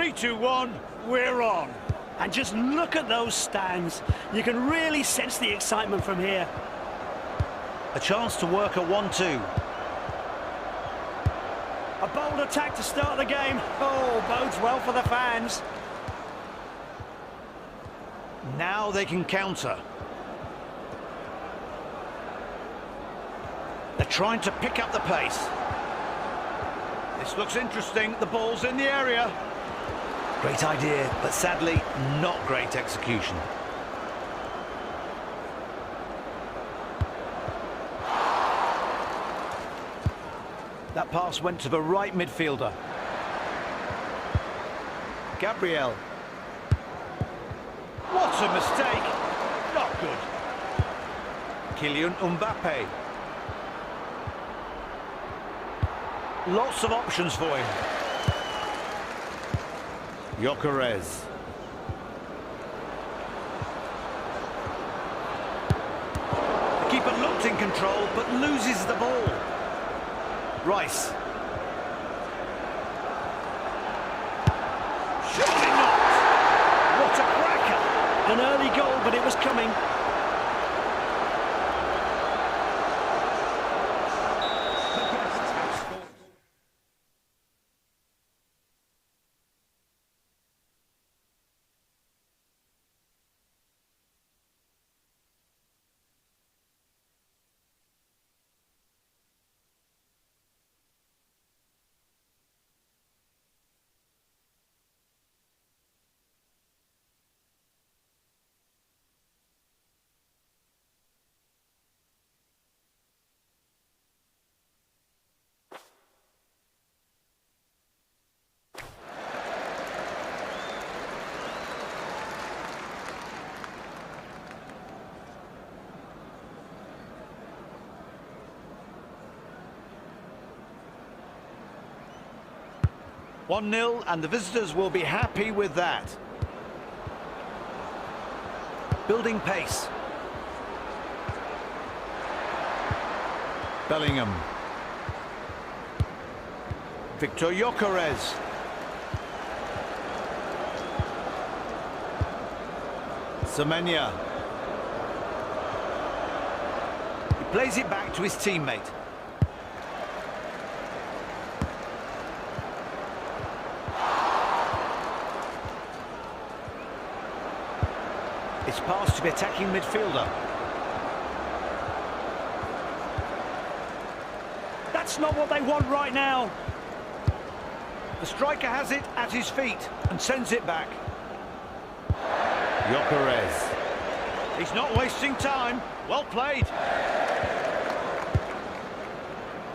3, 2, 1, we're on. And just look at those stands. You can really sense the excitement from here. A chance to work a 1-2. A bold attack to start the game. Oh, bodes well for the fans. Now they can counter. They're trying to pick up the pace. This looks interesting. The ball's in the area. Great idea, but sadly, not great execution. That pass went to the right midfielder. Gabriel. What a mistake! Not good. Kylian Mbappe. Lots of options for him. Gyökeres. The keeper looked in control, but loses the ball. Rice. Surely not! What a cracker! An early goal, but it was coming. One-nil, and the visitors will be happy with that. Building pace. Bellingham. Victor Gyökeres. Semenya. He plays it back to his teammate. It's passed to the attacking midfielder. That's not what they want right now. The striker has it at his feet and sends it back. Gyökeres. He's not wasting time. Well played.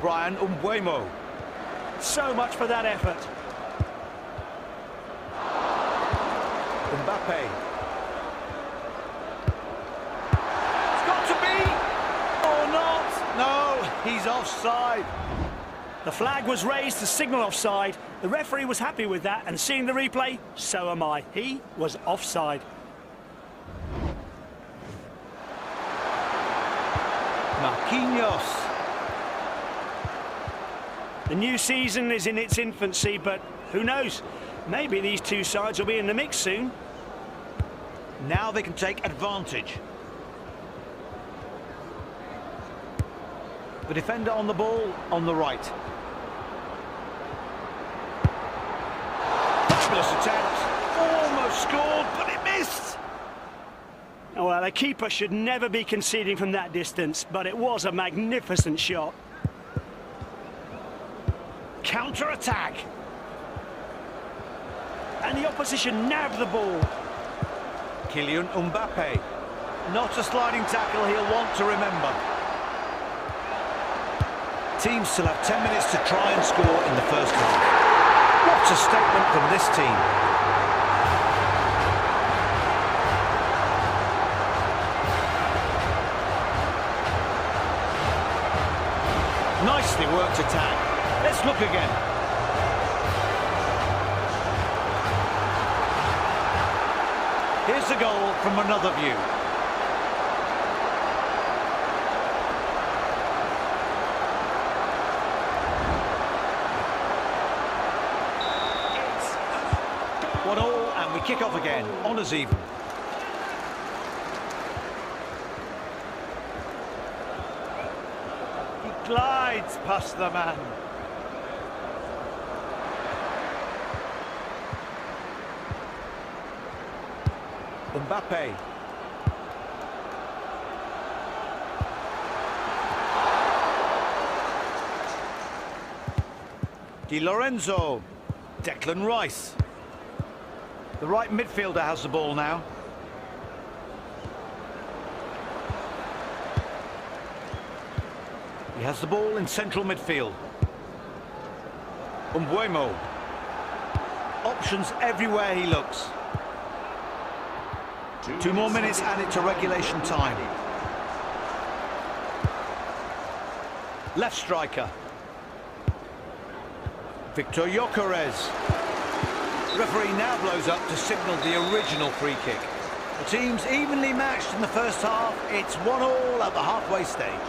Brian Umbuemo. So much for that effort. Mbappe. It's got to be! Or not! No, he's offside. The flag was raised to signal offside. The referee was happy with that, and seeing the replay, so am I. He was offside. Marquinhos. The new season is in its infancy, but who knows? Maybe these two sides will be in the mix soon. Now they can take advantage. The defender on the ball on the right. Fabulous attempt. Almost scored, but it missed. Oh, well, a keeper should never be conceding from that distance, but it was a magnificent shot. Counter-attack. And the opposition nabbed the ball. Kylian Mbappe. Not a sliding tackle he'll want to remember. Teams still have 10 minutes to try and score in the first half. What a statement from this team. Nicely worked attack. Let's look again. Here's the goal from another view. kick off again, honours even. He glides past the man. Mbappe. Di Lorenzo. Declan Rice. The right midfielder has the ball now. He has the ball in central midfield. Umbuemo. Options everywhere he looks. 2 more minutes added to regulation time. Left striker. Victor Gyökeres. Referee now blows up to signal the original free kick. The team's evenly matched in the first half. It's 1-1 at the halfway stage.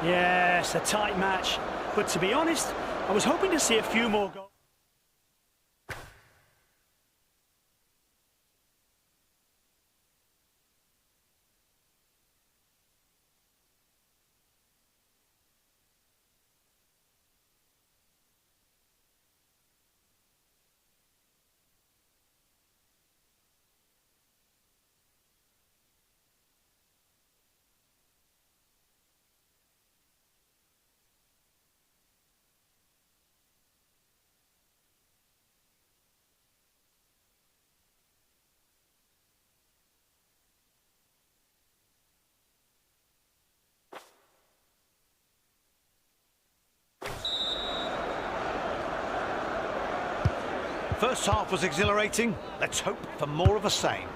Yes, a tight match. But to be honest, I was hoping to see a few more goals. First half was exhilarating. Let's hope for more of the same.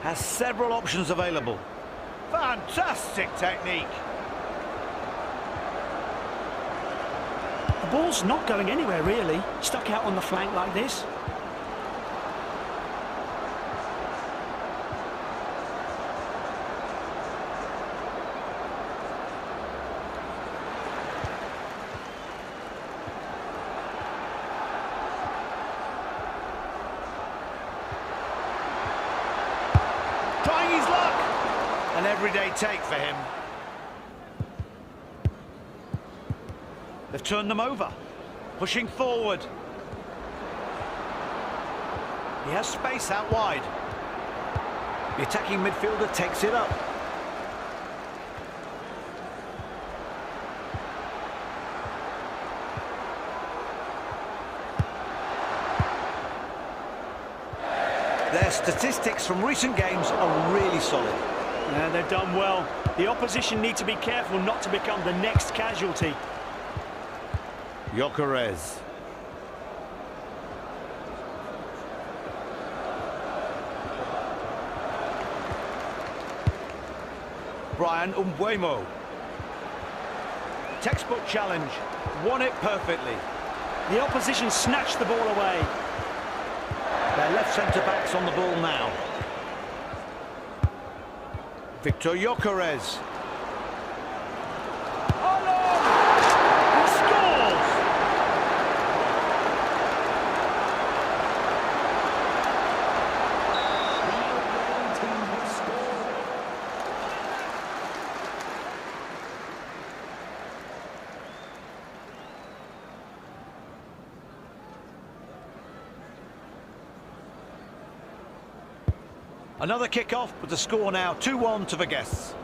Has several options available. Fantastic technique. The ball's not going anywhere, really. Stuck out on the flank like this. Trying his luck. An everyday take for him. They've turned them over. Pushing forward. He has space out wide. The attacking midfielder takes it up. Their statistics from recent games are really solid. Yeah, they've done well. The opposition need to be careful not to become the next casualty. Gyökeres. Brian Umbuemo. Textbook challenge. Won it perfectly. The opposition snatched the ball away. Their left centre-back's on the ball now. Victor Gyökeres. Oh no! He scores! Another kick-off with the score now 2-1 to the guests.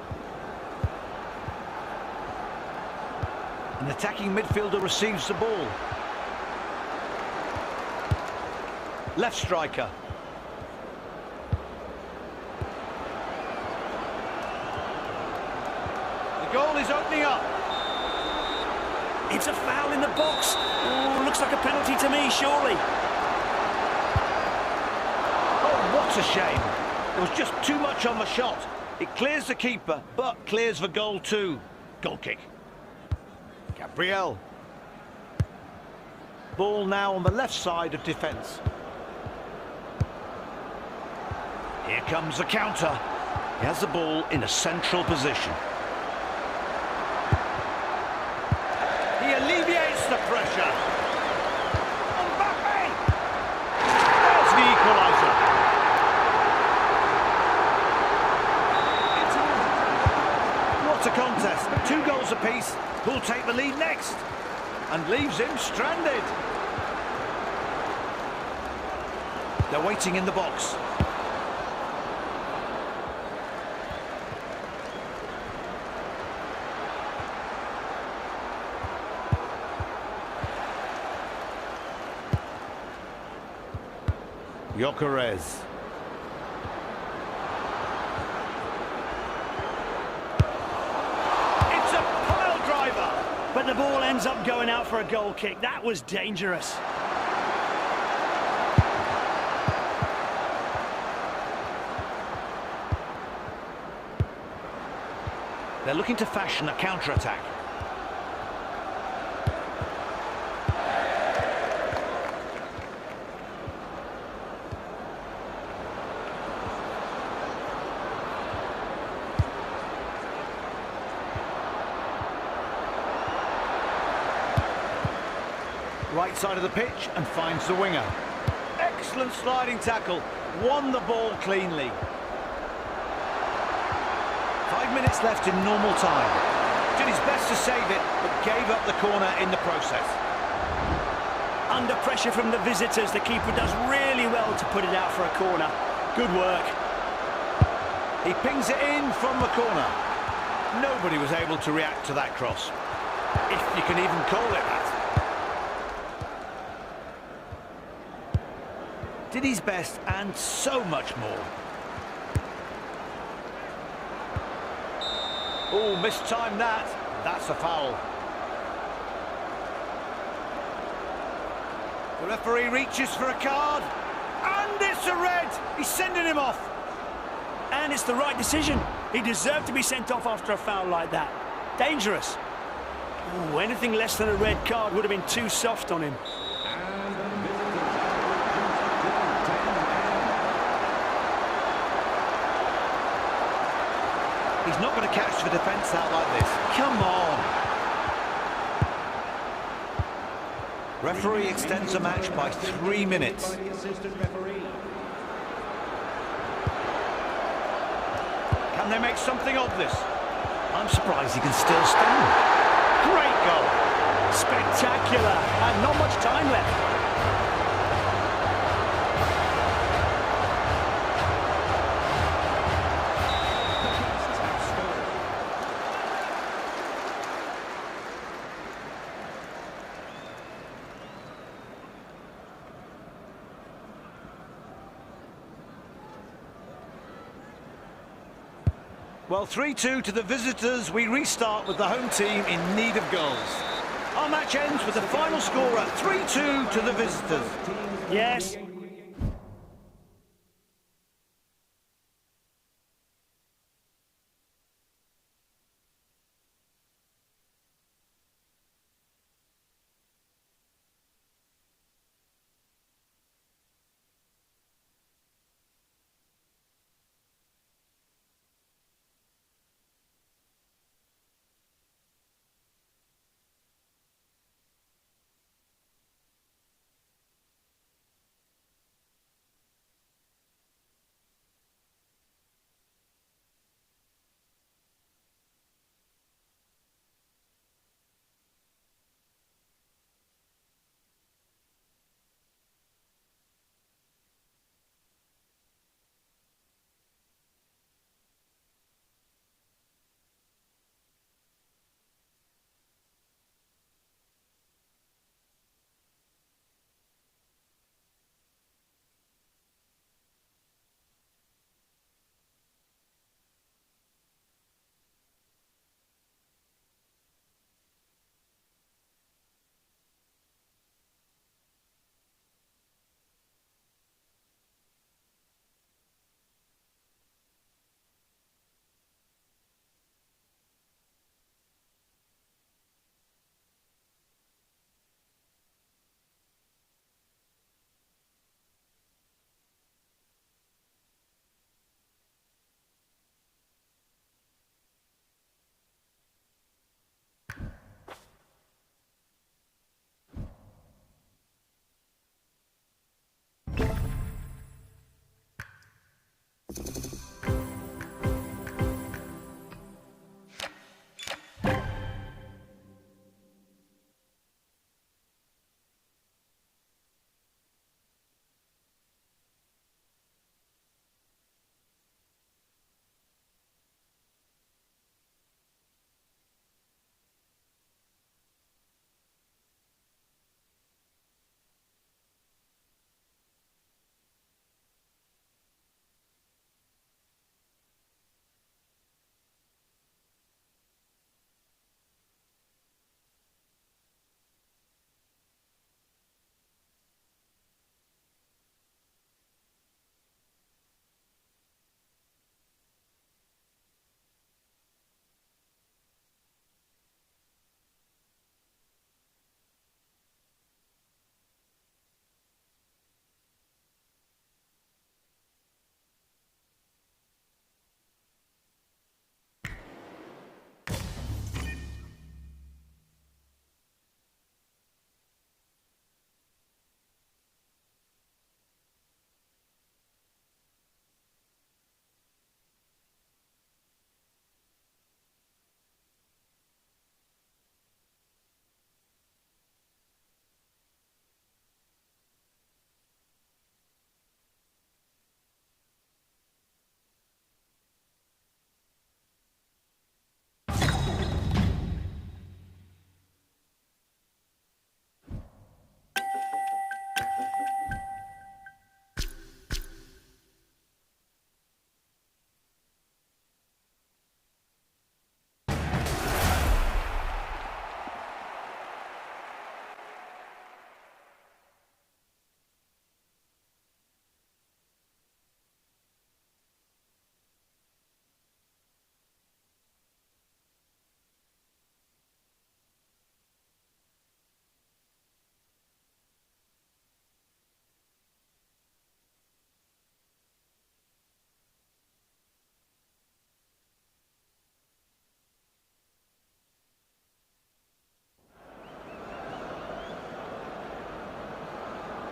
An attacking midfielder receives the ball. Left striker. The goal is opening up. It's a foul in the box. Ooh, looks like a penalty to me, surely. Oh, what a shame. There was just too much on the shot. It clears the keeper, but clears the goal too. Goal kick. Gabriel. Ball now on the left side of defence. Here comes the counter. He has the ball in a central position. He alleviates the pressure. Mbappe! There's the equaliser. What a contest. 2 goals apiece. Who'll take the lead next? And leaves him stranded. They're waiting in the box. Gyökeres. It's a pile driver. But the ball ends up going out for a goal kick. That was dangerous. They're looking to fashion a counter-attack. Right side of the pitch and finds the winger. Excellent sliding tackle. Won the ball cleanly. 5 minutes left in normal time. Did his best to save it, but gave up the corner in the process. Under pressure from the visitors, the keeper does really well to put it out for a corner. Good work. He pings it in from the corner. Nobody was able to react to that cross, if you can even call it that. Did his best and so much more. Oh, mistimed that. That's a foul. The referee reaches for a card. And it's a red. He's sending him off. And it's the right decision. He deserved to be sent off after a foul like that. Dangerous. Ooh, anything less than a red card would have been too soft on him. He's not going to catch the defence out like this. Come on. Referee extends the match by 3 minutes. Can they make something of this? I'm surprised he can still stand. Great goal. Spectacular. And not much time left. Well, 3-2 to the visitors. We restart with the home team in need of goals. Our match ends with the final score at 3-2 to the visitors. Yes.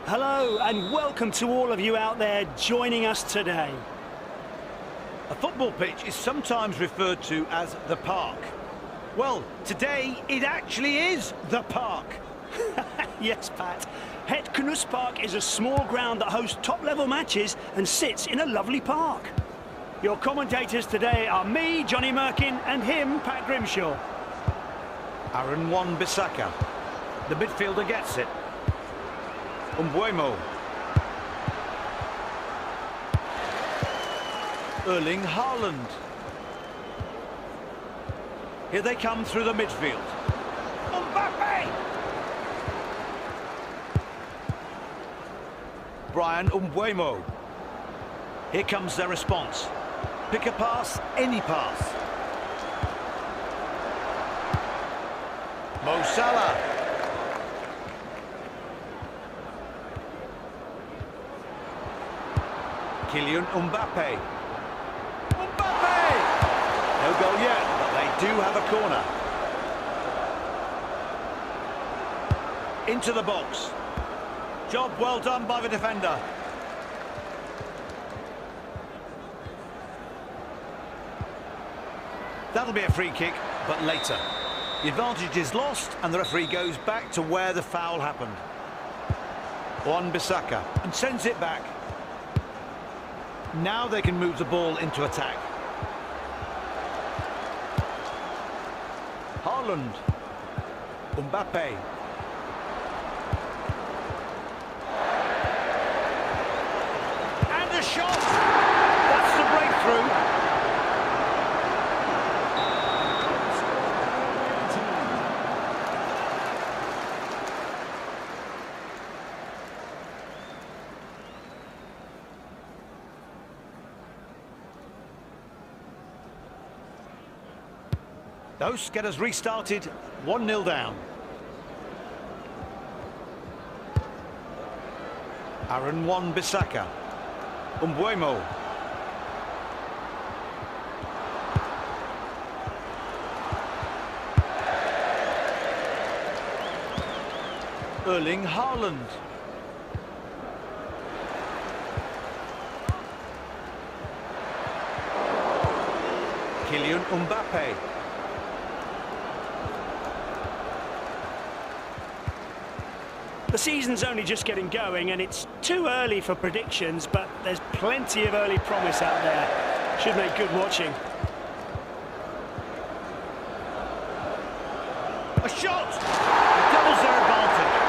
Hello and welcome to all of you out there joining us today. A football pitch is sometimes referred to as the park. Well, today it actually is the park. Yes, Pat. Het Knuspark is a small ground that hosts top-level matches and sits in a lovely park. Your commentators today are me, Johnny Merkin, and him, Pat Grimshaw. Aaron Wan-Bissaka. The midfielder gets it. Umbuemo. Erling Haaland. Here they come through the midfield. Mbappe! Brian Umbuemo. Here comes their response. Pick a pass, any pass. Mo Salah. Kylian Mbappe. Mbappe! No goal yet, but they do have a corner. Into the box. Job well done by the defender. That'll be a free kick, but later. The advantage is lost, and the referee goes back to where the foul happened. Wan-Bissaka, and sends it back. Now they can move the ball into attack. Haaland. Mbappe. And a shot! That's the breakthrough. Those get us restarted, 1-0 down. Aaron Wan-Bissaka. Umbuemo. Erling Haaland. Kylian Mbappe. The season's only just getting going and it's too early for predictions, but there's plenty of early promise out there. Should make good watching. A shot! It doubles their advantage.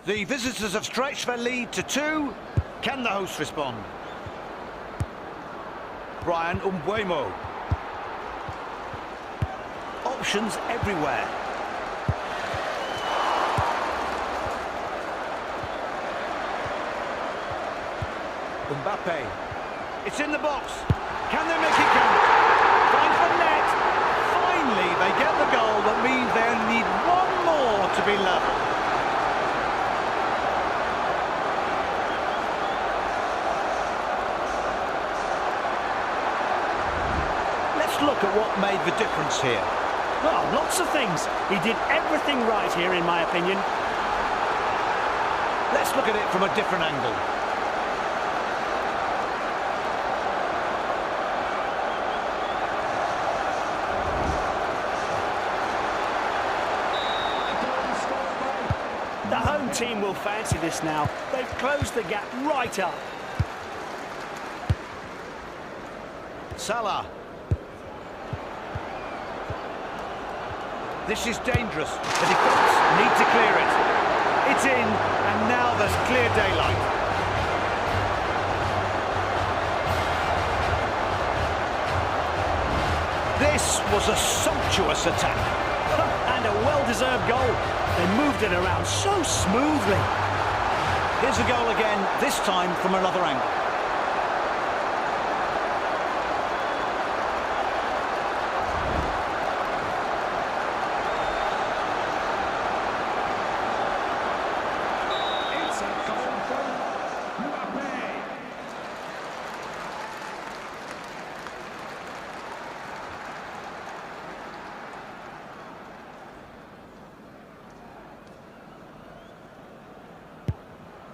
The visitors have stretched their lead to 2. Can the hosts respond? Brian Umbuemo. Options everywhere. Mbappe. It's in the box. Can they make it count? Finds the net. Finally, they get the goal that means they only need one more to be level. Look at what made the difference here. Well, lots of things. He did everything right here, in my opinion. Let's look at it from a different angle. The home team will fancy this now. They've closed the gap right up. Salah. This is dangerous. The defence need to clear it. It's in, and now there's clear daylight. This was a sumptuous attack. And a well-deserved goal. They moved it around so smoothly. Here's a goal again, this time from another angle.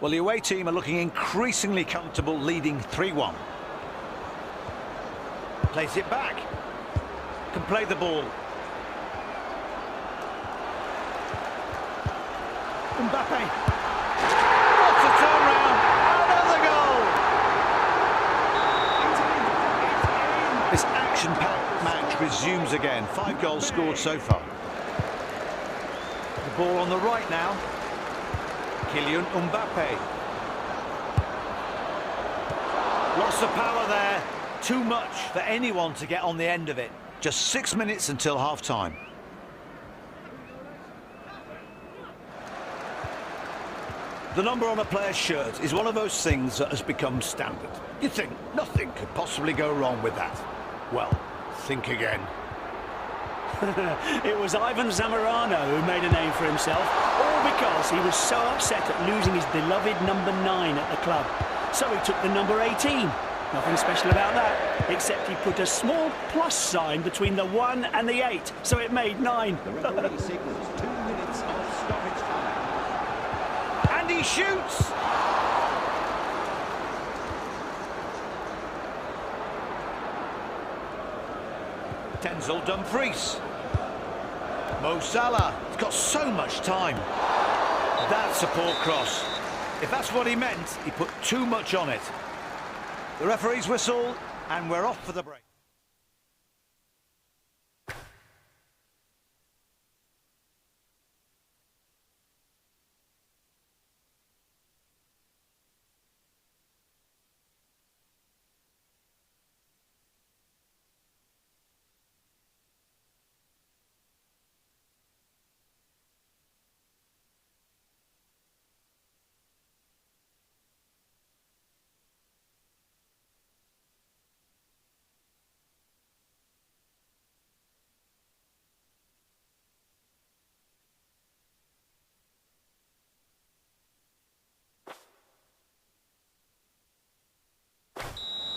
Well, the away team are looking increasingly comfortable, leading 3-1. Plays it back. Can play the ball. Mbappe. What's a turnaround? Another goal! This action-packed match resumes again. 5 goals scored so far. The ball on the right now. Kylian Mbappe. Lots of power there. Too much for anyone to get on the end of it. Just 6 minutes until half-time. The number on a player's shirt is one of those things that has become standard. You think nothing could possibly go wrong with that. Well, think again. It was Ivan Zamorano who made a name for himself, all because he was so upset at losing his beloved number 9 at the club. So he took the number 18. Nothing special about that, except he put a small plus sign between the 1 and the 8, so it made 9. The referee signals 2 minutes of stoppage time. And he shoots! Denzel Dumfries. Mo Salah. He's got so much time. That's a poor cross. If that's what he meant, he put too much on it. The referee's whistle, and we're off for the break.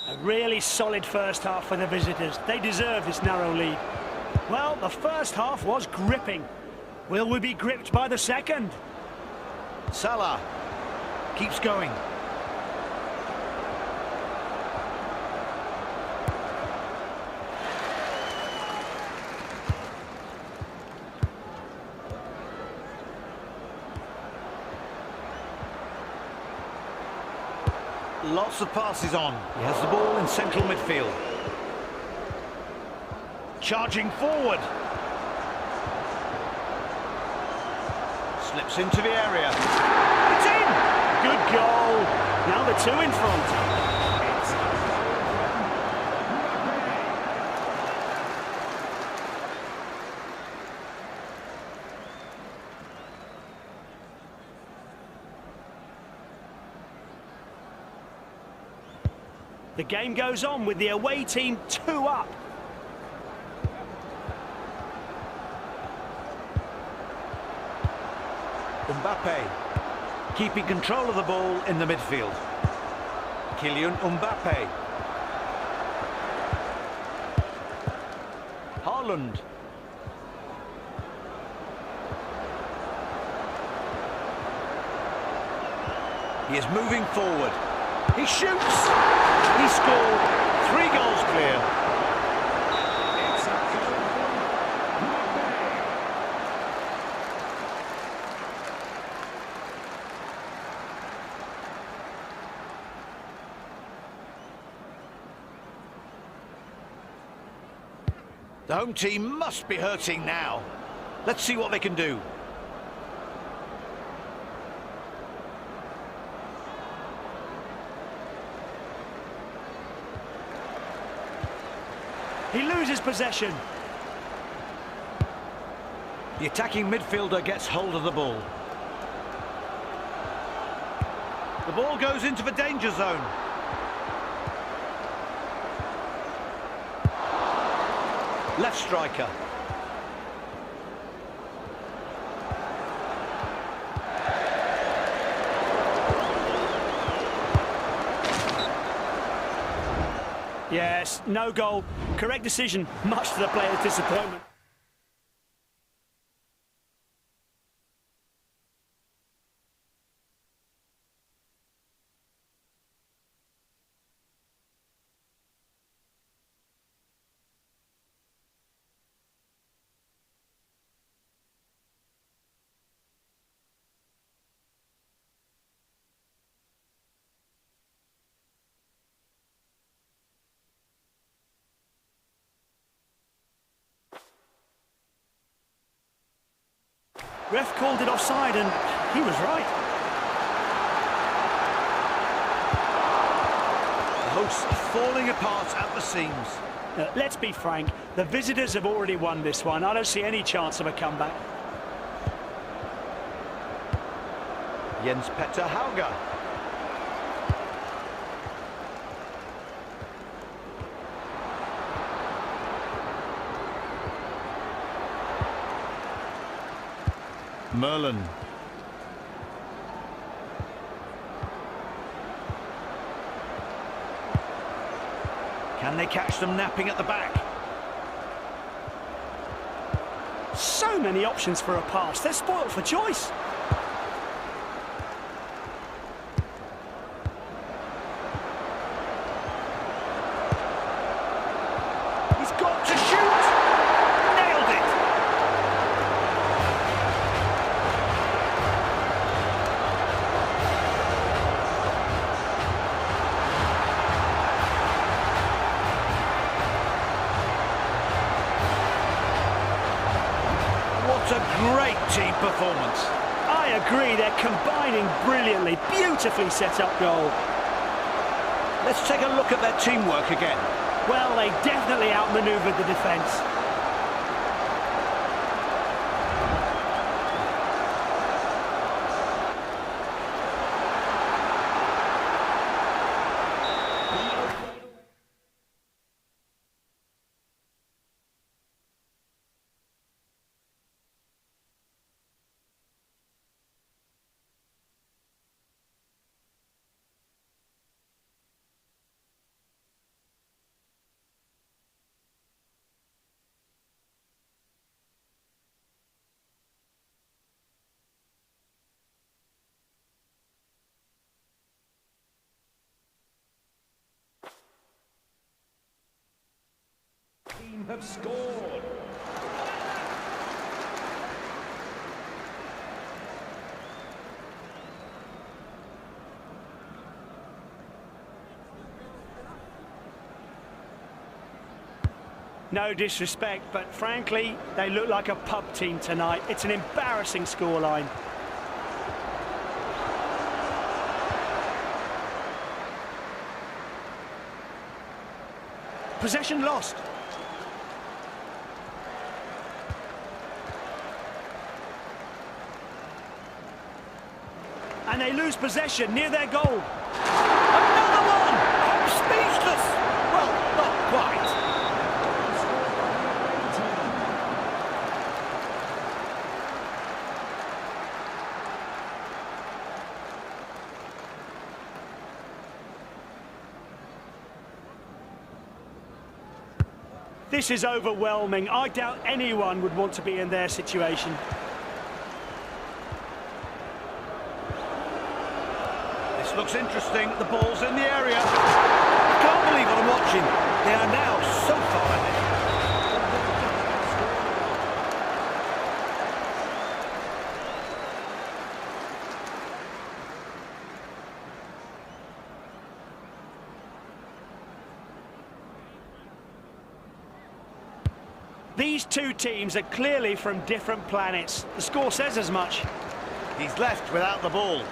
A really solid first half for the visitors. They deserve this narrow lead. Well, the first half was gripping. Will we be gripped by the second? Salah keeps going. Lots of passes on. He has the ball in central midfield. Charging forward. Slips into the area. It's in! Good goal. Now the 2 in front. The game goes on with the away team 2 up. Mbappe keeping control of the ball in the midfield. Kylian Mbappe. Haaland. He is moving forward. He shoots! He scored. 3 goals clear. The home team must be hurting now. Let's see what they can do. He loses possession. The attacking midfielder gets hold of the ball. The ball goes into the danger zone. Left striker. Yes, no goal. Correct decision, much to the player's disappointment. Ref called it offside and he was right. The hosts are falling apart at the seams. Let's be frank, the visitors have already won this one. I don't see any chance of a comeback. Jens Petter Hauger. Merlin. Can they catch them napping at the back? So many options for a pass. They're spoilt for choice. He's got to shoot! Nailed it! What a great team performance. I agree, they're combining brilliantly. Beautifully set up goal. Let's take a look at their teamwork again. Well, they definitely outmaneuvered the defence. Team have scored. No disrespect, but frankly, they look like a pub team tonight. It's an embarrassing scoreline. Possession lost. And they lose possession near their goal. Another one! I'm speechless! Well, not quite. This is overwhelming. I doubt anyone would want to be in their situation. This looks interesting. The ball's in the area. I can't believe what I'm watching. They are now so far ahead. These two teams are clearly from different planets. The score says as much. He's left without the ball.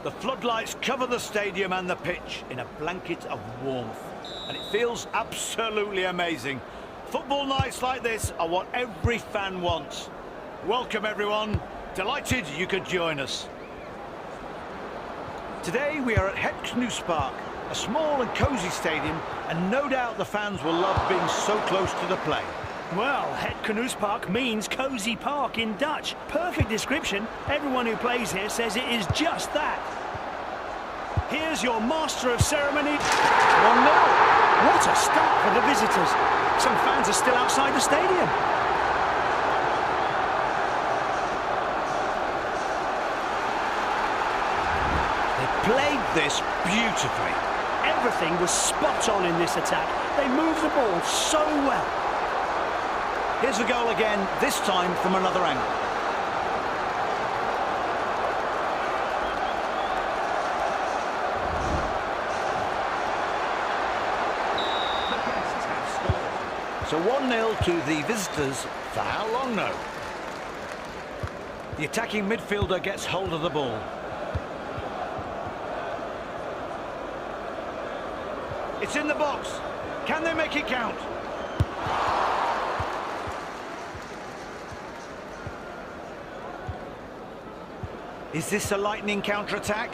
The floodlights cover the stadium and the pitch in a blanket of warmth, and it feels absolutely amazing. Football nights like this are what every fan wants. Welcome everyone, delighted you could join us. Today we are at Het Knoespark, a small and cosy stadium, and no doubt the fans will love being so close to the play. Well, Het Knoespark means cosy park in Dutch. Perfect description. Everyone who plays here says it is just that. Here's your master of ceremony. 1-0. What a start for the visitors. Some fans are still outside the stadium. They played this beautifully. Everything was spot on in this attack. They moved the ball so well. Here's the goal again, this time from another angle. The guests have scored. So 1-0 to the visitors, for how long now? The attacking midfielder gets hold of the ball. It's in the box. Can they make it count? Is this a lightning counter-attack?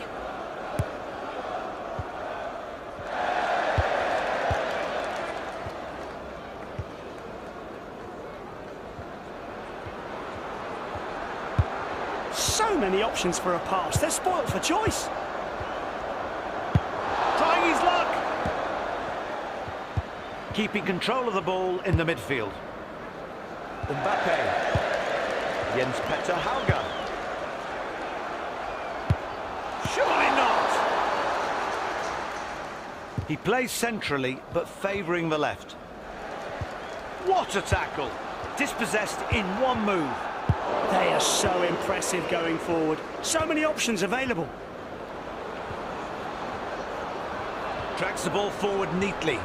So many options for a pass. They're spoiled for choice. Trying his luck. Keeping control of the ball in the midfield. Mbappe. Jens Petter Hauger. Surely not! He plays centrally, but favouring the left. What a tackle! Dispossessed in one move. They are so impressive going forward. So many options available. Tracks the ball forward neatly. Goal!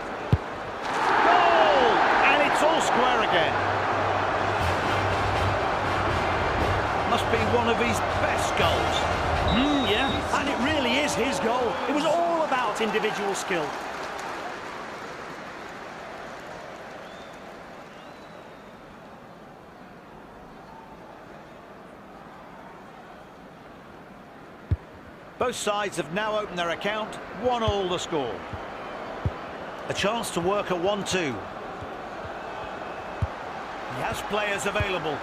And it's all square again. Must be one of his best goals. Yeah, and it really is his goal. It was all about individual skill. Both sides have now opened their account, 1-1 the score. A chance to work a 1-2. He has players available.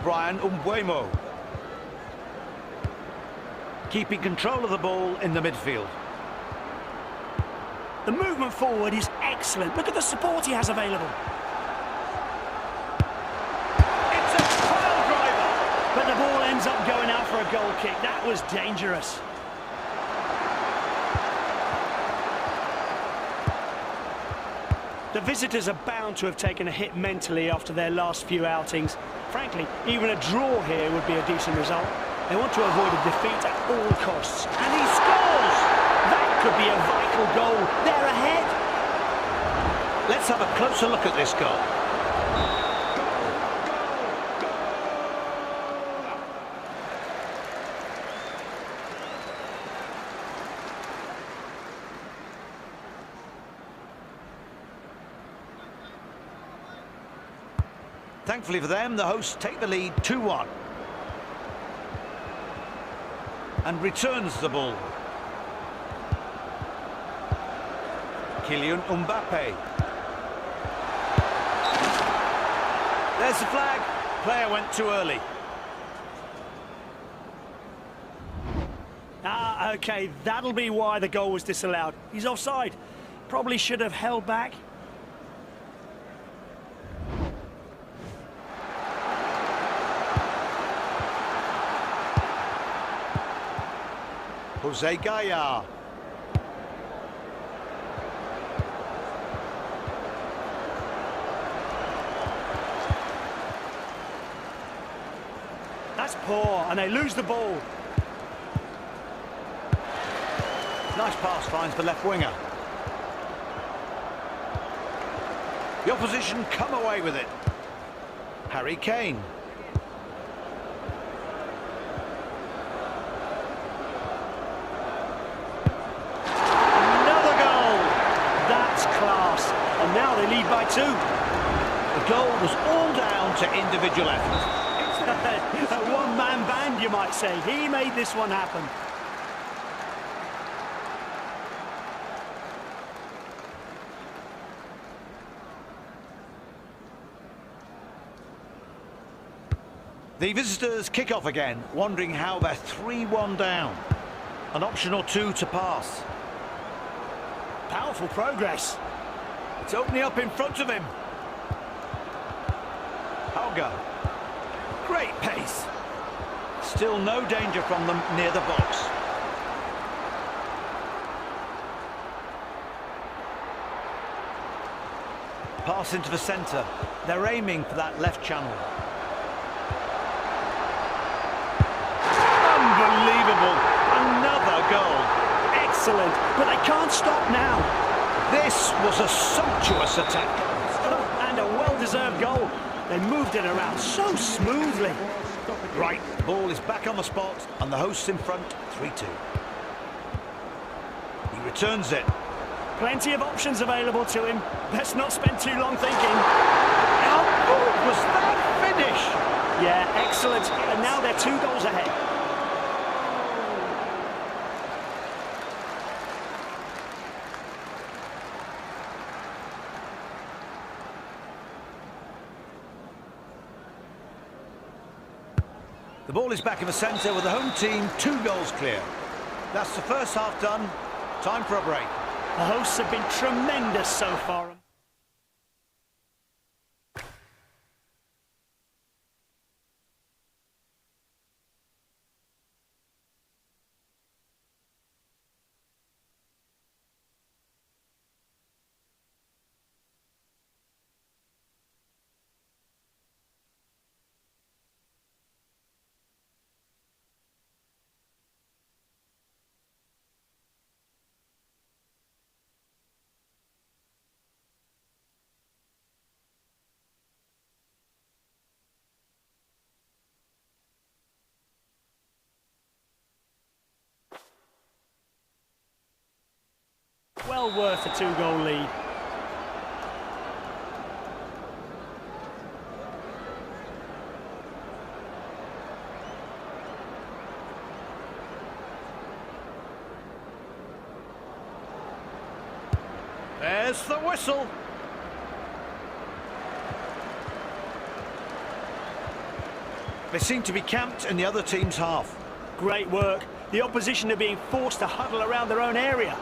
Brian Umbuemo. Keeping control of the ball in the midfield. The movement forward is excellent. Look at the support he has available. It's a pile driver! But the ball ends up going out for a goal kick. That was dangerous. The visitors are bound to have taken a hit mentally after their last few outings. Frankly, even a draw here would be a decent result. They want to avoid a defeat at all costs. And he scores! That could be a vital goal. They're ahead. Let's have a closer look at this goal. Thankfully for them, the hosts take the lead 2-1. And returns the ball. Kylian Mbappe. There's the flag. Player went too early. Okay, that'll be why the goal was disallowed. He's offside. Probably should have held back. Jose Gaya. That's poor, and they lose the ball. Nice pass finds the left winger. The opposition come away with it. Harry Kane. Another goal! That's class. And now they lead by 2. The goal was all down to individual effort. A one-man band, you might say. He made this one happen. The visitors kick off again, wondering how they're 3-1 down. An option or 2 to pass. Powerful progress. It's opening up in front of him. Helga. Great pace. Still no danger from them near the box. Pass into the centre. They're aiming for that left channel. Unbelievable. Another goal. Excellent, but they can't stop now. This was a sumptuous attack. And a well-deserved goal. They moved it around so smoothly. Right, the ball is back on the spot and the hosts in front, 3-2. He returns it. Plenty of options available to him. Let's not spend too long thinking. How good was that finish? Yeah, excellent. And now they're 2 goals ahead. The ball is back in the centre with the home team 2 goals clear. That's the first half done. Time for a break. The hosts have been tremendous so far. Well worth a 2-goal lead. There's the whistle. They seem to be camped in the other team's half. Great work. The opposition are being forced to huddle around their own area.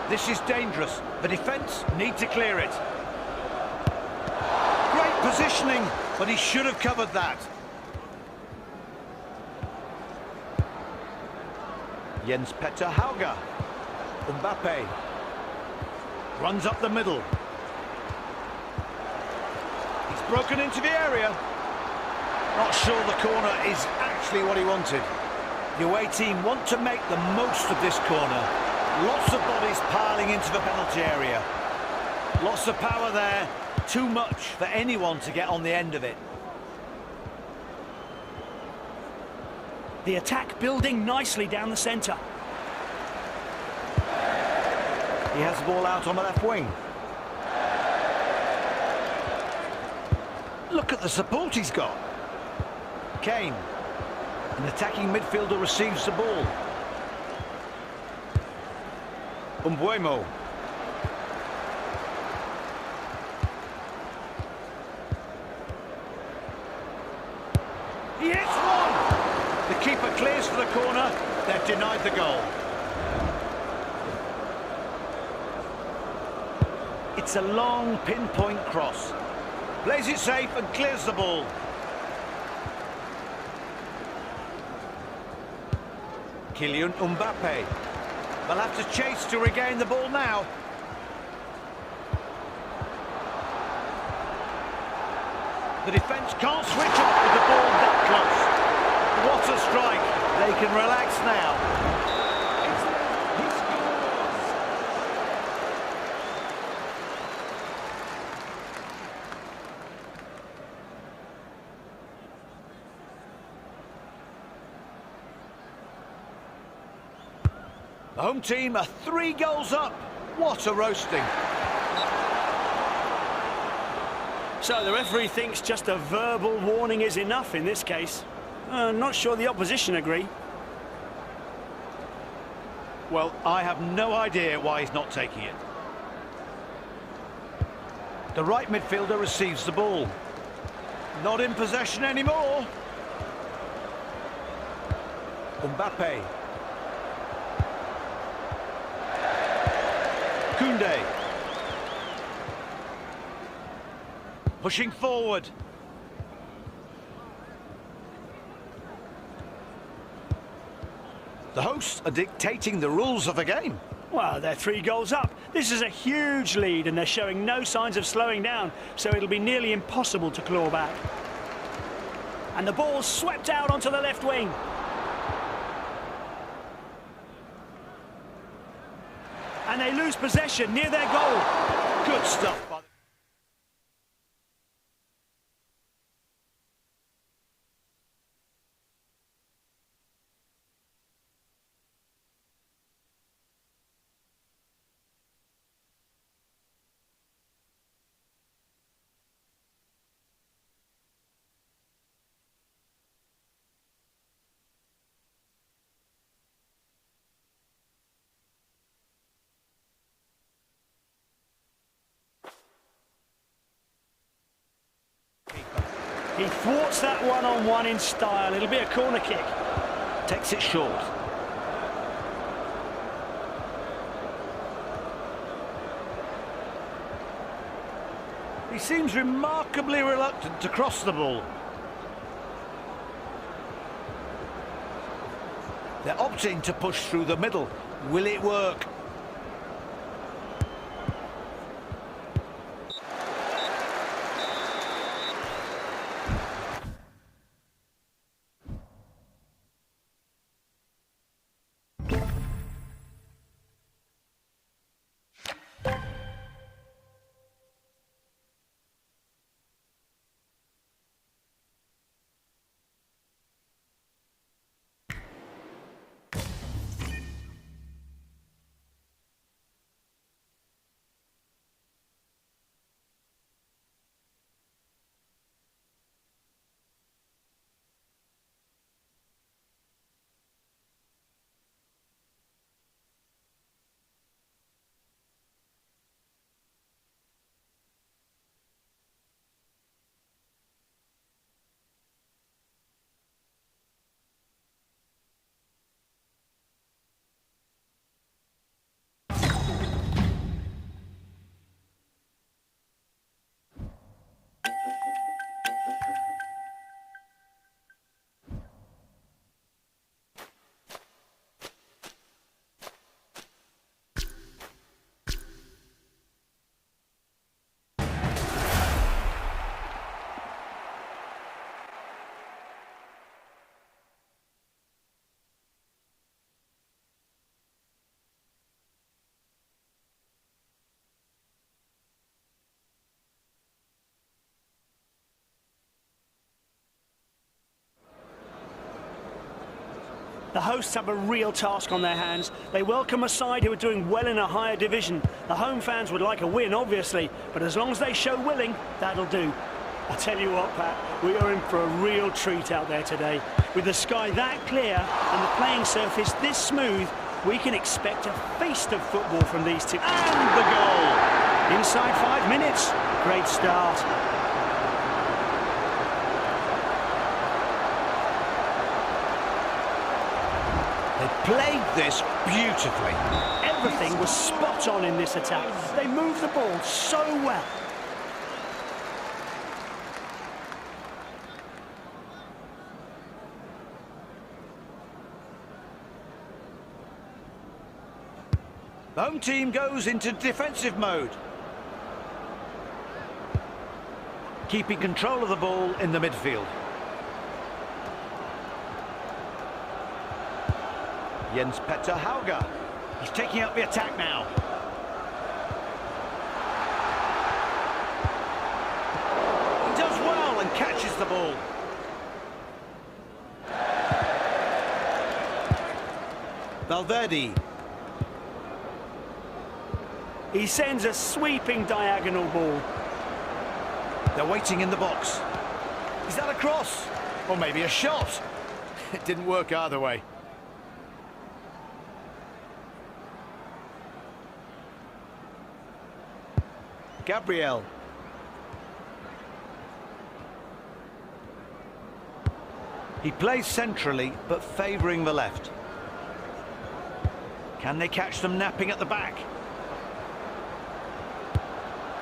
This is dangerous. The defence need to clear it. Great positioning, but he should have covered that. Jens Petter Hauge. Mbappe. Runs up the middle. He's broken into the area. Not sure the corner is actually what he wanted. The away team want to make the most of this corner. Lots of bodies piling into the penalty area. Lots of power there. Too much for anyone to get on the end of it. The attack building nicely down the centre. He has the ball out on the left wing. Look at the support he's got. Kane. An attacking midfielder receives the ball. Umbuemo. He hits one! The keeper clears for the corner. They've denied the goal. It's a long pinpoint cross. Plays it safe and clears the ball. Kylian Mbappe. They'll have to chase to regain the ball now. The defence can't switch off with the ball that close. What a strike. They can relax now. He scores! The home team are 3 goals up. What a roasting. So the referee thinks just a verbal warning is enough in this case. Not sure the opposition agree. Well, I have no idea why he's not taking it. The right midfielder receives the ball. Not in possession anymore. Mbappe. Koundé. Pushing forward. The hosts are dictating the rules of the game. Well, they're 3 goals up. This is a huge lead and they're showing no signs of slowing down, so it'll be nearly impossible to claw back. And the ball's swept out onto the left wing. And they lose possession near their goal. Good stuff. He thwarts that one-on-one in style. It'll be a corner kick. Takes it short. He seems remarkably reluctant to cross the ball. They're opting to push through the middle. Will it work? The hosts have a real task on their hands. They welcome a side who are doing well in a higher division. The home fans would like a win, obviously, but as long as they show willing, that'll do. I tell you what, Pat, we are in for a real treat out there today. With the sky that clear and the playing surface this smooth, we can expect a feast of football from these two. And the goal! Inside 5 minutes. Great start. They played this beautifully. Everything was spot on in this attack. They moved the ball so well. The home team goes into defensive mode. keeping control of the ball in the midfield. Jens-Petter Hauge. He's taking up the attack now. He does well and catches the ball. Valverde. He sends a sweeping diagonal ball. They're waiting in the box. Is that a cross? Or maybe a shot? It didn't work either way. Gabriel. He plays centrally, but favouring the left. Can they catch them napping at the back?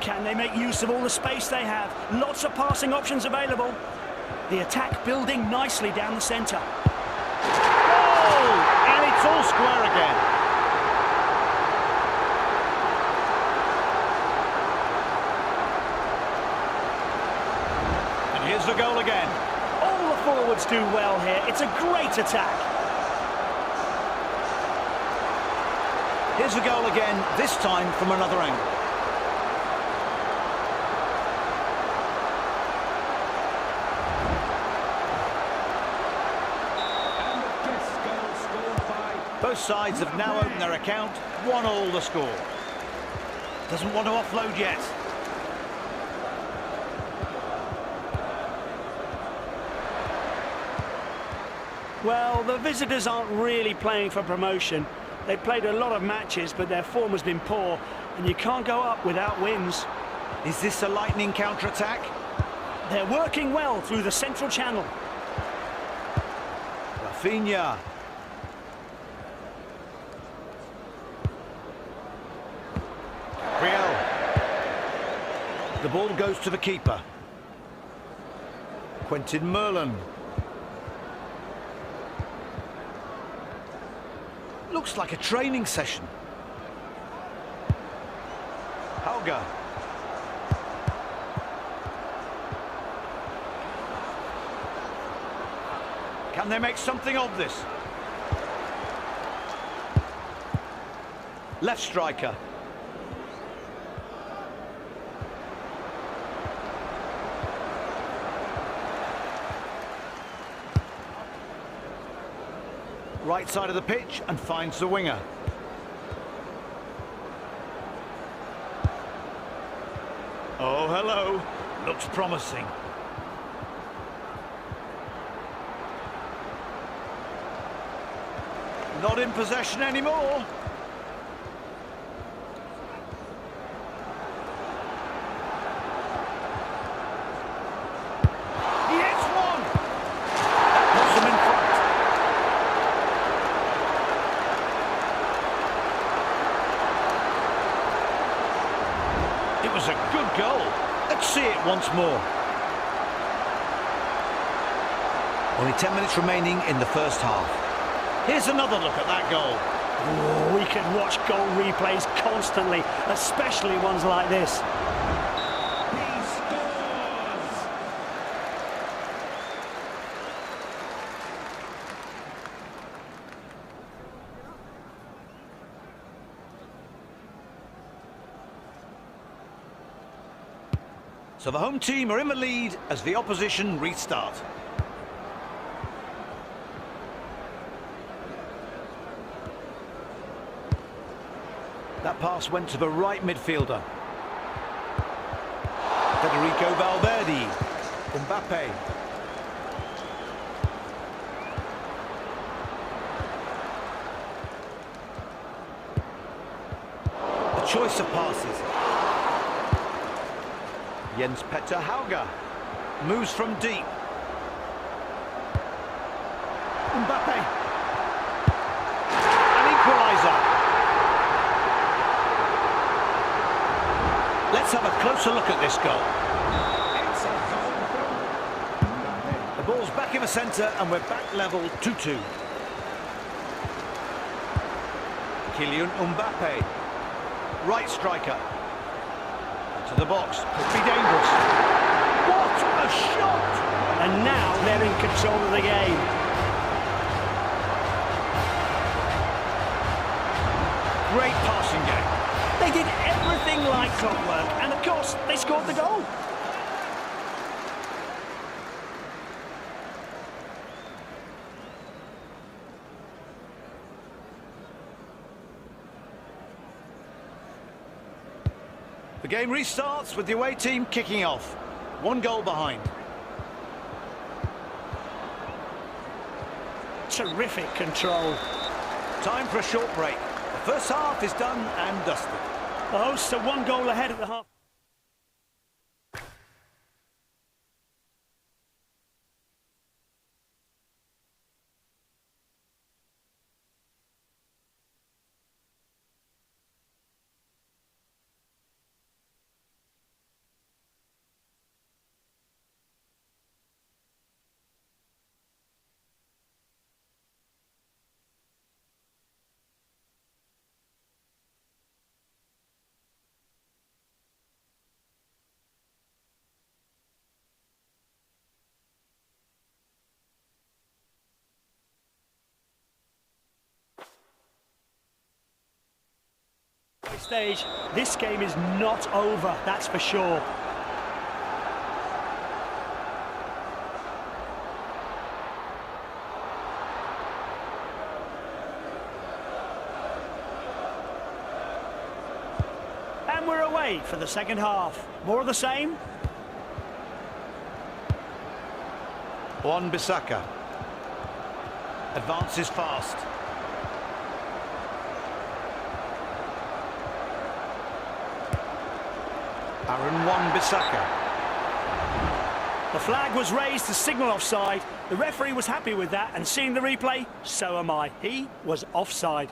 Can they make use of all the space they have? Lots of passing options available. The attack building nicely down the centre. Goal! And it's all square again. And here's the goal again. All the forwards do well here. It's a great attack. Here's the goal again, this time from another angle. Both sides have now opened their account, 1-1 the score. Doesn't want to offload yet. Well, the visitors aren't really playing for promotion. They've played a lot of matches, but their form has been poor, and you can't go up without wins. Is this a lightning counter-attack? They're working well through the central channel. Rafinha. Gabriel. The ball goes to the keeper. Quentin Merlin. Looks like a training session. Hauge. Can they make something of this? Left striker. Right side of the pitch and finds the winger. Oh, hello. Looks promising. Not in possession anymore. He hits one. That puts them in front. It was a good goal. Let's see it once more. Only 10 minutes remaining in the first half. Here's another look at that goal. Oh, we can watch goal replays constantly, especially ones like this. He scores! So the home team are in the lead as the opposition restart. That pass went to the right midfielder. Federico Valverde. Mbappe. A choice of passes. Jens-Petter Hauge moves from deep. Mbappe. An equaliser. Let's have a closer look at this goal. It's a goal from The ball's back in the centre and we're back level 2-2. Kylian Mbappe. Right striker. To the box. Could be dangerous. What a shot! And now they're in control of the game. Great passing game. They did everything like clockwork, and of course, they scored the goal. The game restarts with the away team kicking off. 1 goal behind. Terrific control. Time for a short break. The first half is done and dusted. The hosts are 1 goal ahead at the half. Stage, this game is not over, that's for sure. And we're away for the second half. More of the same. Wan-Bissaka advances fast. Aaron Wan-Bissaka. The flag was raised to signal offside. The referee was happy with that, and seeing the replay, so am I. He was offside.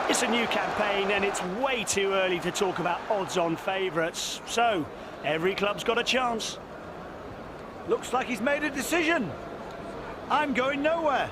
It's a new campaign, and it's way too early to talk about odds-on favourites. So, every club's got a chance. Looks like he's made a decision. I'm going nowhere.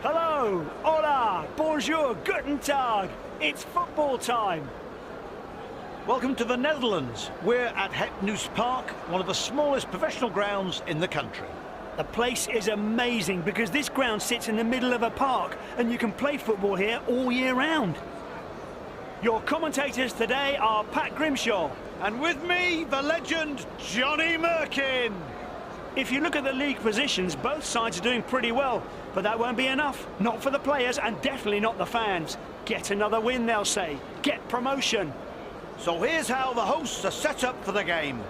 Hello, hola, bonjour, guten tag. It's football time. Welcome to the Netherlands. We're at Het Nieuws Park, one of the smallest professional grounds in the country. The place is amazing because this ground sits in the middle of a park and you can play football here all year round. Your commentators today are Pat Grimshaw. And with me, the legend, Johnny Merkin. If you look at the league positions, both sides are doing pretty well, but that won't be enough. Not for the players and definitely not the fans. Get another win, they'll say. Get promotion. So here's how the hosts are set up for the game.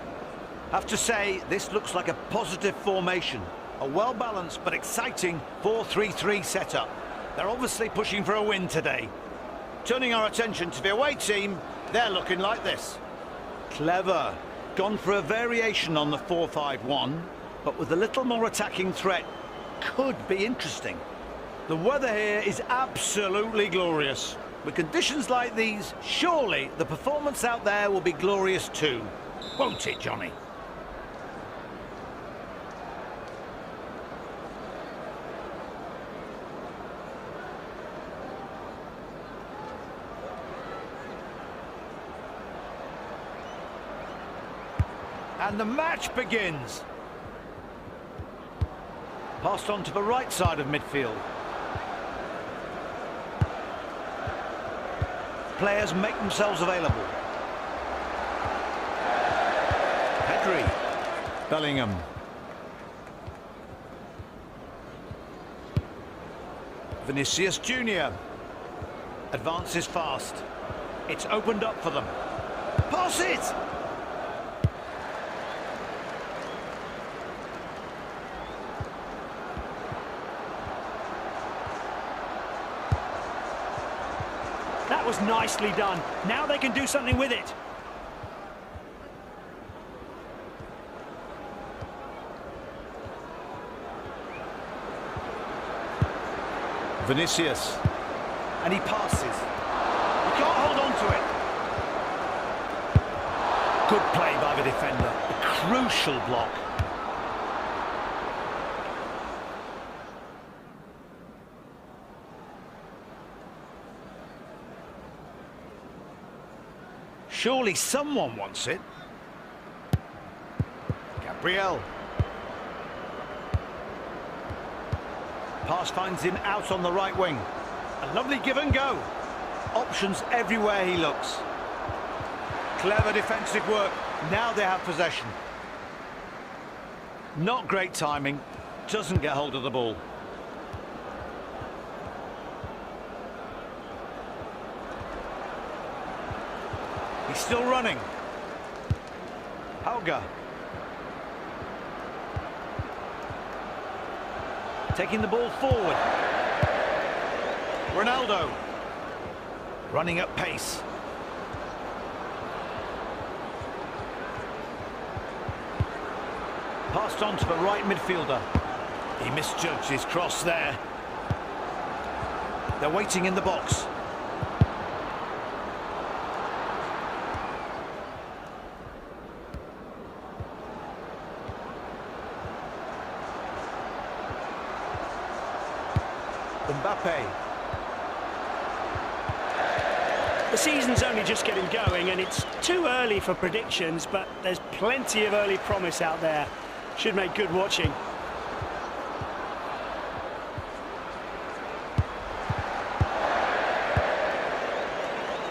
Have to say, this looks like a positive formation. A well-balanced but exciting 4-3-3 setup. They're obviously pushing for a win today. Turning our attention to the away team, they're looking like this. Clever. Gone for a variation on the 4-5-1, but with a little more attacking threat. Could be interesting. The weather here is absolutely glorious. With conditions like these, surely the performance out there will be glorious too. Won't it, Johnny? And the match begins. Passed on to the right side of midfield. Players make themselves available. Pedri. Bellingham. Vinicius Junior. Advances fast. It's opened up for them. Pass it! That was nicely done. Now they can do something with it. Vinicius. And he passes. He can't hold on to it. Good play by the defender. A crucial block. Surely someone wants it. Gabriel. Pass finds him out on the right wing. A lovely give and go. Options everywhere he looks. Clever defensive work. Now they have possession. Not great timing. Doesn't get hold of the ball. He's still running. Hauger. Taking the ball forward. Ronaldo. Running at pace. Passed on to the right midfielder. He misjudged his cross there. They're waiting in the box. Mbappe. The season's only just getting going and it's too early for predictions, but there's plenty of early promise out there. Should make good watching.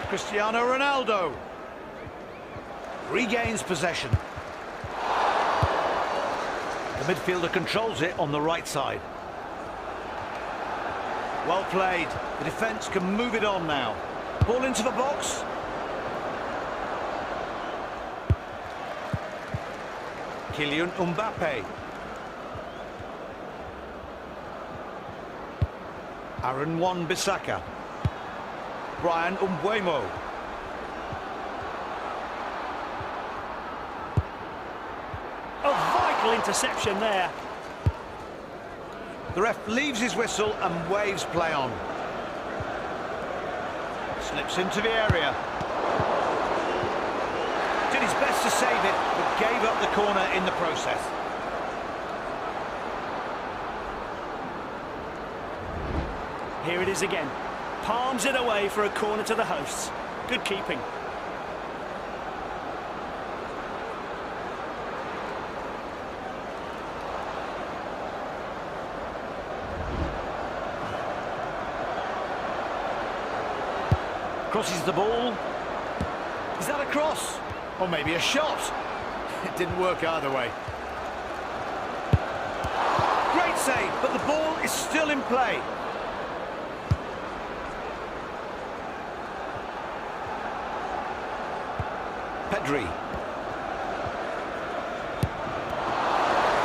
Cristiano Ronaldo regains possession. The midfielder controls it on the right side. Well played. The defence can move it on now. Ball into the box. Kylian Mbappe. Aaron Wan-Bissaka. Brian Mbeumo. A vital interception there. The ref leaves his whistle and waves play on. Slips into the area. Did his best to save it, but gave up the corner in the process. Here it is again. Palms it away for a corner to the hosts. Good keeping. Crosses the ball. Is that a cross? Or maybe a shot? It didn't work either way. Great save, but the ball is still in play. Pedri.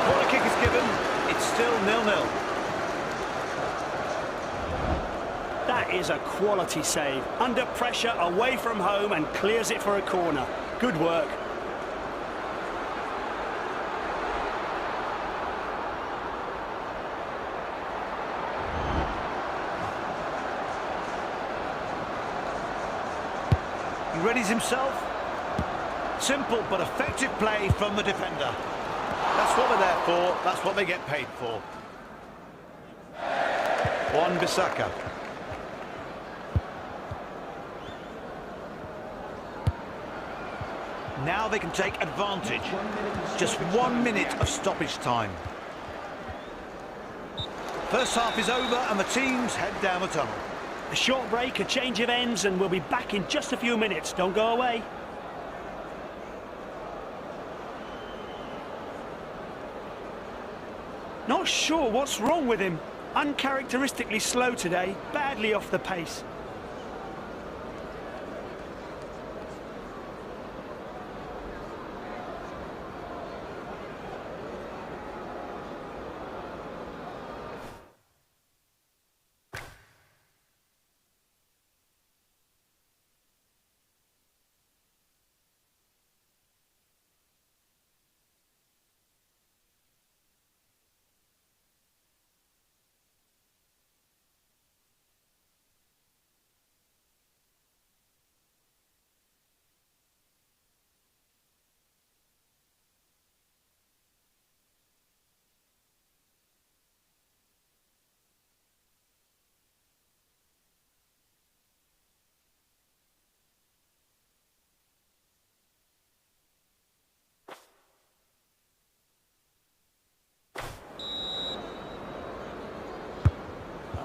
Corner kick is given. It's still 0-0. That is a quality save. Under pressure, away from home, and clears it for a corner. Good work. steadies himself. Simple but effective play from the defender. That's what they're there for, that's what they get paid for. Wan-Bissaka. Now they can take advantage. Just 1 minute of stoppage time. First half is over and the teams head down the tunnel. A short break, a change of ends, and we'll be back in just a few minutes. Don't go away. Not sure what's wrong with him. Uncharacteristically slow today, badly off the pace.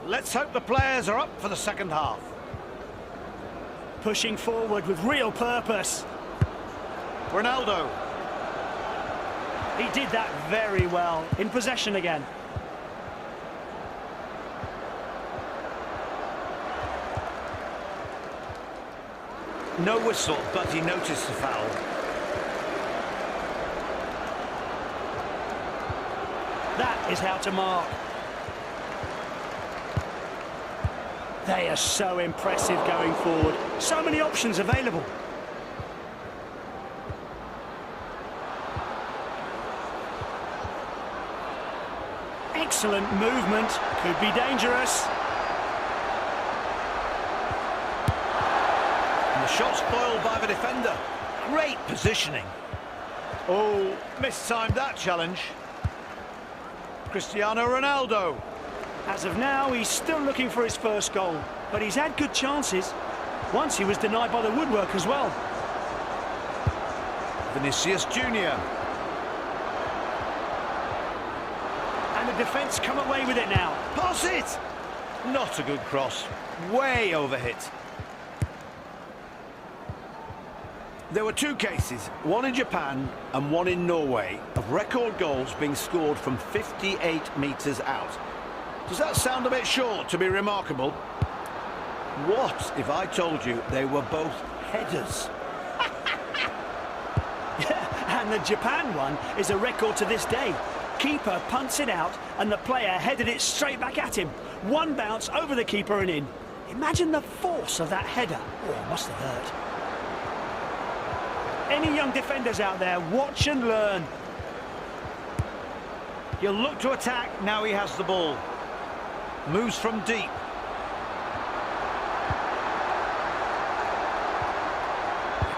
Let's hope the players are up for the second half. Pushing forward with real purpose. Ronaldo. He did that very well. In possession again. No whistle, but he noticed the foul. That is how to mark. They are so impressive going forward. So many options available. Excellent movement. Could be dangerous. And the shot's foiled by the defender. Great positioning. Oh, mistimed that challenge. Cristiano Ronaldo. As of now, he's still looking for his first goal, but he's had good chances. Once he was denied by the woodwork as well. Vinicius Junior. And the defence come away with it now. Pass it! Not a good cross. Way overhit. There were two cases, one in Japan and one in Norway, of record goals being scored from 58 metres out. Does that sound a bit short to be remarkable? What if I told you they were both headers? And the Japan one is a record to this day. Keeper punts it out and the player headed it straight back at him. One bounce over the keeper and in. Imagine the force of that header. Oh, it must have hurt. Any young defenders out there, watch and learn. He'll look to attack, now he has the ball. Moves from deep.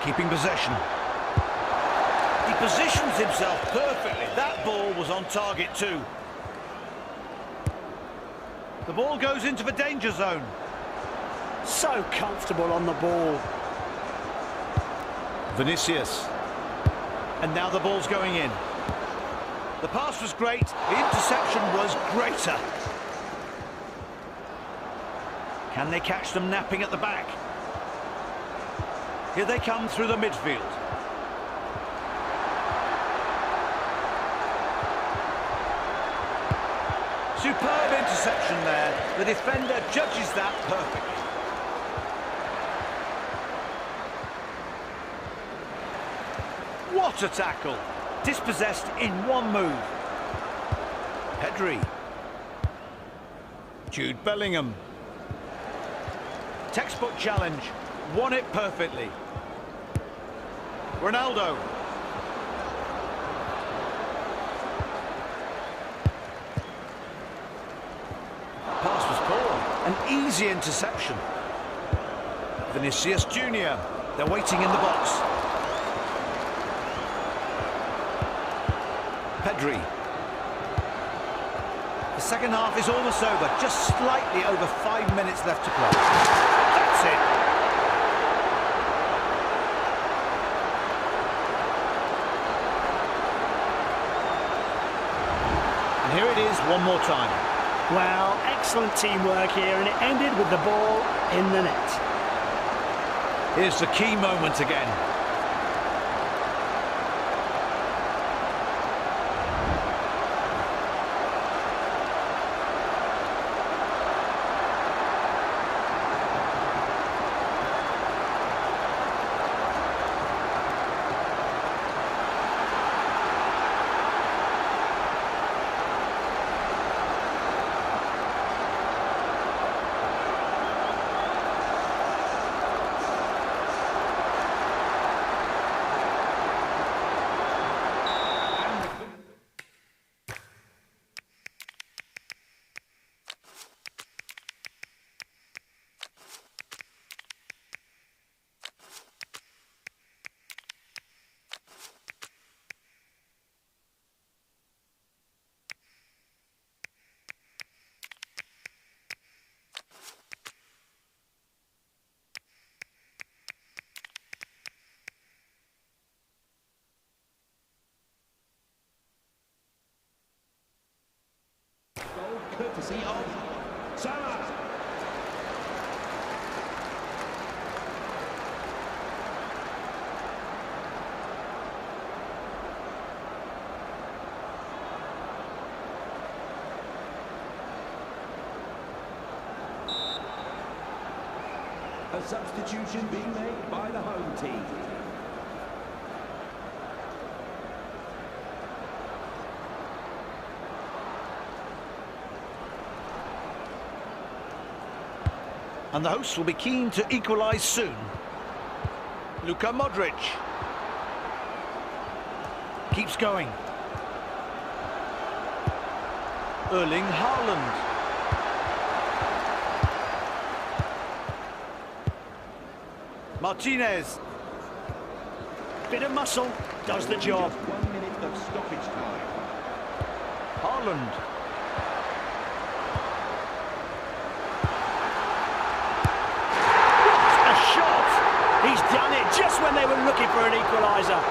Keeping possession. He positions himself perfectly. That ball was on target too. The ball goes into the danger zone. So comfortable on the ball. Vinicius. And now the ball's going in. The pass was great, the interception was greater. Can they catch them napping at the back? Here they come through the midfield. Superb interception there. The defender judges that perfectly. What a tackle! Dispossessed in one move. Pedri. Jude Bellingham. Textbook challenge. Won it perfectly. Ronaldo. Pass was poor. An easy interception. Vinicius Junior. They're waiting in the box. Pedri. The second half is almost over. Just slightly over 5 minutes left to play. That's it. And here it is one more time. Well, excellent teamwork here, and it ended with the ball in the net. Here's the key moment again. Goal courtesy of Salah. A substitution being made by the home team. And the hosts will be keen to equalise soon. Luka Modric. Keeps going. Erling Haaland. Martinez. Bit of muscle does the job. Just 1 minute of stoppage time. Haaland. A shot! He's done it just when they were looking for an equaliser.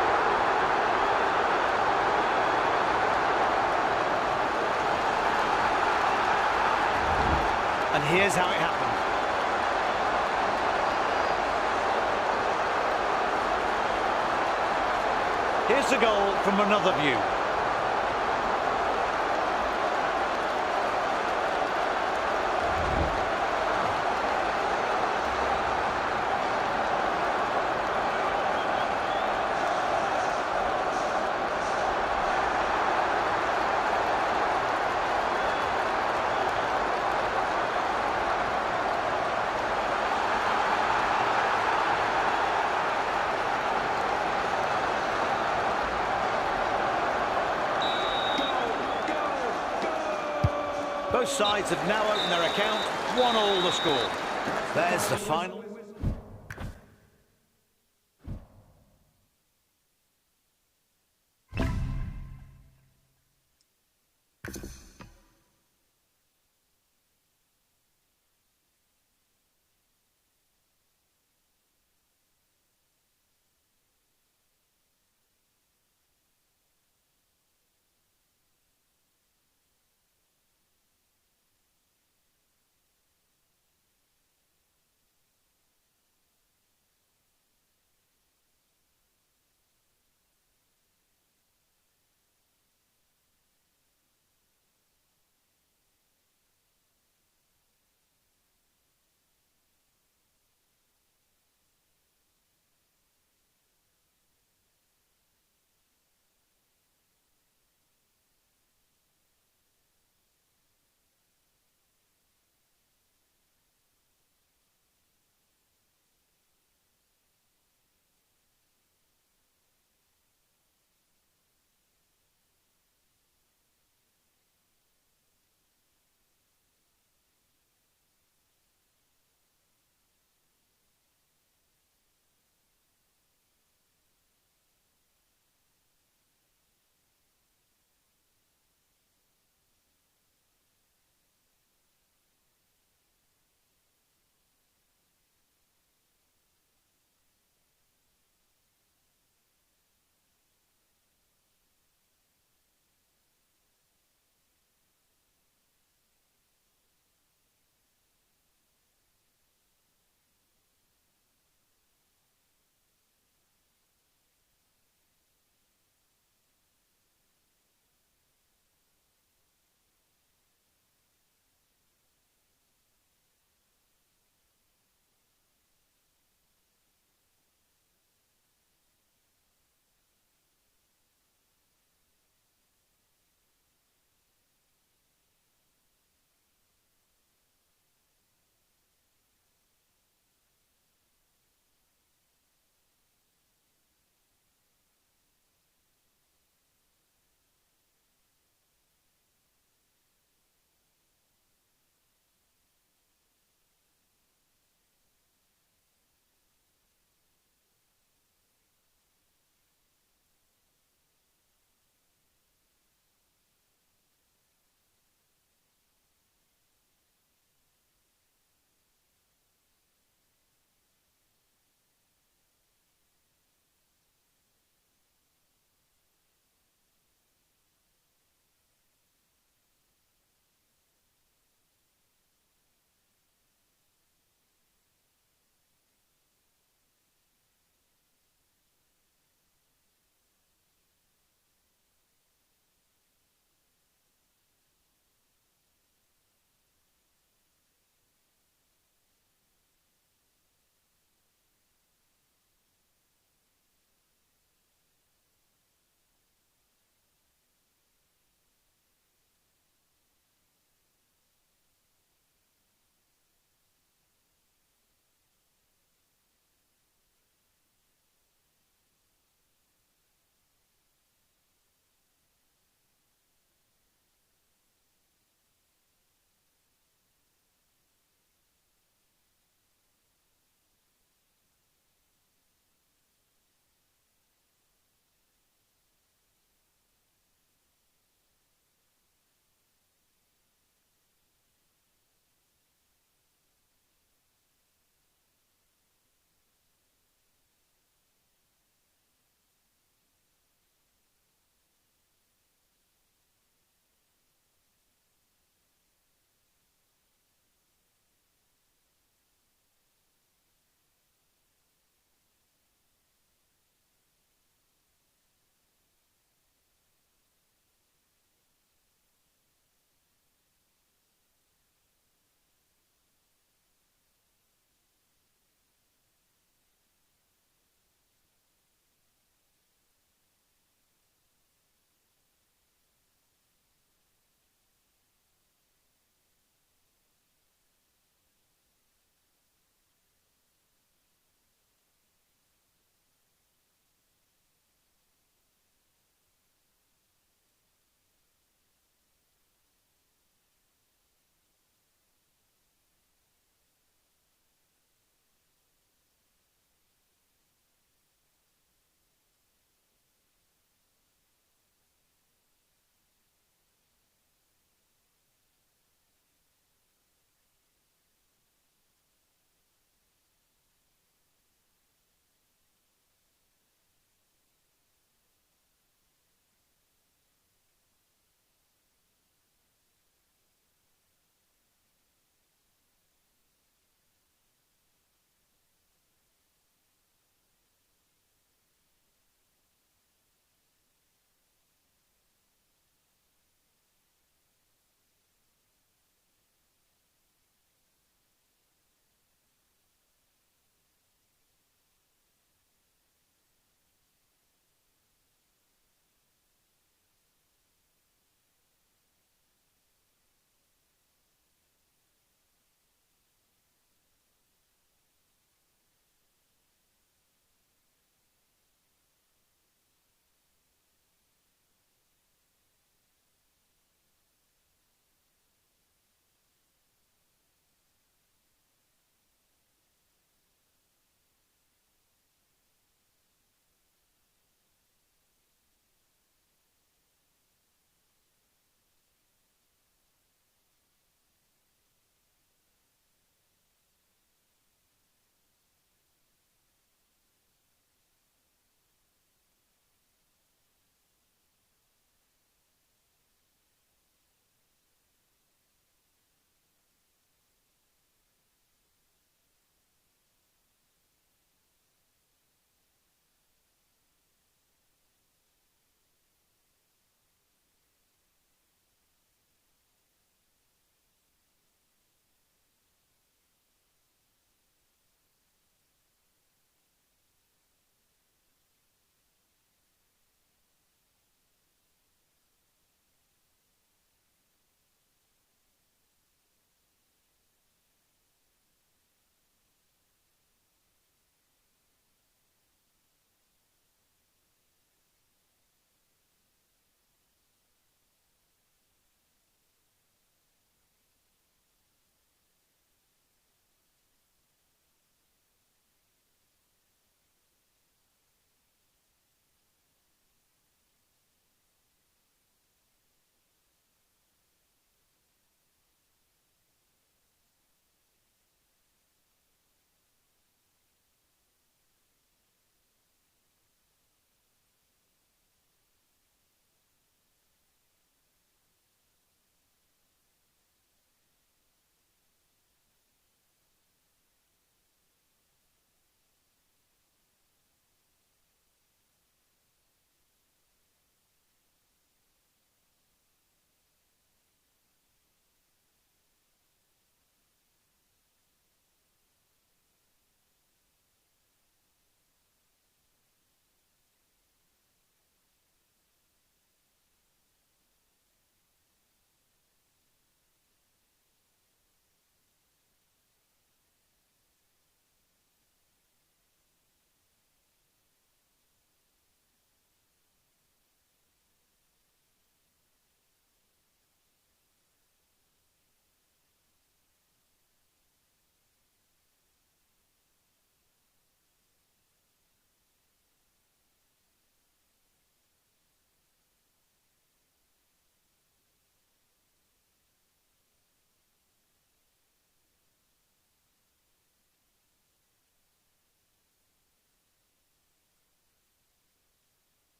And here's how it happened. Here's the goal from another view. Both sides have now opened their account, 1-1 the score. There's the final.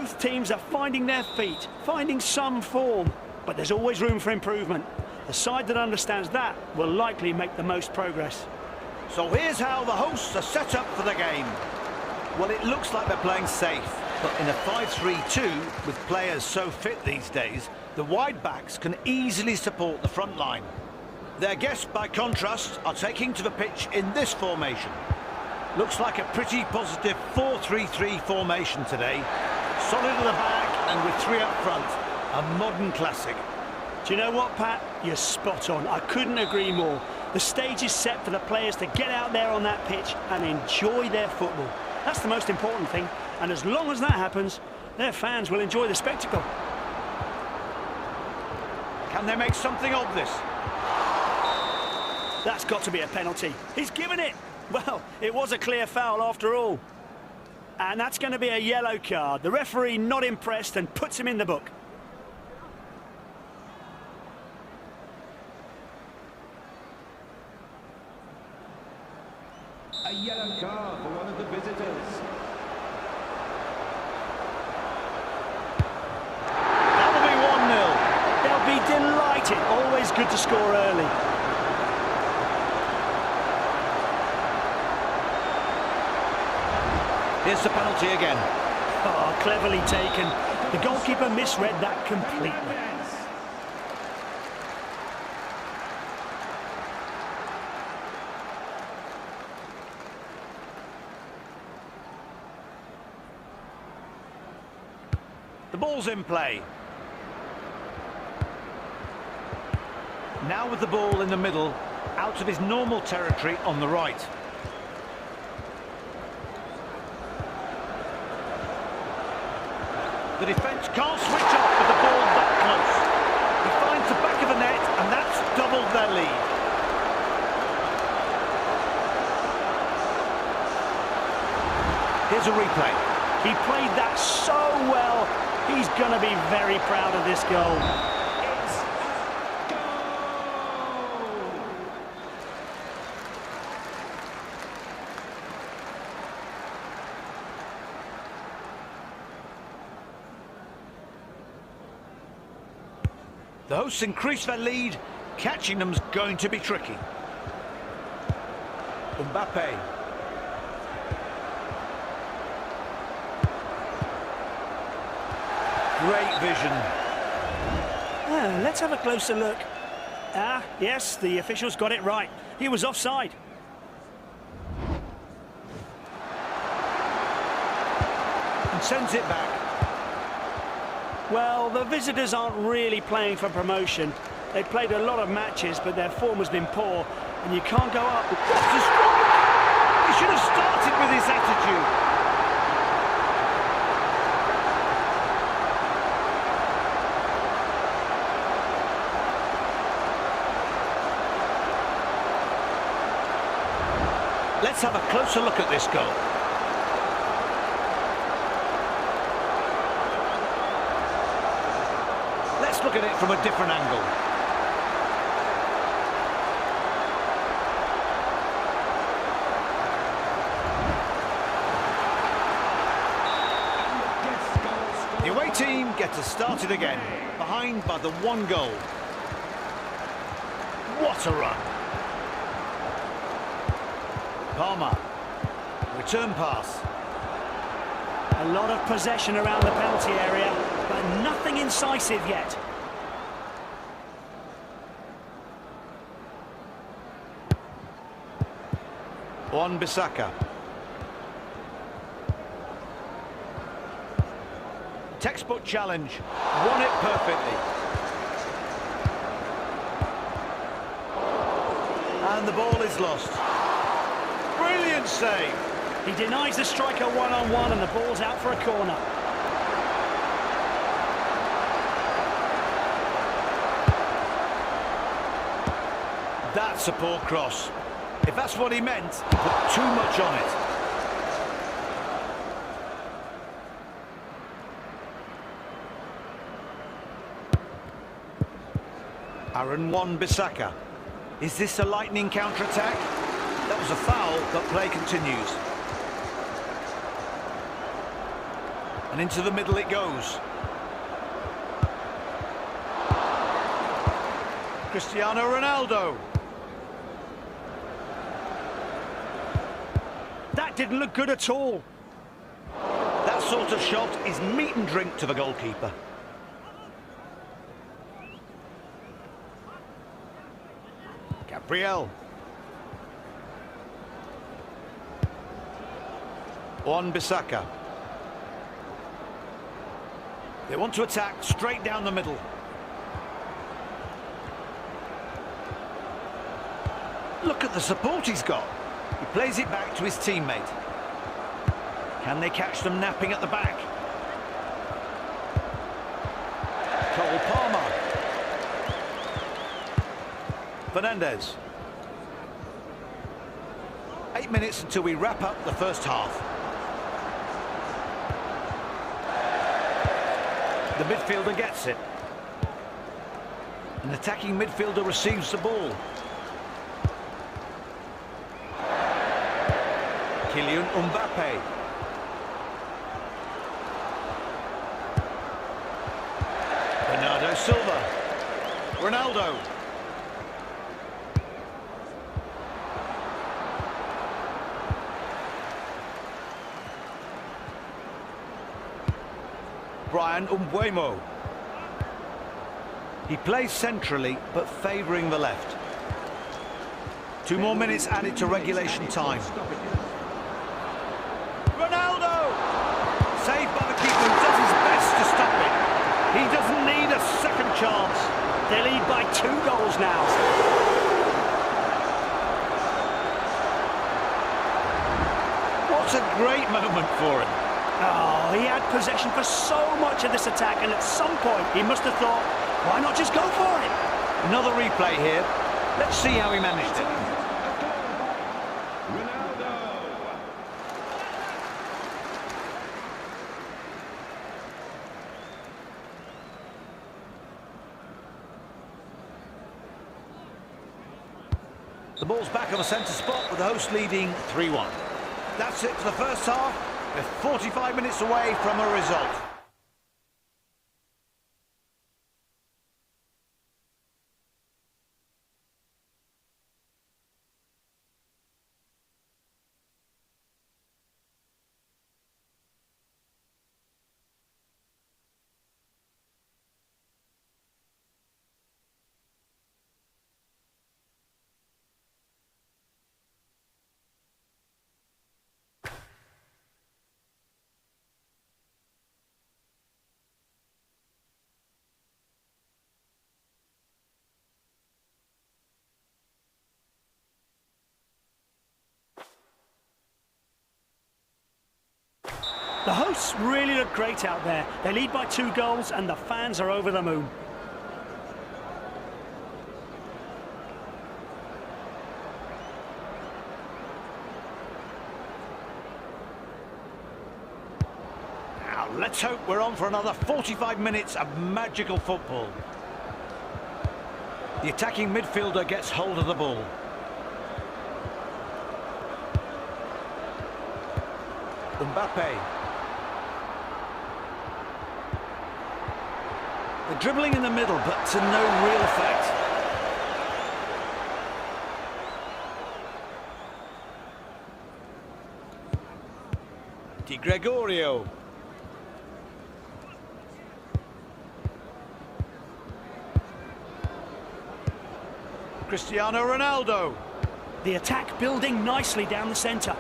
Both teams are finding their feet, finding some form, but there's always room for improvement. The side that understands that will likely make the most progress. So here's how the hosts are set up for the game. Well, it looks like they're playing safe, but in a 5-3-2, with players so fit these days, the wide backs can easily support the front line. Their guests, by contrast, are taking to the pitch in this formation. Looks like a pretty positive 4-3-3 formation today. Solid at the back and with three up front. A modern classic. Do you know what, Pat? You're spot on. I couldn't agree more. The stage is set for the players to get out there on that pitch and enjoy their football. That's the most important thing. And as long as that happens, their fans will enjoy the spectacle. Can they make something of this? That's got to be a penalty. He's given it. Well, it was a clear foul after all. And that's going to be a yellow card. The referee not impressed and puts him in the book. A yellow card for one of the visitors. That'll be 1-0. They'll be delighted. Always good to score early. Here's the penalty again. Oh, cleverly taken. The goalkeeper misread that completely. The ball's in play. Now with the ball in the middle, out of his normal territory on the right. The defence can't switch off with the ball that close. He finds the back of the net, and that's doubled their lead. Here's a replay. He played that so well. He's going to be very proud of this goal. It's a goal! The hosts increase their lead. Catching them's going to be tricky. Mbappe. Great vision. Let's have a closer look. Yes, the officials got it right. He was offside. And sends it back. Well, the visitors aren't really playing for promotion. They played a lot of matches, but their form has been poor, and you can't go up. What a strike! He should have started with his attitude. Let's have a closer look at this goal. Let's look at it from a different angle. The away team get us started again, behind by the one goal. What a run! Palmer, return pass. A lot of possession around the penalty area, but nothing incisive yet. Wan-Bissaka. Textbook challenge, won it perfectly. And the ball is lost. Brilliant save. He denies the striker one-on-one and the ball's out for a corner. That's a poor cross. If that's what he meant, he put too much on it. Wan-Bissaka. Is this a lightning counter-attack? That was a foul, but play continues. And into the middle it goes. Cristiano Ronaldo. That didn't look good at all. That sort of shot is meat and drink to the goalkeeper. Gabriel. Wan-Bissaka. They want to attack straight down the middle. Look at the support he's got. He plays it back to his teammate. Can they catch them napping at the back? Cole Palmer. Fernandez. 8 minutes until we wrap up the first half. The midfielder gets it. An attacking midfielder receives the ball. Kylian Mbappe. Bernardo Silva. Ronaldo. Brian Umbuemo. He plays centrally, but favouring the left. 2 more minutes added to regulation time. Ronaldo! Saved by the keeper, who does his best to stop it. He doesn't need a second chance. They lead by 2 goals now. What a great moment for him. Oh, he had possession for so much of this attack, and at some point he must have thought, why not just go for it? Another replay here. Let's see how he managed it. The ball's back on the centre spot with the host leading 3-1. That's it for the first half. We're 45 minutes away from a result. The hosts really look great out there. They lead by 2 goals and the fans are over the moon. Now let's hope we're on for another 45 minutes of magical football. The attacking midfielder gets hold of the ball. Mbappe. They're dribbling in the middle, but to no real effect. Di Gregorio. Cristiano Ronaldo. The attack building nicely down the centre.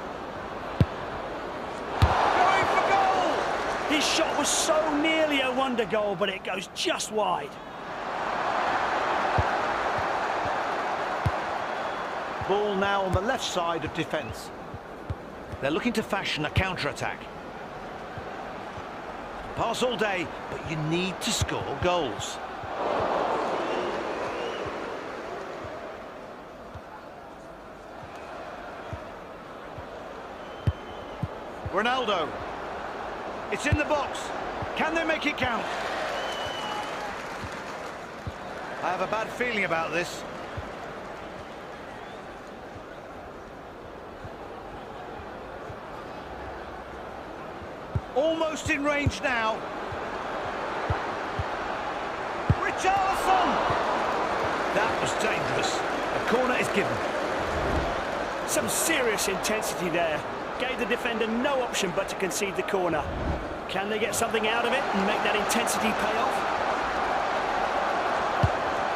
Going for goal! His shot was so nearly a wonder goal, but it goes just wide. Ball now on the left side of defence. They're looking to fashion a counter-attack. Pass all day, but you need to score goals. Ronaldo. It's in the box. Can they make it count? I have a bad feeling about this. Almost in range now. Richarlison! That was dangerous. The corner is given. Some serious intensity there. Gave the defender no option but to concede the corner. Can they get something out of it and make that intensity pay off?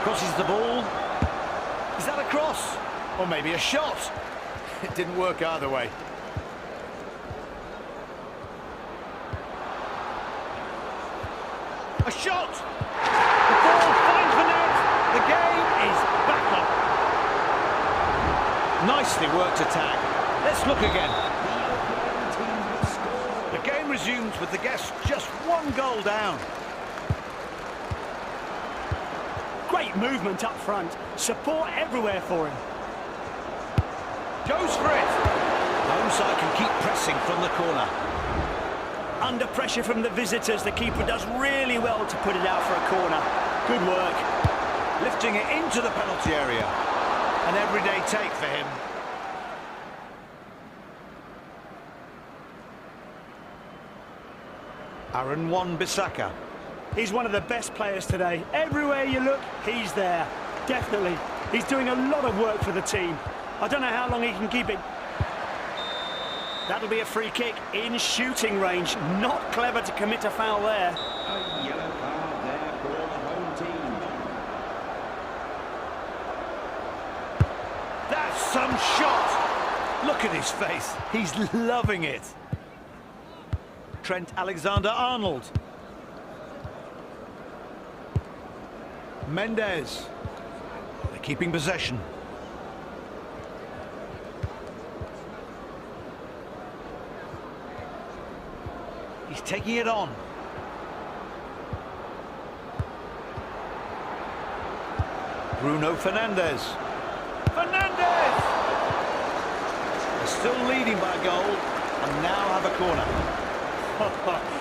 Crosses the ball. Is that a cross? Or maybe a shot? It didn't work either way. A shot! The ball finds the net. The game is back up. Nicely worked attack. Let's look again. The game resumes with the guests just one goal down. Great movement up front. Support everywhere for him. Goes for it. The home side can keep pressing from the corner. Under pressure from the visitors, the keeper does really well to put it out for a corner. Good work. Lifting it into the penalty area. An everyday take for him. Aaron Wan-Bissaka. He's one of the best players today. Everywhere you look, he's there. Definitely. He's doing a lot of work for the team. I don't know how long he can keep it. That'll be a free kick in shooting range. Not clever to commit a foul there. A yellow card there for the home team. That's some shot. Look at his face. He's loving it. Trent Alexander-Arnold. Mendes. They're keeping possession. He's taking it on. Bruno Fernandes. Fernandes! They're still leading by a goal and now have a corner.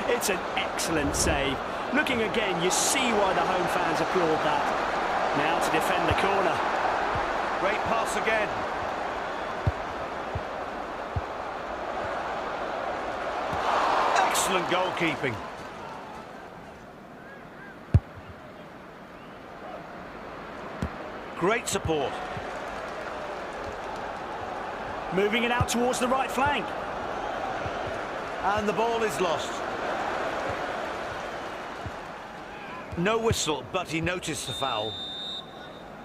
It's an excellent save. Looking again, you see why the home fans applaud that. Now to defend the corner. Great pass again. Excellent goalkeeping. Great support. Moving it out towards the right flank. And the ball is lost. No whistle, but he noticed the foul.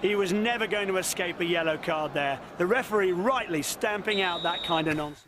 He was never going to escape a yellow card there. The referee rightly stamping out that kind of nonsense.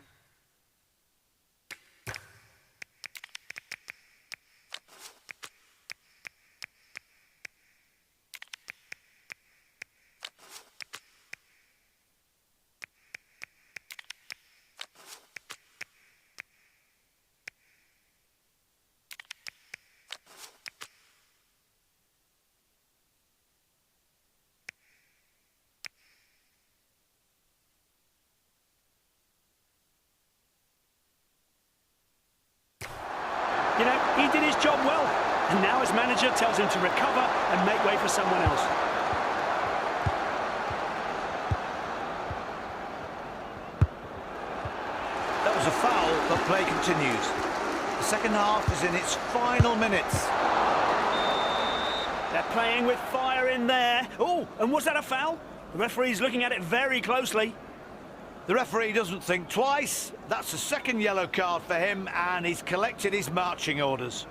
You know, he did his job well, and now his manager tells him to recover and make way for someone else. That was a foul, but play continues. The second half is in its final minutes. They're playing with fire in there. Oh, and was that a foul? The referee's looking at it very closely. The referee doesn't think twice. That's the second yellow card for him, and he's collected his marching orders.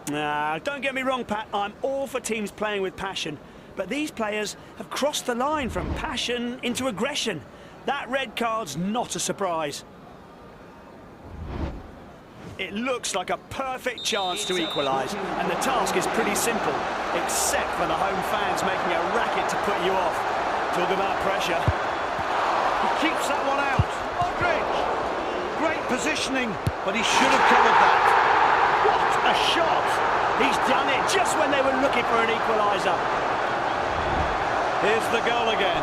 Don't get me wrong, Pat. I'm all for teams playing with passion. But these players have crossed the line from passion into aggression. That red card's not a surprise. It looks like a perfect chance to equalise, and the task is pretty simple, except for the home fans making a racket to put you off. Talk about pressure. He keeps that one out. Modric! Great positioning, but he should have covered that. What a shot! He's done it just when they were looking for an equaliser. Here's the goal again.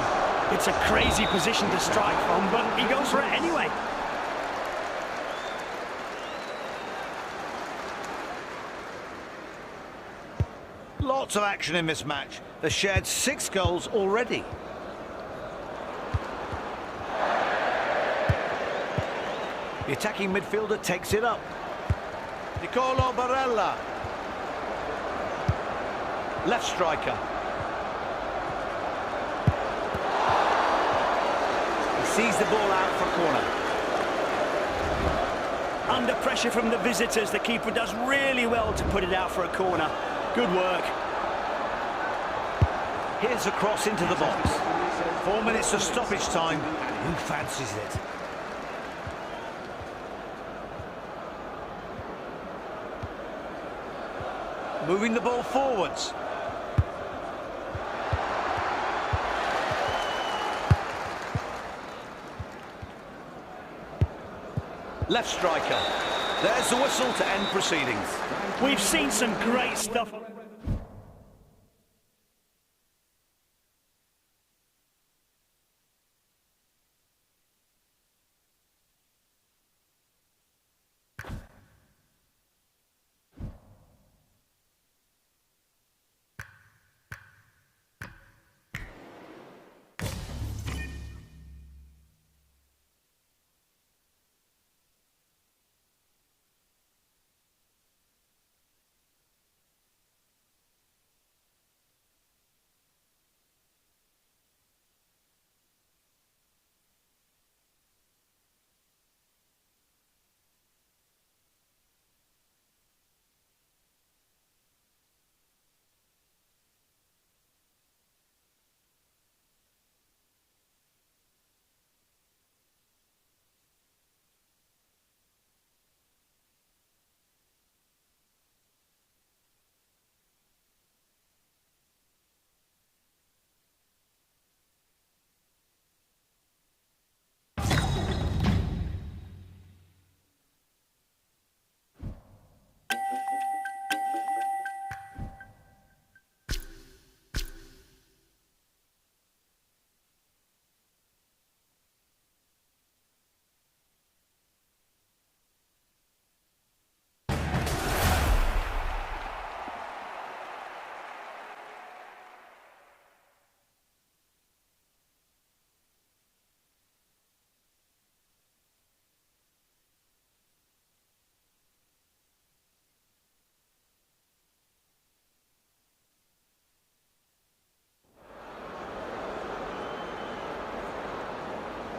It's a crazy position to strike from, but he goes for it anyway. Lots of action in this match. They've shared 6 goals already. The attacking midfielder takes it up. Nicolo Barella. Left striker. He sees the ball out for a corner. Under pressure from the visitors, the keeper does really well to put it out for a corner. Good work. Here's a cross into the box. 4 minutes of stoppage time. Who fancies it? Moving the ball forwards. Left striker. There's the whistle to end proceedings. We've seen some great stuff.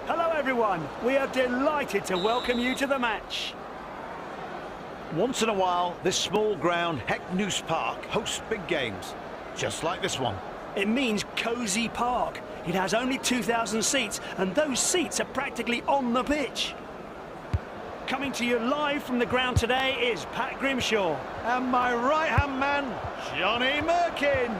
Hello everyone, we are delighted to welcome you to the match. Once in a while, this small ground, Hecknoose Park, hosts big games, just like this one. It means cosy park. It has only 2,000 seats, and those seats are practically on the pitch. Coming to you live from the ground today is Pat Grimshaw. And my right-hand man, Johnny Merkin.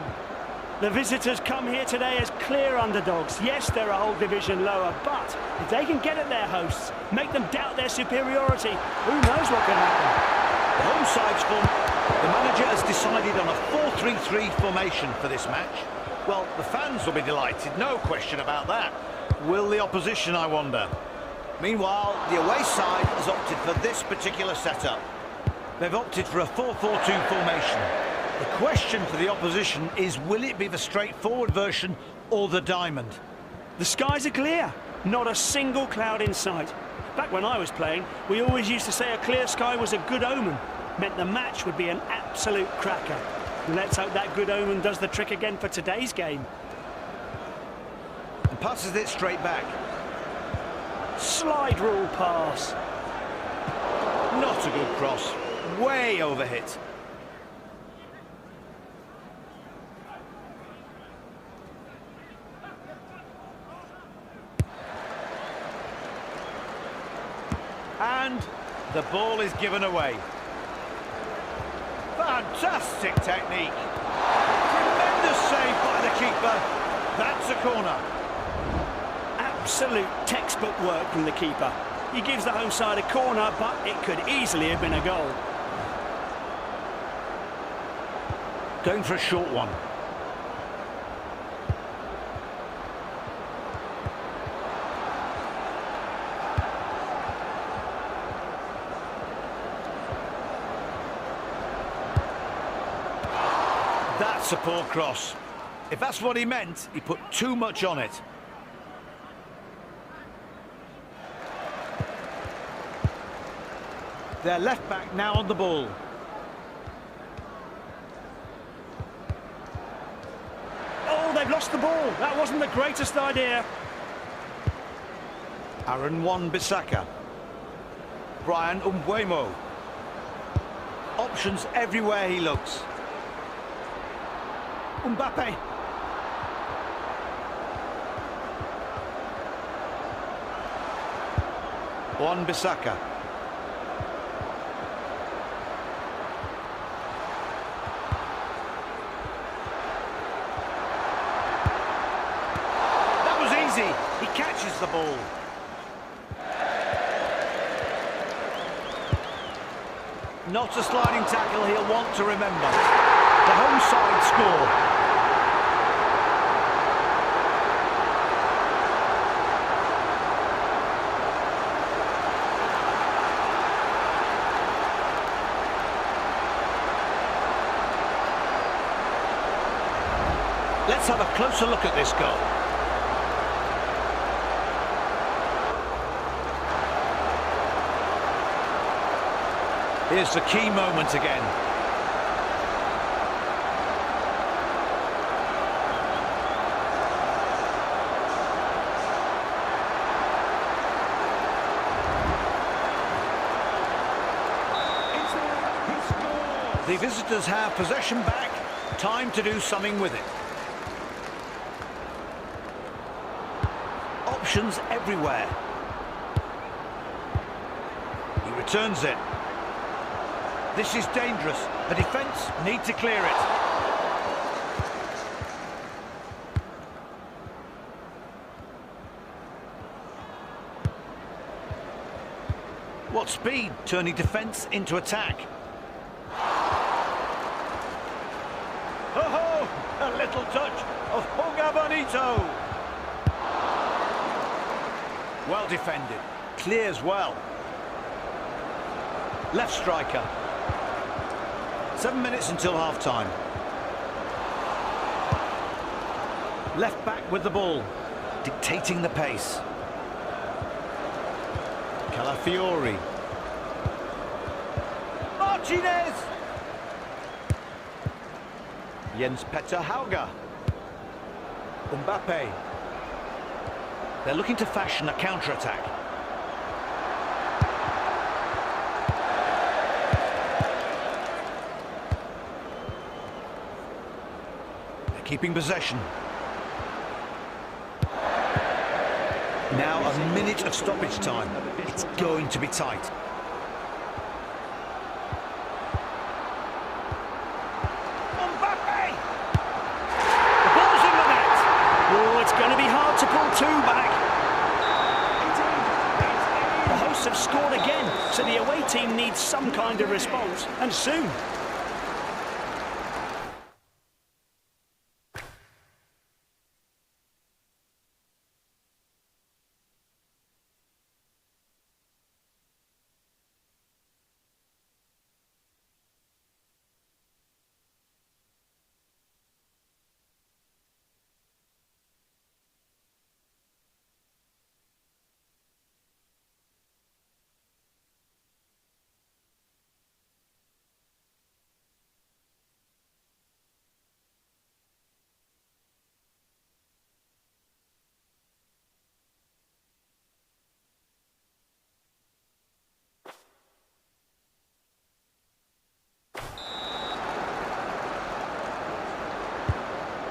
The visitors come here today as clear underdogs. Yes, they're a whole division lower, but if they can get at their hosts, make them doubt their superiority, who knows what can happen. The home side's form. The manager has decided on a 4-3-3 formation for this match. Well, the fans will be delighted, no question about that. Will the opposition, I wonder? Meanwhile, the away side has opted for this particular setup. They've opted for a 4-4-2 formation. The question for the opposition is, will it be the straightforward version or the diamond? The skies are clear, not a single cloud in sight. Back when I was playing, we always used to say a clear sky was a good omen. Meant the match would be an absolute cracker. Let's hope that good omen does the trick again for today's game. And passes it straight back. Slide rule pass. Not a good cross. Way overhit. And the ball is given away. Fantastic technique. Tremendous save by the keeper. That's a corner. Absolute textbook work from the keeper. He gives the home side a corner, but it could easily have been a goal. Going for a short one. That's a poor cross. If that's what he meant, he put too much on it. Their left back now on the ball. Oh, they've lost the ball. That wasn't the greatest idea. Aaron Wan-Bissaka. Brian Umbuemo. Options everywhere he looks. Mbappe. Wan-Bissaka. That was easy. He catches the ball. Not a sliding tackle he'll want to remember. The home side score. Let's have a closer look at this goal. Here's the key moment again. The visitors have possession back. Time to do something with it. Options everywhere. He returns it. This is dangerous. The defence need to clear it. What speed, turning defence into attack. Oh, a little touch of Hoga Bonito. Well defended. Clears well. Left striker. 7 minutes until half-time. Left back with the ball, dictating the pace. Calafiori. Martinez! Jens Petter Hauger. Mbappe. They're looking to fashion a counter-attack. Keeping possession. Now a minute of stoppage time. It's going to be tight. Mbappe! The ball's in the net. Oh, it's going to be hard to pull two back. The hosts have scored again, so the away team needs some kind of response, and soon.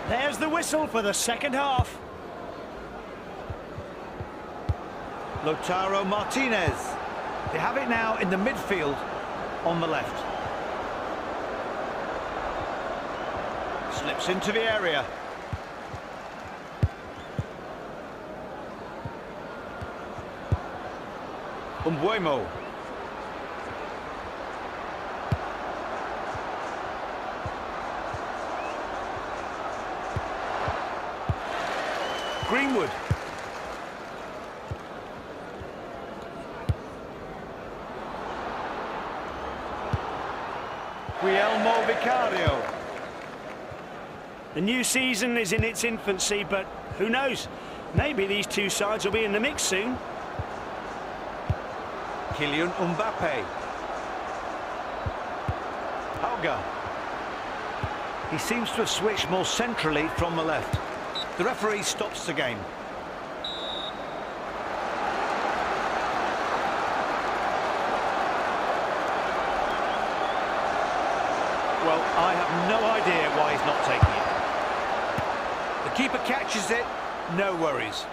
There's the whistle for the second half. Lautaro Martinez. They have it now in the midfield on the left. Slips into the area. Umbuemo. Greenwood. Guillermo Vicario. The new season is in its infancy, but who knows? Maybe these two sides will be in the mix soon. Kylian Mbappe. Hauger. He seems to have switched more centrally from the left. The referee stops the game. Well, I have no idea why he's not taking it. The keeper catches it, no worries.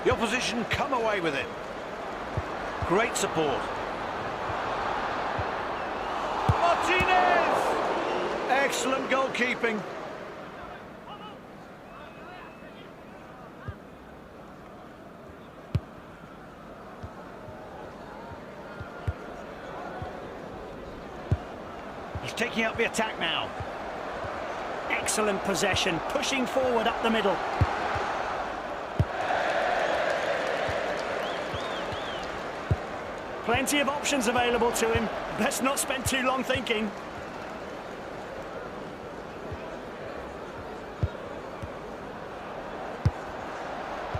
The opposition come away with it. Great support. Martinez! Excellent goalkeeping. He's taking up the attack now. Excellent possession, pushing forward up the middle. Plenty of options available to him. Best not spend too long thinking.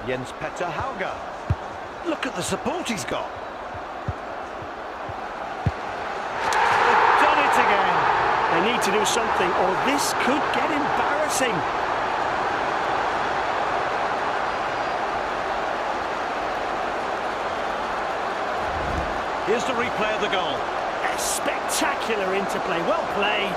Jens-Peter Hauger. Look at the support he's got. They've done it again. They need to do something, or this could get embarrassing. Here's the replay of the goal. A spectacular interplay, well played.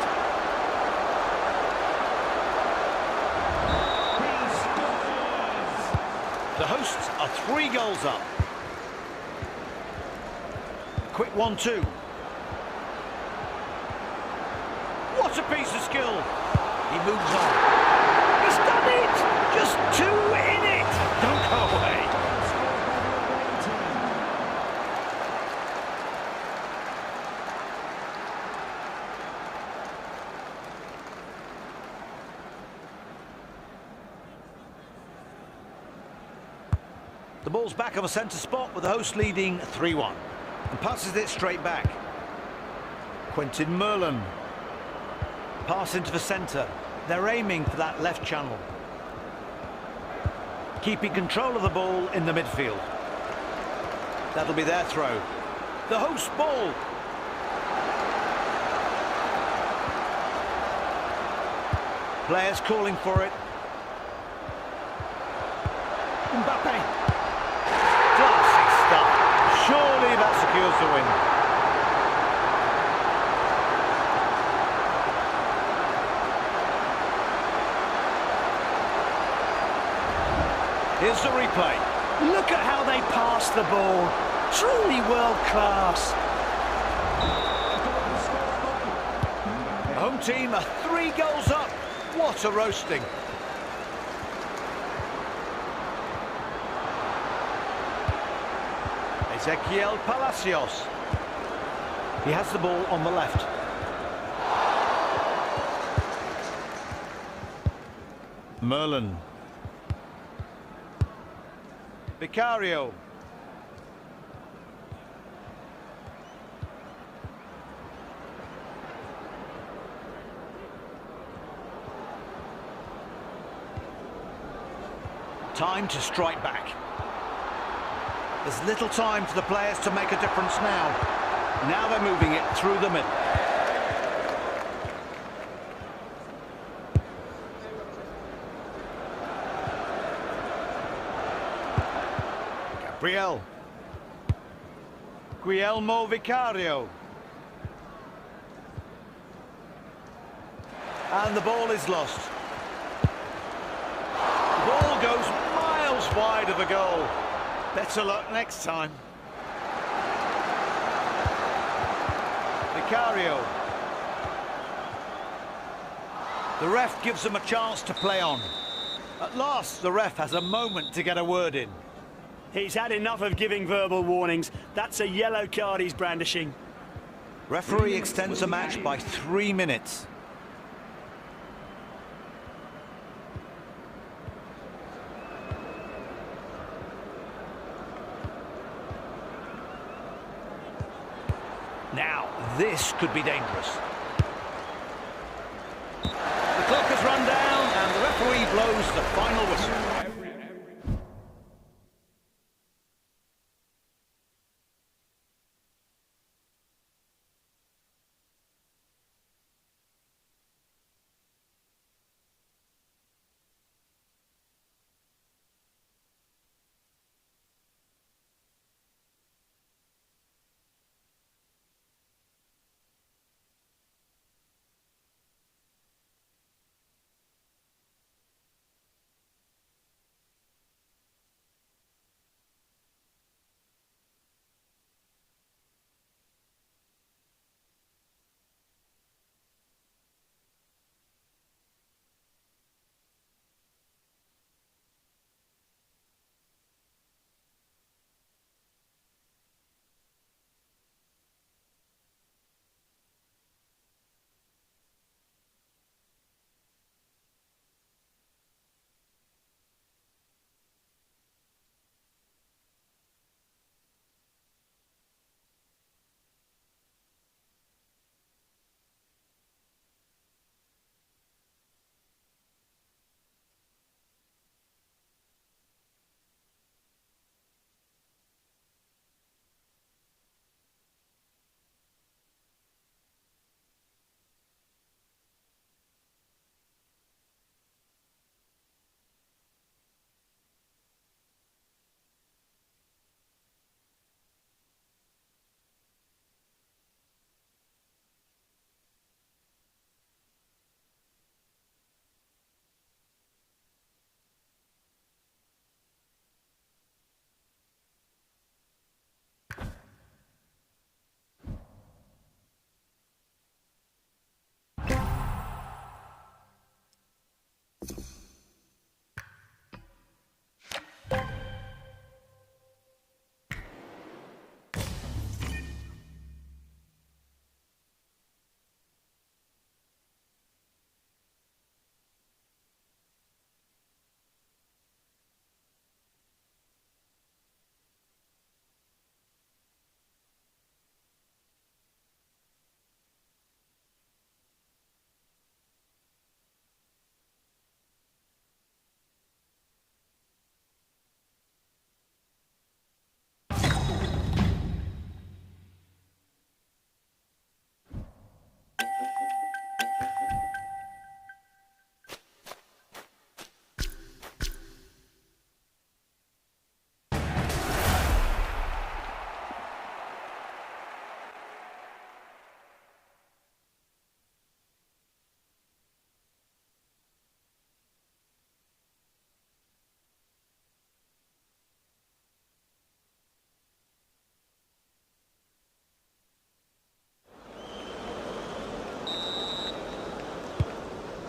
The hosts are 3 goals up. Quick 1-2. What a piece of skill. He moves on. He's done it! Just 2 in it! Don't go away. The ball's back on a centre spot with the host leading 3-1 and passes it straight back. Quentin Merlin. Pass into the centre. They're aiming for that left channel. Keeping control of the ball in the midfield. That'll be their throw. The host ball. Players calling for it. Mbappe. Classy stuff. Surely that secures the win. Here's the replay. Look at how they pass the ball. Truly world class. The home team are 3 goals up. What a roasting. Ezequiel Palacios. He has the ball on the left. Merlin. Vicario. Time to strike back. There's little time for the players to make a difference now. Now they're moving it through the middle. Gabriel. Guillermo Vicario. And the ball is lost. The ball goes miles wide of the goal. Better luck next time. Vicario. The ref gives them a chance to play on. At last, the ref has a moment to get a word in. He's had enough of giving verbal warnings. That's a yellow card he's brandishing. Referee extends the match by 3 minutes. Now, this could be dangerous. The clock has run down and the referee blows the final whistle.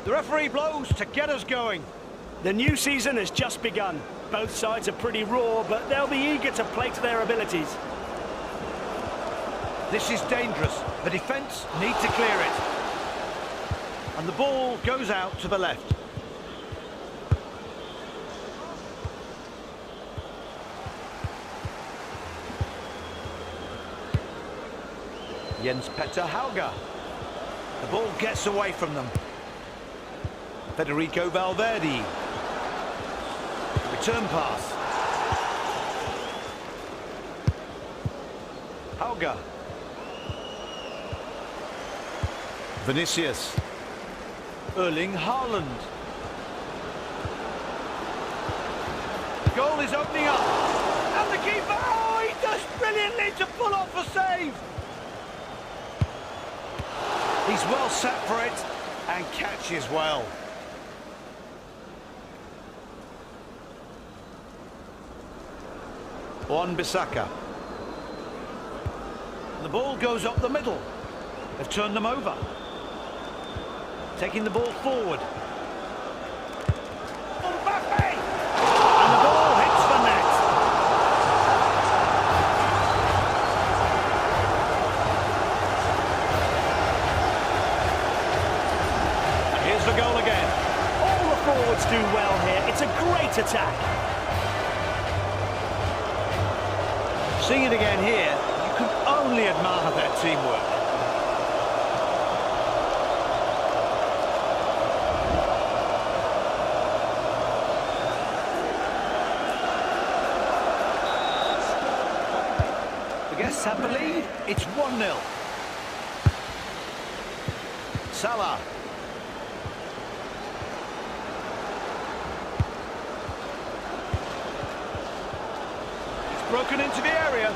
The referee blows to get us going. The new season has just begun. Both sides are pretty raw, but they'll be eager to play to their abilities. This is dangerous. The defence need to clear it. And the ball goes out to the left. Jens Petter Hauger. The ball gets away from them. Federico Valverde. Return pass. Hauger. Vinicius. Erling Haaland. The goal is opening up. And the keeper, oh, he does brilliantly to pull off a save. He's well set for it and catches well. Wan-Bissaka. The ball goes up the middle. They've turned them over. Taking the ball forward. Mbappe! And the ball hits the net. Here's the goal again. All the forwards do well here. It's a great attack. Seeing it again here, you can only admire their teamwork. The guests have the lead. It's 1-0. Salah. Broken into the area.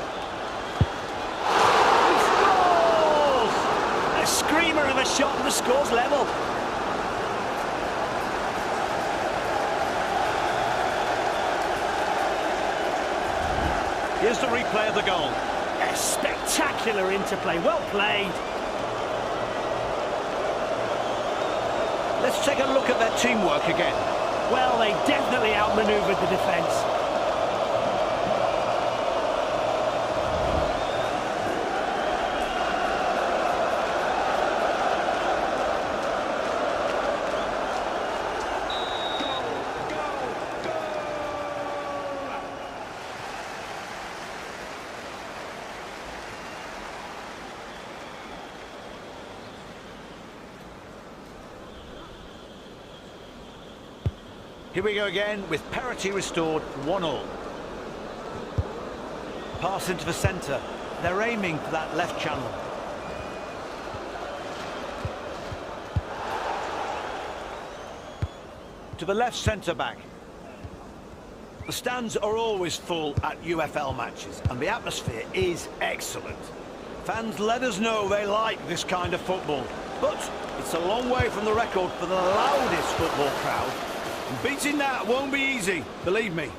He scores! A screamer of a shot and the score's level. Here's the replay of the goal. A spectacular interplay, well played. Let's take a look at their teamwork again. Well, they definitely outmaneuvered the defence. Here we go again with parity restored, 1-1. Pass into the centre. They're aiming for that left channel. To the left centre-back. The stands are always full at UFL matches and the atmosphere is excellent. Fans let us know they like this kind of football, but it's a long way from the record for the loudest football crowd. And beating that won't be easy, believe me.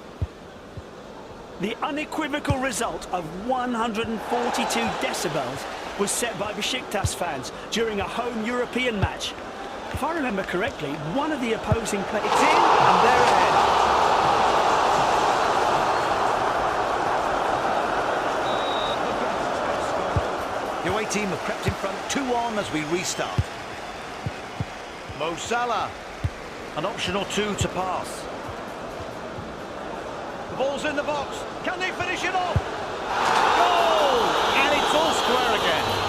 The unequivocal result of 142 decibels was set by Besiktas fans during a home European match. If I remember correctly, one of the opposing players... It's in, and they're ahead. The away team have crept in front 2-1 as we restart. Mo Salah. An option or two to pass. The ball's in the box. Can they finish it off? Goal! And it's all square again.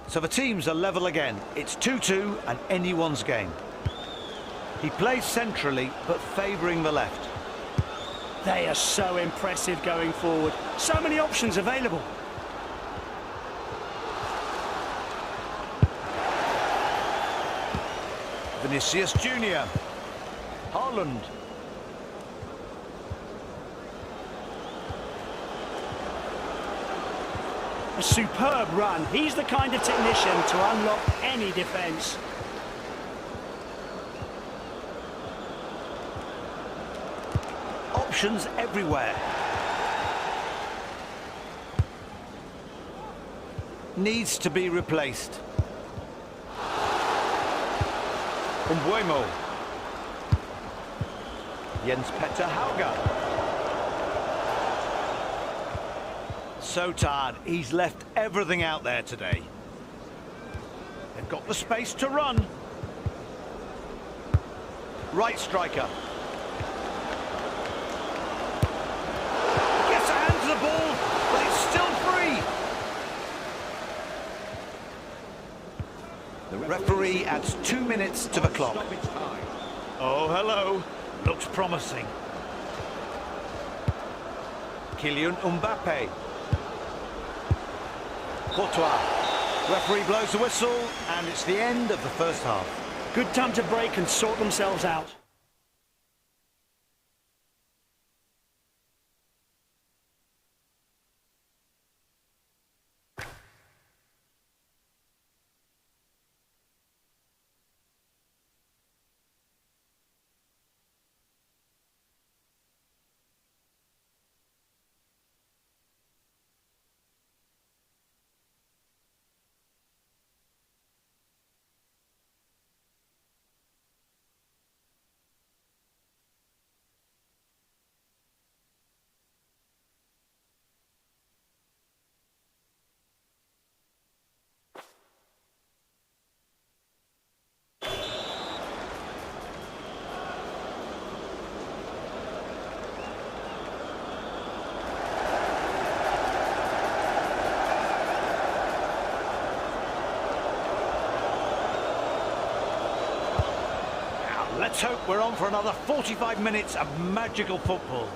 So the teams are level again. It's 2-2 and anyone's game. He plays centrally, but favouring the left. They are so impressive going forward. So many options available. Vinicius Junior. Haaland. A superb run. He's the kind of technician to unlock any defence. Options everywhere. Needs to be replaced. Umbuemo. Jens Petter Hauger. So tired, he's left everything out there today. They've got the space to run. Right striker. Gets a hand to the ball, but it's still free. The referee adds 2 minutes to the clock. Stoppage time. Oh, hello. Looks promising. Kylian Mbappe. Courtois. Referee blows the whistle, and it's the end of the first half. Good time to break and sort themselves out. Let's hope we're on for another 45 minutes of magical football.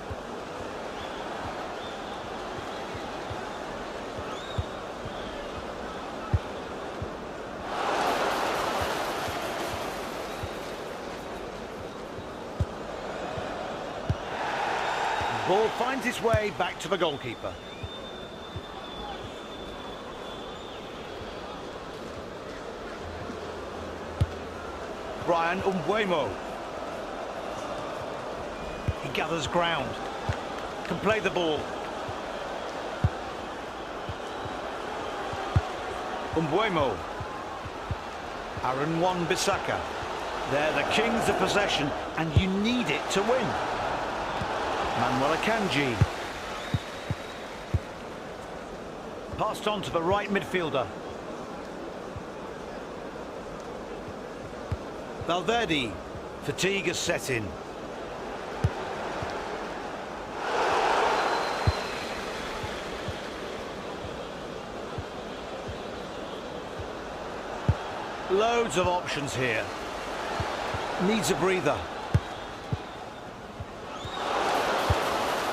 Ball finds its way back to the goalkeeper. Brian Umbuemo. He gathers ground. Can play the ball. Umbuemo. Aaron Wan-Bissaka. They're the kings of possession, and you need it to win. Manuel Akanji. Passed on to the right midfielder. Valverde. Fatigue has set in. Loads of options here. Needs a breather.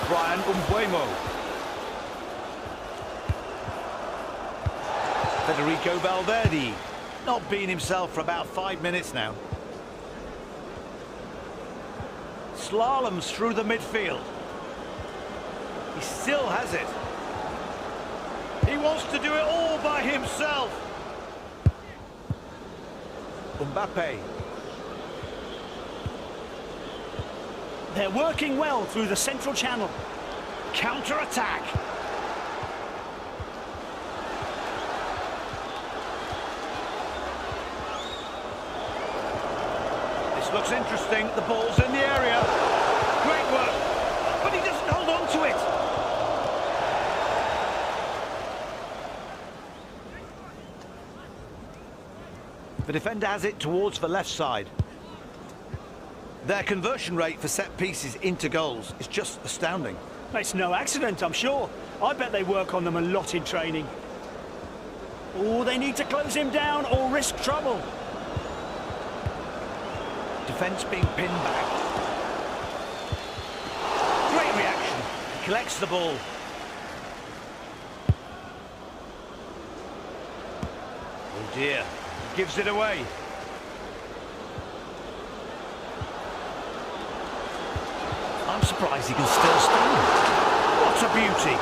Brian Umbuemo. Federico Valverde. Not been himself for about 5 minutes now. Slaloms through the midfield. He still has it. He wants to do it all by himself. Mbappe. They're working well through the central channel. Counter-attack. This looks interesting. The ball's in the area. Great work. But he doesn't hold on to it. The defender has it towards the left side. Their conversion rate for set pieces into goals is just astounding. It's no accident, I'm sure. I bet they work on them a lot in training. Oh, they need to close him down or risk trouble. Defence being pinned back. Great reaction. He collects the ball. Oh dear. He gives it away. I'm surprised he can still stand. What a beauty.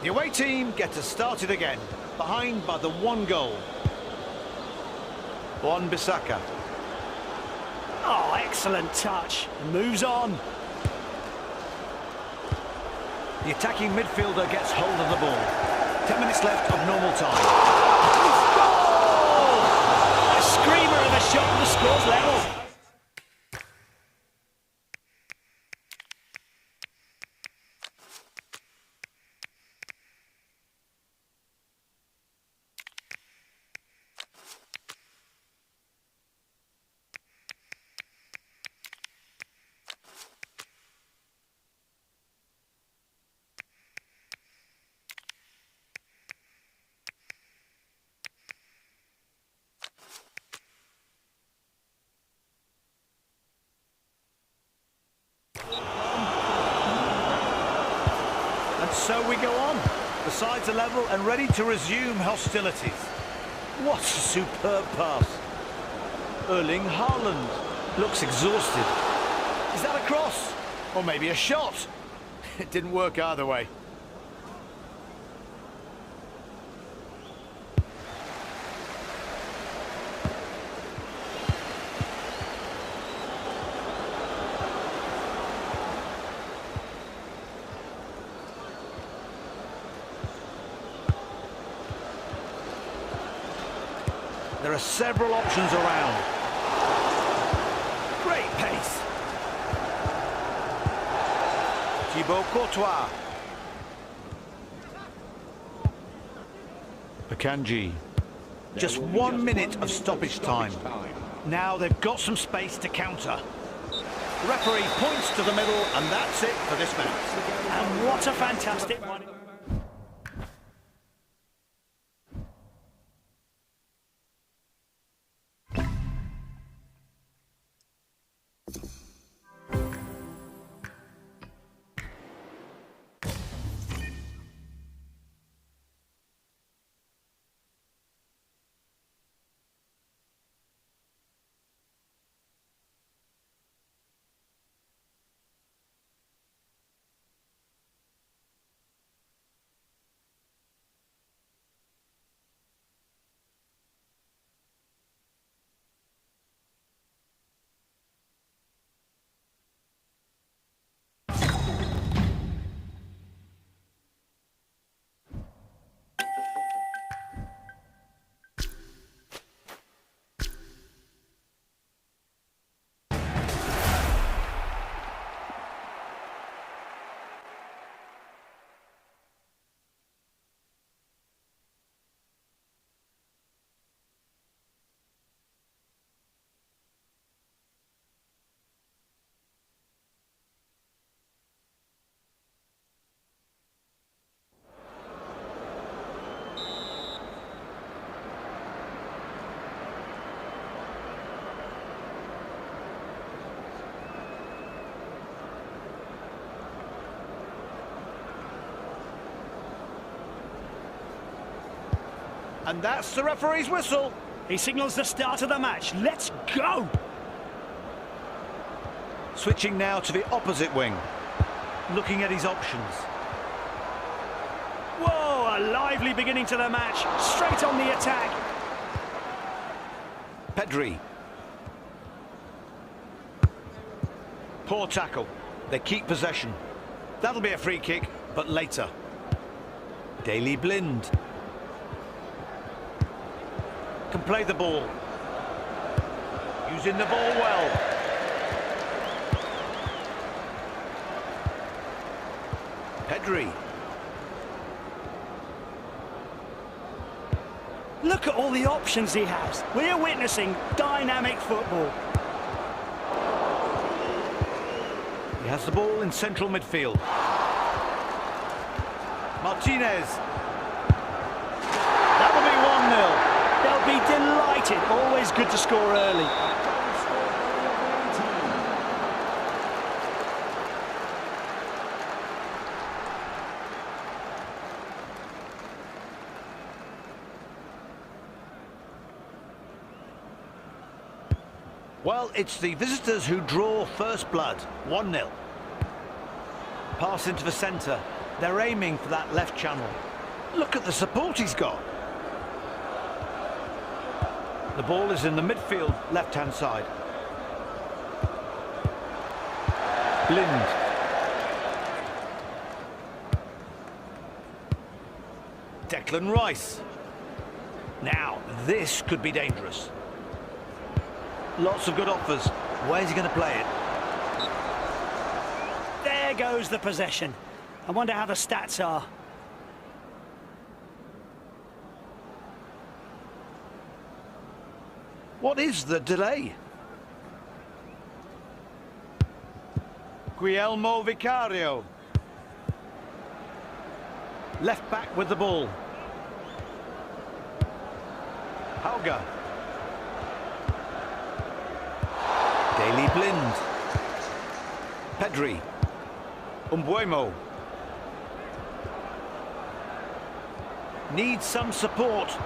The away team get us started again, behind by the one goal. Wan-Bissaka. Oh, excellent touch. Moves on. The attacking midfielder gets hold of the ball. 10 minutes left of normal time. Goal! A screamer of a shot and the score's level. And so we go on. The sides are level and ready to resume hostilities. What a superb pass. Erling Haaland looks exhausted. Is that a cross? Or maybe a shot? It didn't work either way. There are several options around. Great pace. Thibaut Courtois. Akanji. Just 1 minute of stoppage time. Now they've got some space to counter. The referee points to the middle, and that's it for this match. And what a fantastic one. And that's the referee's whistle. He signals the start of the match. Let's go! Switching now to the opposite wing. Looking at his options. Whoa, a lively beginning to the match. Straight on the attack. Pedri. Poor tackle. They keep possession. That'll be a free kick, but later. Daley Blind. Can play the ball. Using the ball well. Pedri. Look at all the options he has. We are witnessing dynamic football. He has the ball in central midfield. Martinez. That'll be 1-0. They'll be delighted. Always good to score early. Well, it's the visitors who draw first blood. 1-0. Pass into the centre. They're aiming for that left channel. Look at the support he's got. The ball is in the midfield, left-hand side. Blind. Declan Rice. Now, this could be dangerous. Lots of good offers. Where's he going to play it? There goes the possession. I wonder how the stats are. What is the delay? Guillermo Vicario. Left back with the ball. Hauger. Daley Blind. Pedri. Umbuemo. Needs some support.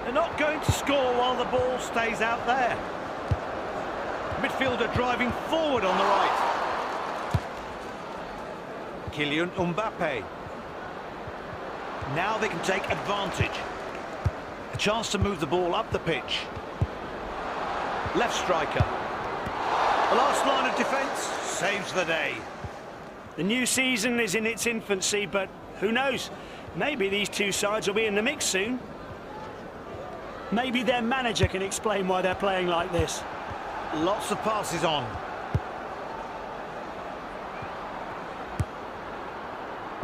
They're not going to score while the ball stays out there. Midfielder driving forward on the right. Kylian Mbappe. Now they can take advantage. A chance to move the ball up the pitch. Left striker. The last line of defence saves the day. The new season is in its infancy, but who knows? Maybe these two sides will be in the mix soon. Maybe their manager can explain why they're playing like this. Lots of passes on.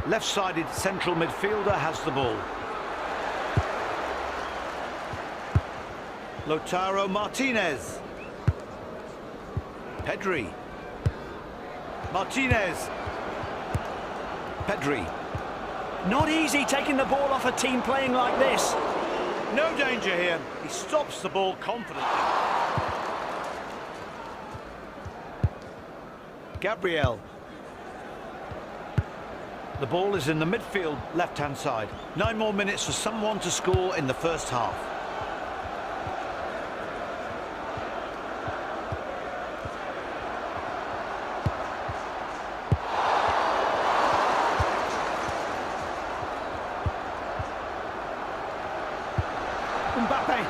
Left-sided central midfielder has the ball. Lautaro Martinez. Pedri. Martinez. Pedri. Not easy taking the ball off a team playing like this. No danger here. He stops the ball confidently. Gabriel. The ball is in the midfield, left-hand side. 9 more minutes for someone to score in the first half. Mbappe.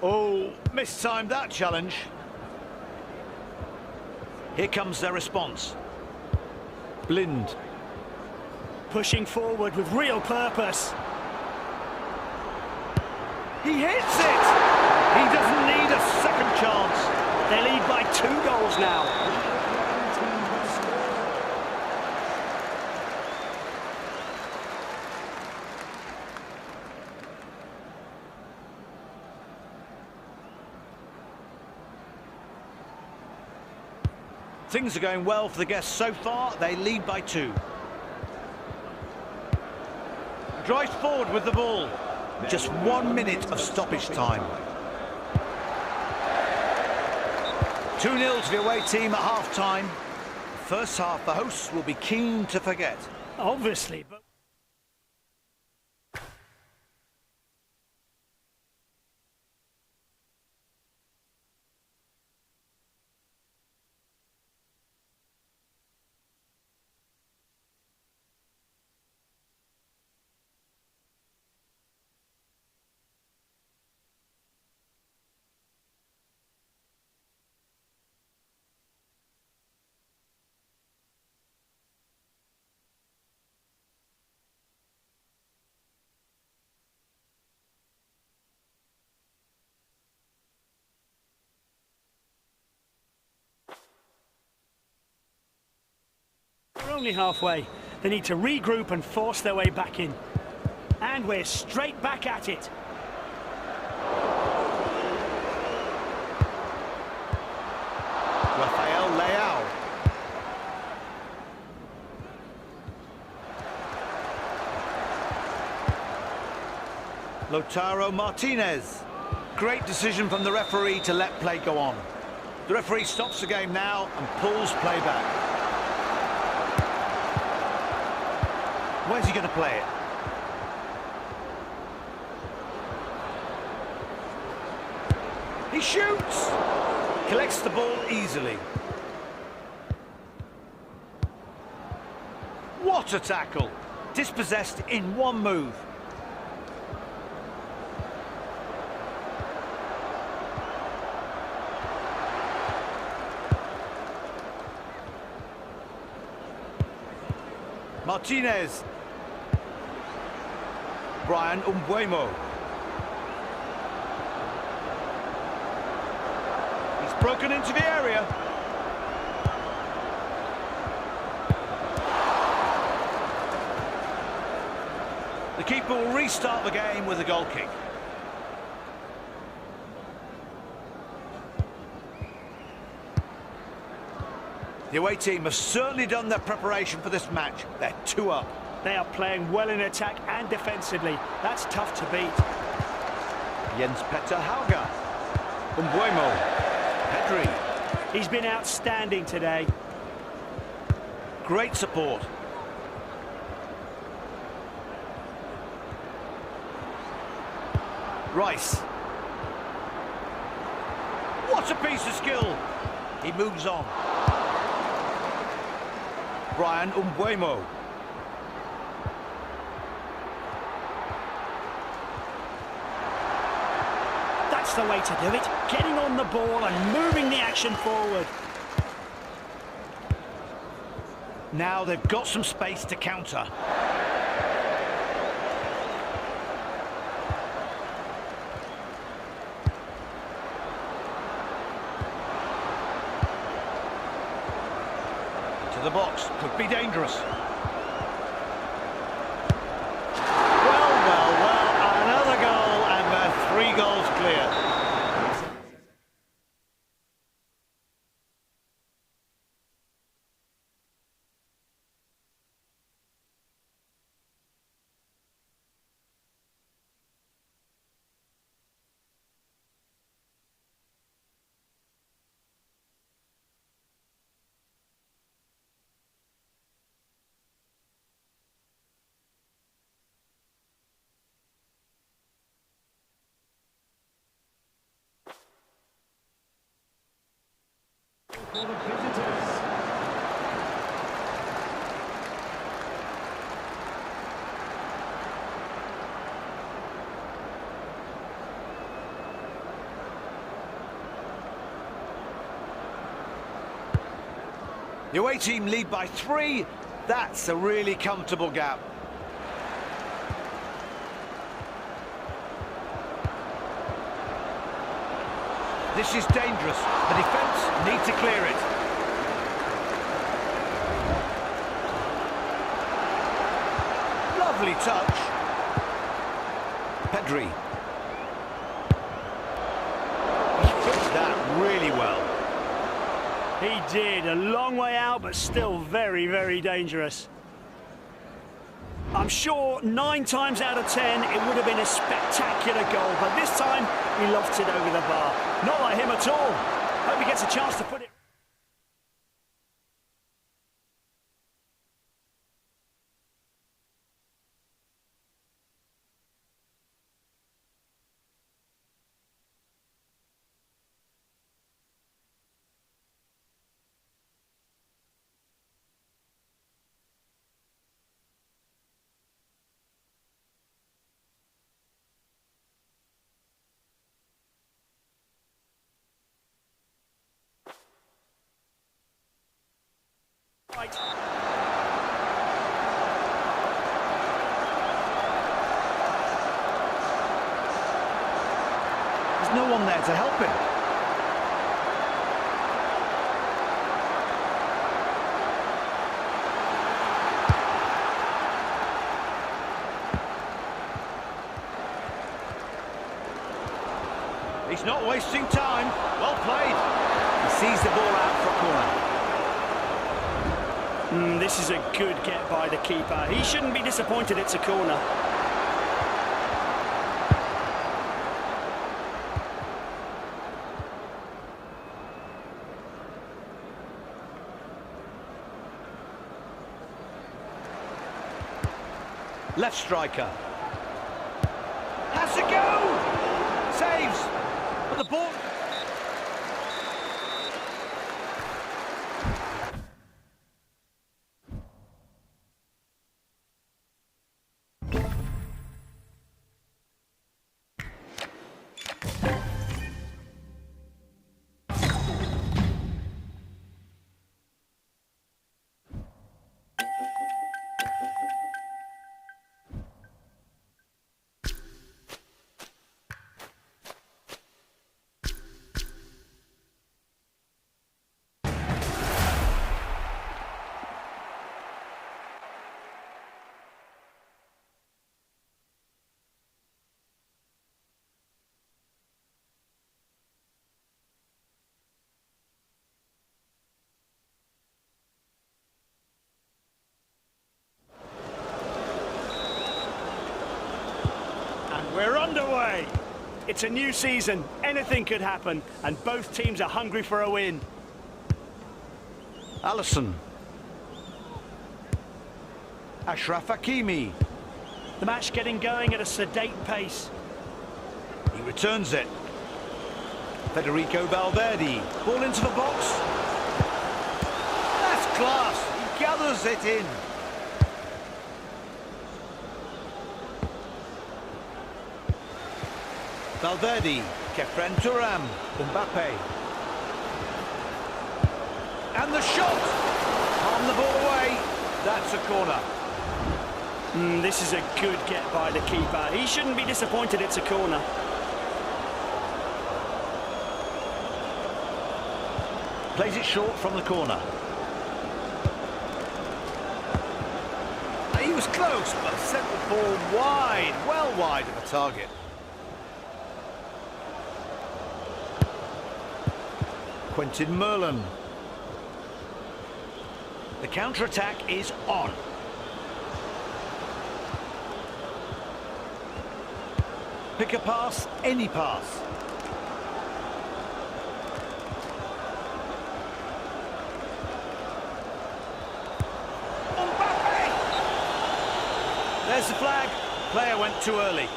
Oh, mistimed that challenge. Here comes their response. Blind. Pushing forward with real purpose. He hits it! He doesn't need a second chance. They lead by 2 goals now. Things are going well for the guests so far. They lead by 2. Drives forward with the ball. Just 1 minute of stoppage time. 2-0 to the away team at half-time. First half, the hosts will be keen to forget. Obviously, but... We're only halfway. They need to regroup and force their way back in. And we're straight back at it. Rafael Leao. Lautaro Martinez. Great decision from the referee to let play go on. The referee stops the game now and pulls play back. Where's he going to play it? He shoots! Collects the ball easily. What a tackle! Dispossessed in one move. Martinez. Brian Umbuemo. He's broken into the area. The keeper will restart the game with a goal kick. The away team have certainly done their preparation for this match. They're 2 up. They are playing well in attack and defensively. That's tough to beat. Jens Petter Hauger. Umbuemo. Pedri. He's been outstanding today. Great support. Rice. What a piece of skill. He moves on. Brian Umbuemo. That's the way to do it. Getting on the ball and moving the action forward. Now they've got some space to counter. The box could be dangerous. Well, another goal and they're 3 goals clear. For the visitors. The away team lead by 3. That's a really comfortable gap. This is dangerous. The defence need to clear it. Lovely touch. Pedri. He fits that really well. He did. A long way out, but still very, very dangerous. I'm sure 9 times out of 10 it would have been a spectacular goal, but this time he lofts it over the bar. Not like him at all. Hope he gets a chance to put it. Right. There's no one there to help him. He's not wasting time. Well played. He sees the ball out for a corner. This is a good get by the keeper. He shouldn't be disappointed it's a corner. Left striker. Has to go! Saves! But the ball... It's a new season. Anything could happen, and both teams are hungry for a win. Alisson. Ashraf Hakimi. The match getting going at a sedate pace. He returns it. Federico Valverde. Ball into the box. That's class. He gathers it in. Valverde. Kefren Turam. Mbappe. And the shot. Palm the ball away. That's a corner. This is a good get by the keeper. He shouldn't be disappointed it's a corner. Plays it short from the corner. He was close, but sent the ball wide, well wide of the target. Quentin Merlin. The counter-attack is on. Pick a pass, any pass. Mbappe! There's the flag. Player went too early.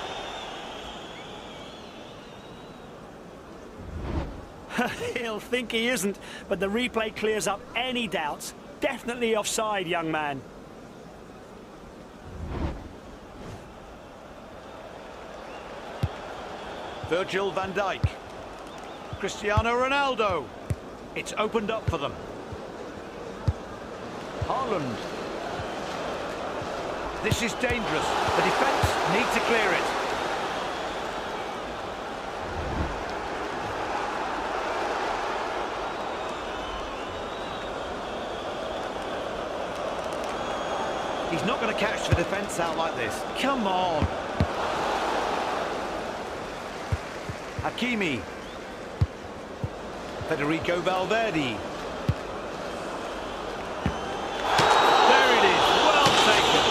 He'll think he isn't, but the replay clears up any doubts. Definitely offside, young man. Virgil van Dijk. Cristiano Ronaldo. It's opened up for them. Haaland. This is dangerous. The defence need to clear it. He's not going to catch the defence out like this. Come on. Hakimi. Federico Valverde. There it is. Well taken.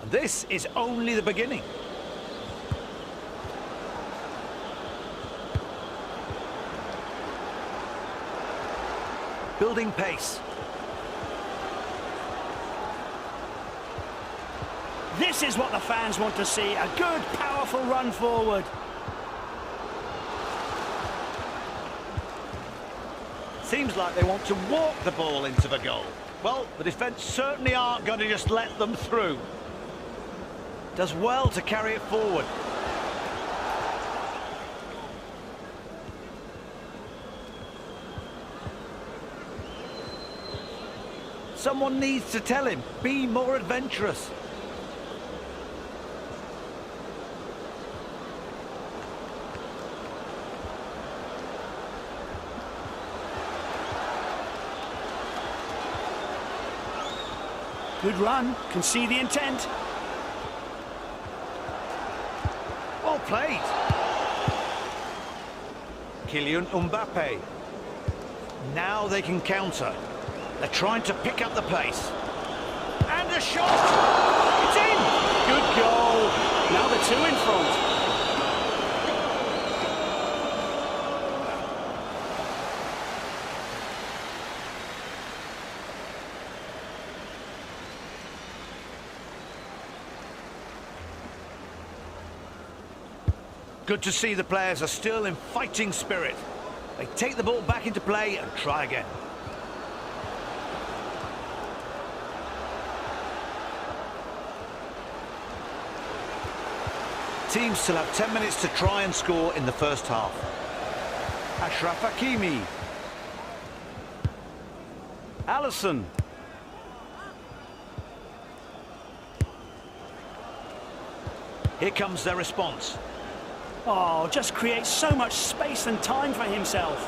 And this is only the beginning. Building pace. This is what the fans want to see, a good, powerful run forward. Seems like they want to walk the ball into the goal. Well, the defence certainly aren't going to just let them through. Does well to carry it forward. Someone needs to tell him, be more adventurous. Good run, can see the intent. Well played. Kylian Mbappe. Now they can counter. They're trying to pick up the pace. And a shot! It's in! Good goal. Now the two in front. Good to see the players are still in fighting spirit. They take the ball back into play and try again. Teams still have 10 minutes to try and score in the first half. Ashraf Hakimi. Alisson. Here comes their response. Oh, just creates so much space and time for himself.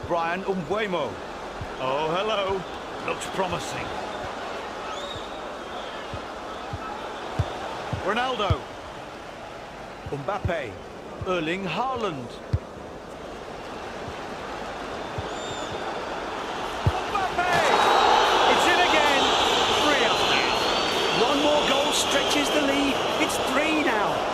Brian Umbuemo. Oh, hello. Looks promising. Ronaldo. Mbappe. Erling Haaland. Mbappe! It's in again. 3 up now. One more goal stretches the lead. It's 3 now.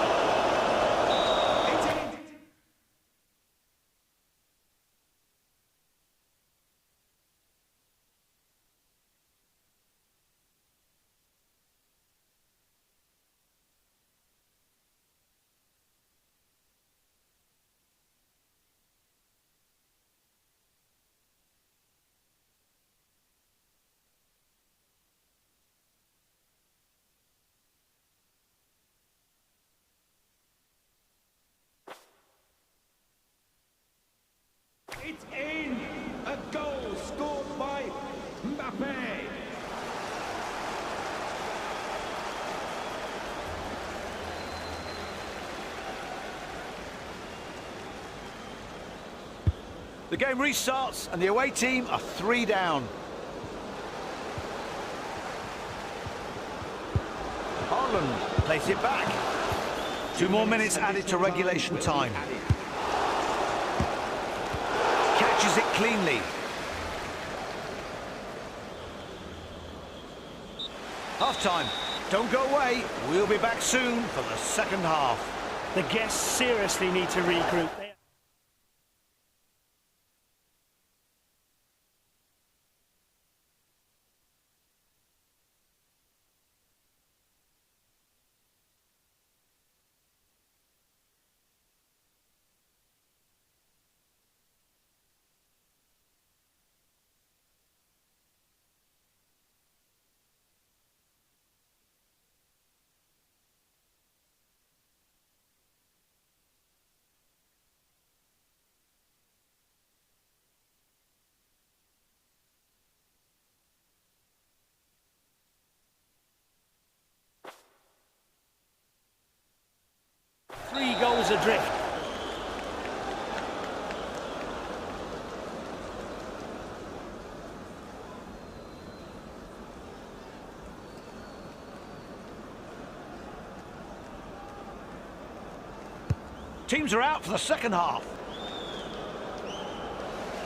It's in! A goal scored by Mbappe! The game restarts and the away team are 3 down. Haaland plays it back. 2 more minutes added to regulation time. Catches it cleanly. Half time. Don't go away. We'll be back soon for the second half. The guests seriously need to regroup. Three goals adrift. Teams are out for the second half.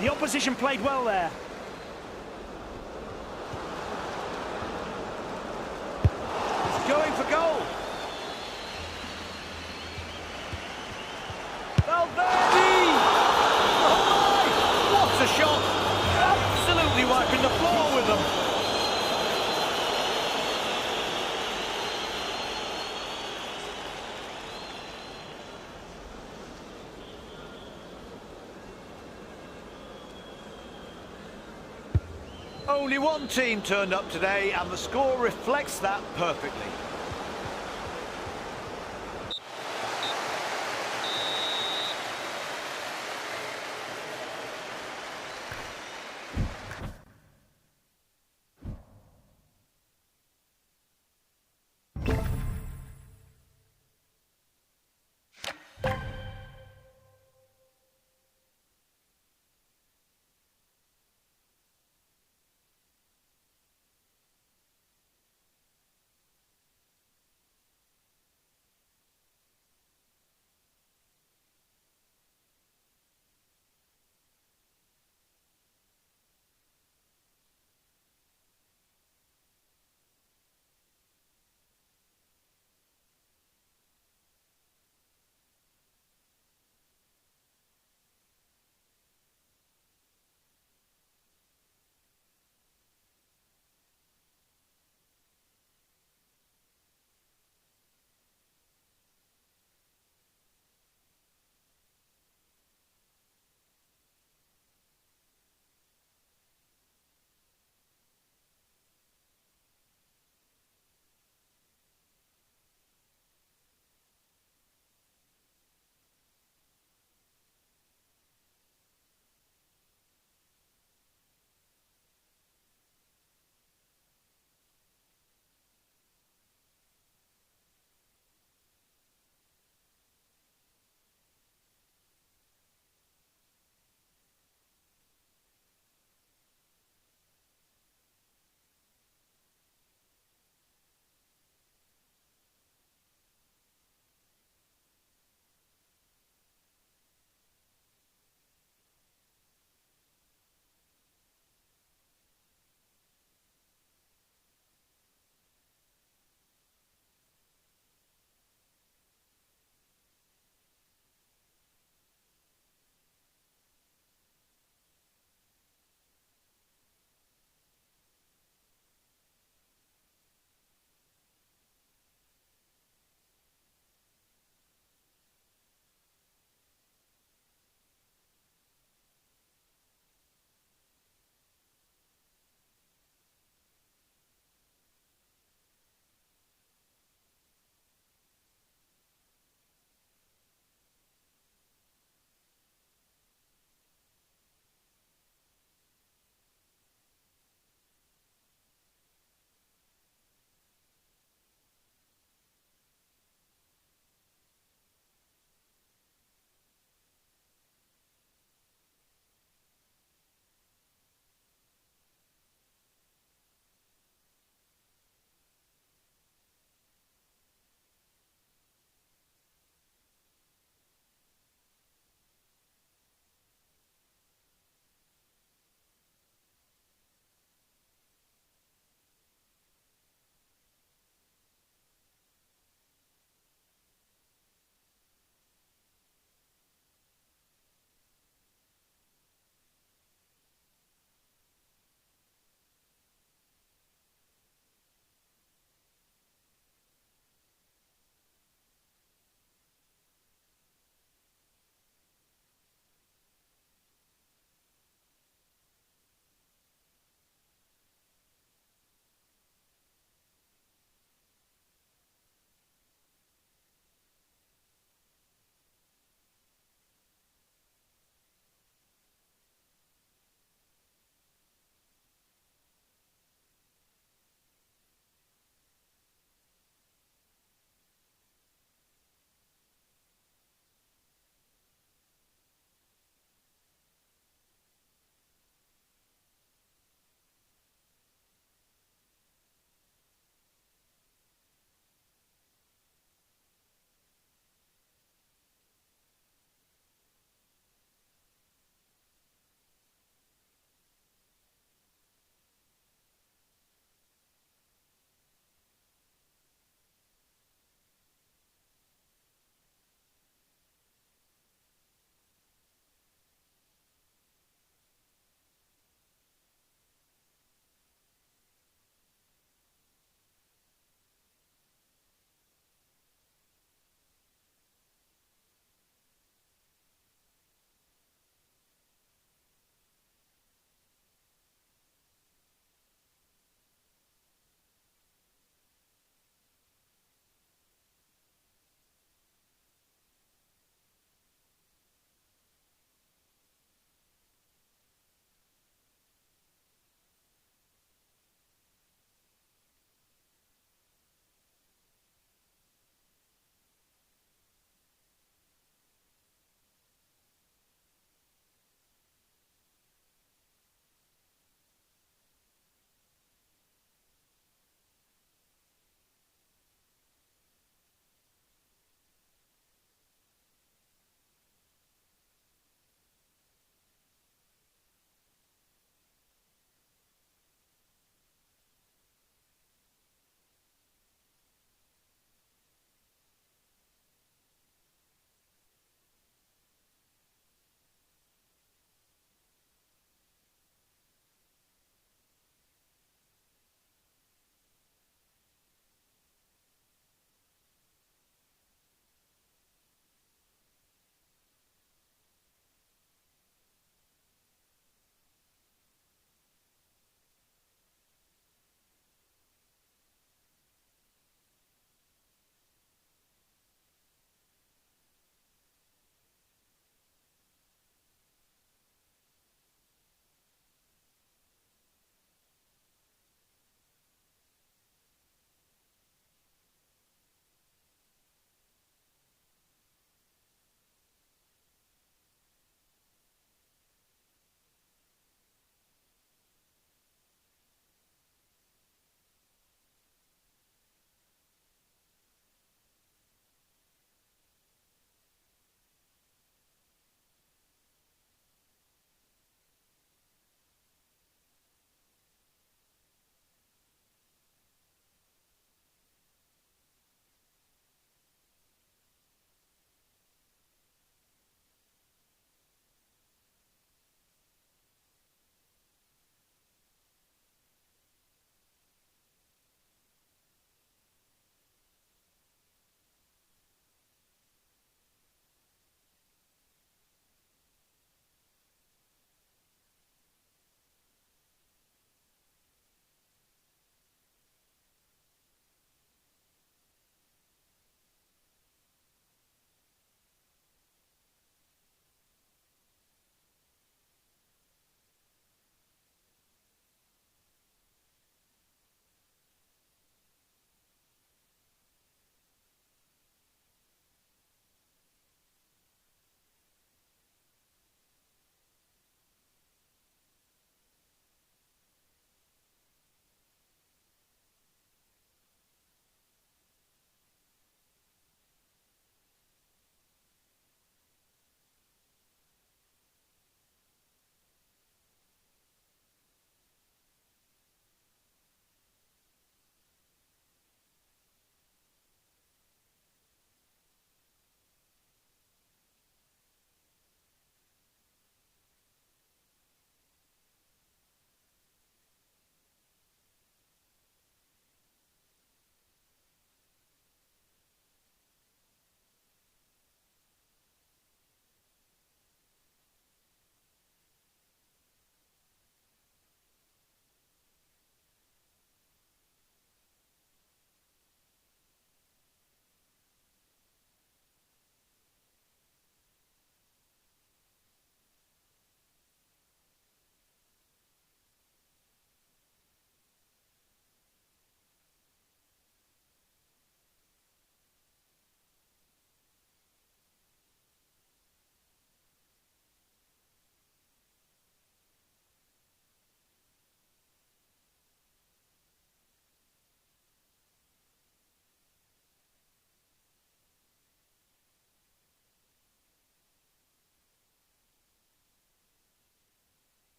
The opposition played well there. It's going for goal. Valverde! Oh my! What a shot! Absolutely wiping the floor with them. Only one team turned up today, and the score reflects that perfectly.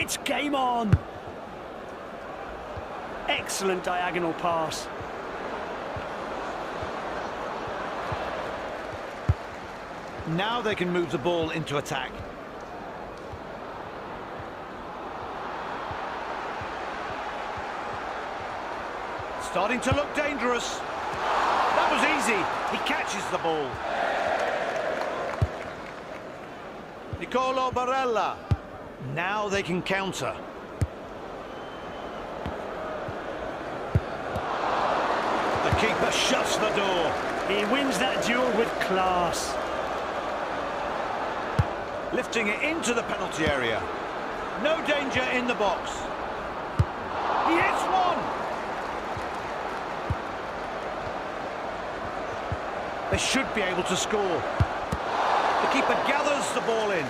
It's game on. Excellent diagonal pass. Now they can move the ball into attack. Starting to look dangerous. That was easy. He catches the ball. Nicolo Barella. Now they can counter. The keeper shuts the door. He wins that duel with class. Lifting it into the penalty area. No danger in the box. He hits one. They should be able to score. The keeper gathers the ball in.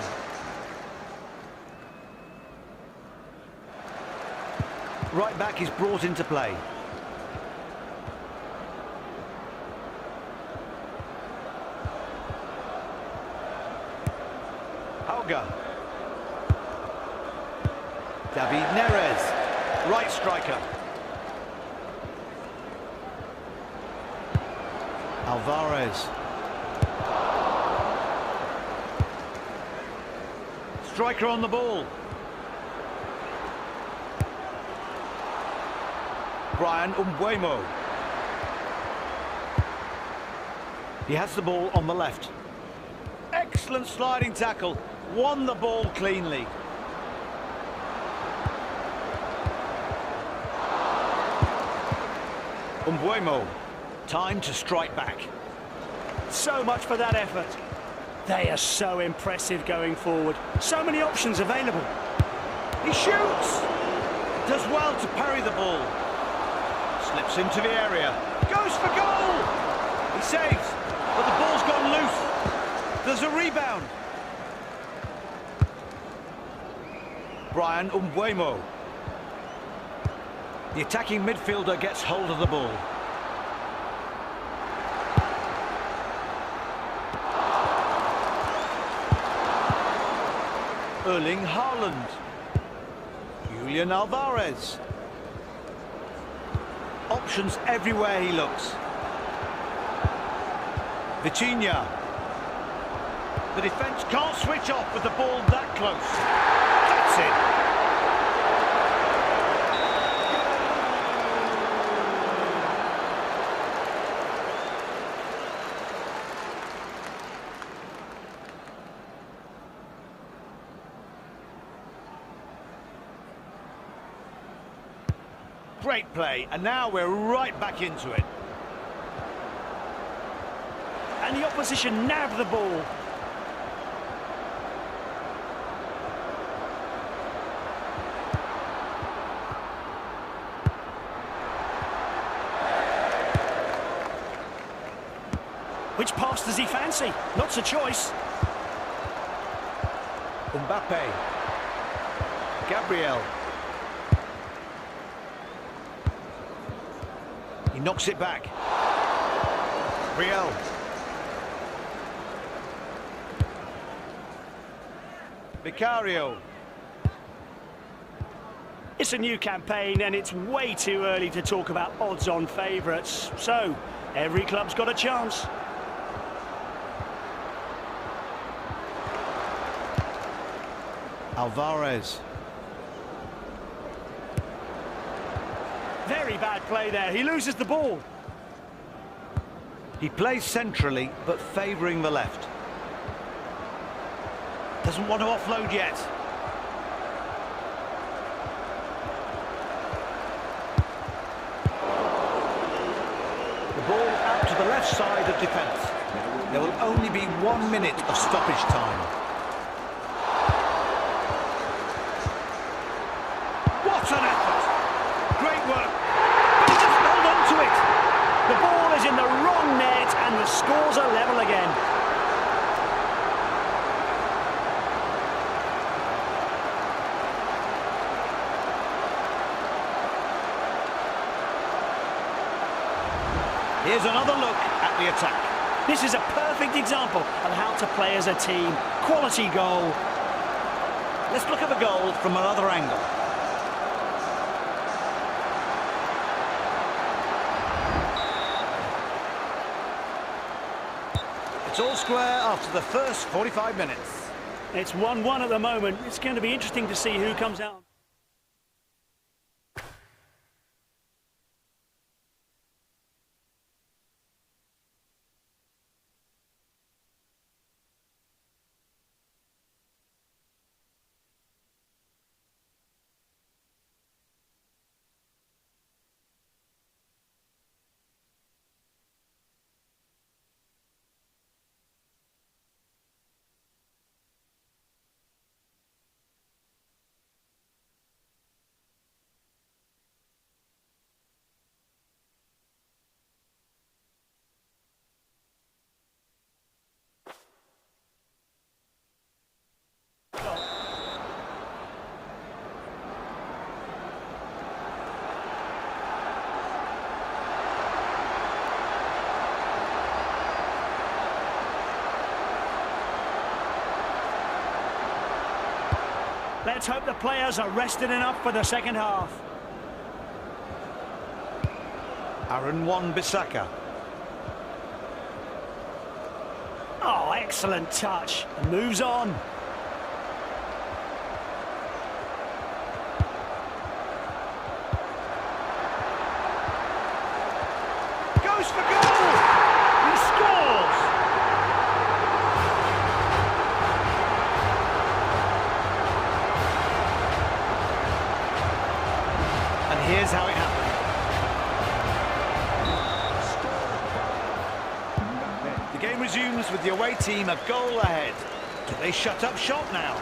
Right back is brought into play. Hauga. David Neres, right striker. Alvarez. Striker on the ball. Brian Umbuemo. He has the ball on the left. Excellent sliding tackle. Won the ball cleanly. Umbuemo. Time to strike back. So much for that effort. They are so impressive going forward. So many options available. He shoots! Does well to parry the ball. Slips into the area. Goes for goal! He saves, but the ball's gone loose. There's a rebound. Brian Umbuemo. The attacking midfielder gets hold of the ball. Erling Haaland. Julian Alvarez. Options everywhere he looks. Vitinha. The defence can't switch off with the ball that close. That's it. Great play, and now we're right back into it. And the opposition nab the ball. Which pass does he fancy? Lots of choice. Mbappe. Gabriel. He knocks it back. Riel. Vicario. It's a new campaign and it's way too early to talk about odds-on favourites. So, every club's got a chance. Alvarez. Very bad play there. He loses the ball. He plays centrally, but favouring the left. Doesn't want to offload yet. The ball out to the left side of defence. There will only be 1 minute of stoppage time. What an effort! Great work. But he doesn't hold on to it. The ball is in the wrong net and the scores are level again. Here's another look at the attack. This is a perfect example of how to play as a team. Quality goal. Let's look at the goal from another angle. It's all square after the first 45 minutes. It's 1-1 at the moment. It's going to be interesting to see who comes out. Let's hope the players are rested enough for the second half. Aaron Wan-Bissaka. Oh, excellent touch. And moves on. Goes for goal! He scores! And here's how it happened. The game resumes with the away team a goal ahead. Do they shut up shop now?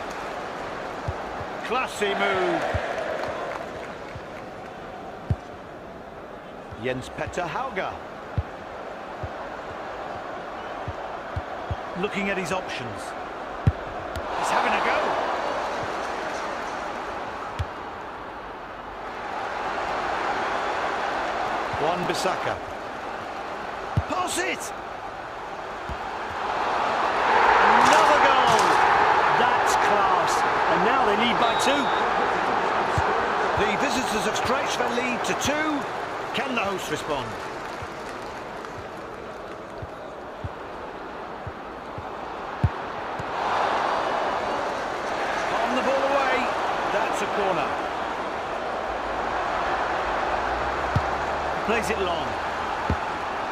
Classy move. Jens Petter Hauger. Looking at his options. He's having a go. Wan-Bissaka. Pass it! Another goal! That's class. And now they lead by 2. The visitors have stretched their lead to 2. Can the host respond? On the ball away. That's a corner. Plays it long.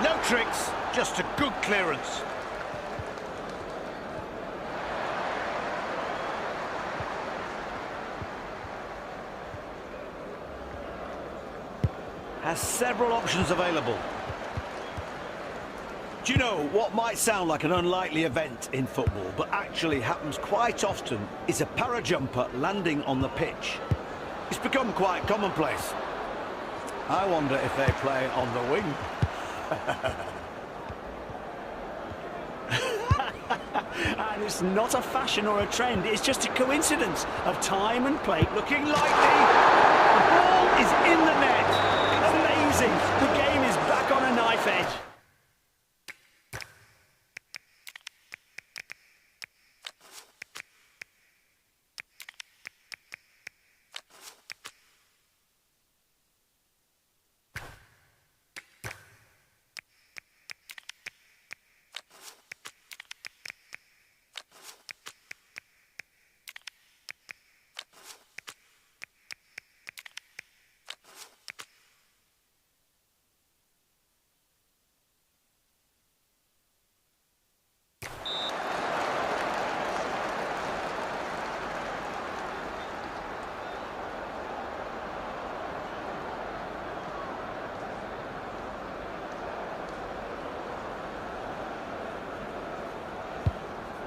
No tricks, just a good clearance. Has several options available. Do you know what might sound like an unlikely event in football, but actually happens quite often, is a para-jumper landing on the pitch. It's become quite commonplace. I wonder if they play on the wing. And it's not a fashion or a trend, it's just a coincidence of time and play. Looking likely. The ball is in the net. Amazing! The game is back on a knife edge.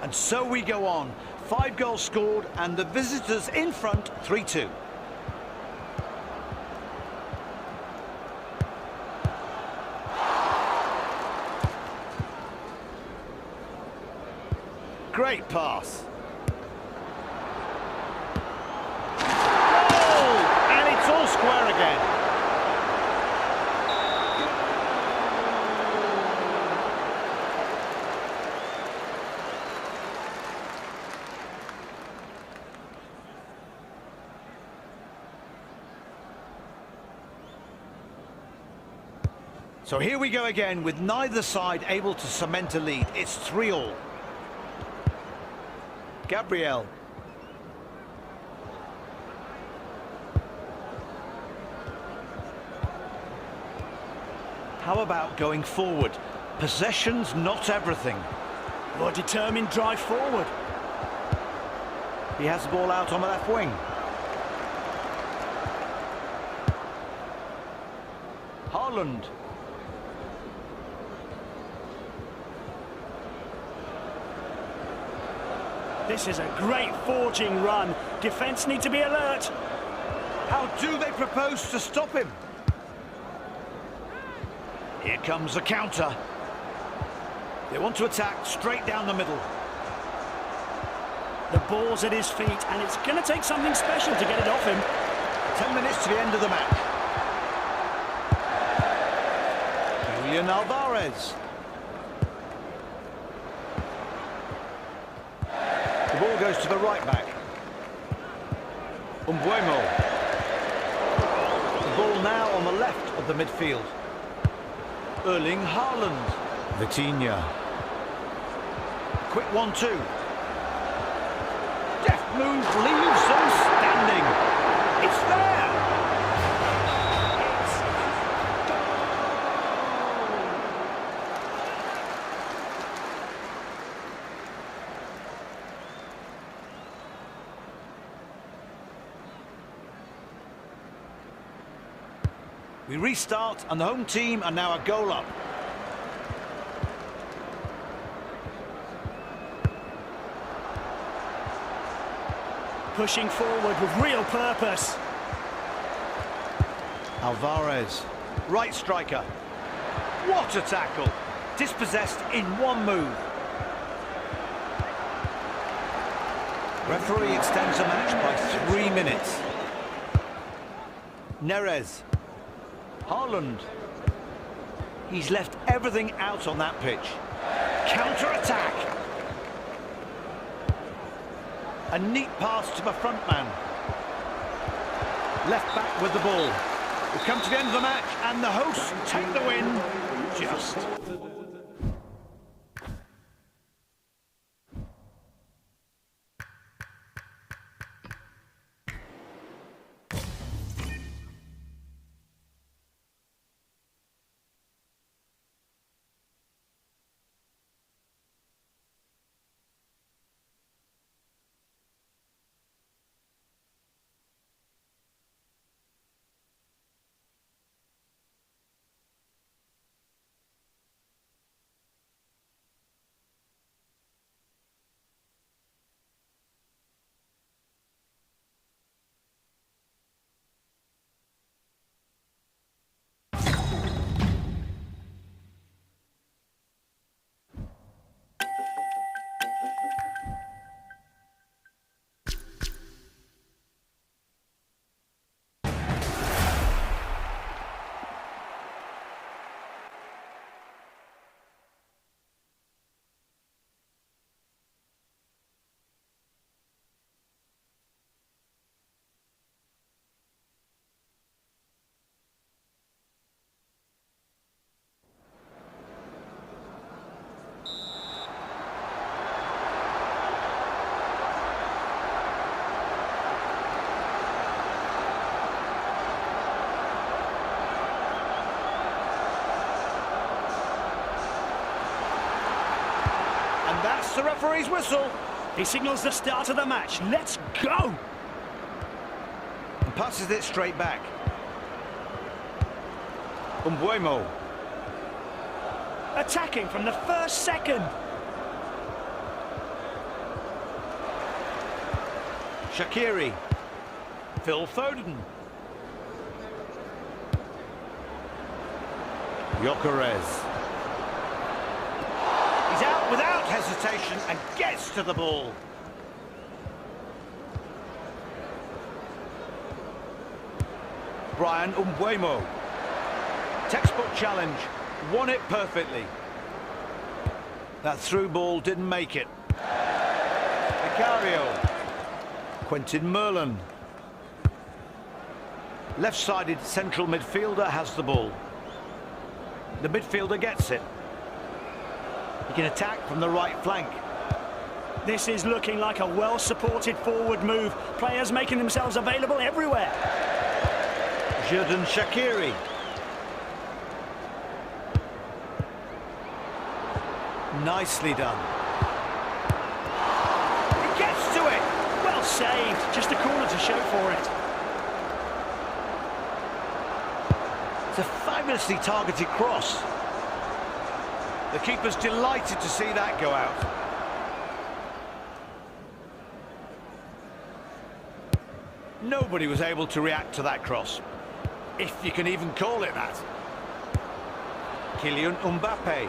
And so we go on. 5 goals scored and the visitors in front 3-2. Great pass. Goal! And it's all square again. So here we go again with neither side able to cement a lead. It's 3-all. Gabriel. How about going forward? Possession's not everything. Or determined drive forward. He has the ball out on the left wing. Haaland. This is a great forging run. Defence need to be alert. How do they propose to stop him? Here comes the counter. They want to attack straight down the middle. The ball's at his feet, and it's going to take something special to get it off him. 10 minutes to the end of the match. Julian Alvarez. The ball goes to the right back. Umbuemo. The ball now on the left of the midfield. Erling Haaland. Vitinha. Quick 1-2. Deft move leaves them standing. It's there. We restart, and the home team are now a goal up. Pushing forward with real purpose. Alvarez, right striker. What a tackle! Dispossessed in one move. Referee extends the match by 3 minutes. Neres. Haaland. He's left everything out on that pitch. Counter-attack. A neat pass to the front man. Left back with the ball. We've come to the end of the match, and the hosts take the win. Just. And that's the referee's whistle. He signals the start of the match. Let's go! And passes it straight back. Umbuemo. Attacking from the first second. Shaqiri. Phil Foden. Gyökeres. He's out without hesitation and gets to the ball. Brian Umbuemo. Textbook challenge. Won it perfectly. That through ball didn't make it. Vicario. Quentin Merlin. Left-sided central midfielder has the ball. The midfielder gets it. He can attack from the right flank. This is looking like a well-supported forward move. Players making themselves available everywhere. Jordan Shaqiri. Nicely done. He gets to it. Well saved. Just a corner to show for it. It's a fabulously targeted cross. The keeper's delighted to see that go out. Nobody was able to react to that cross, if you can even call it that. Kylian Mbappe.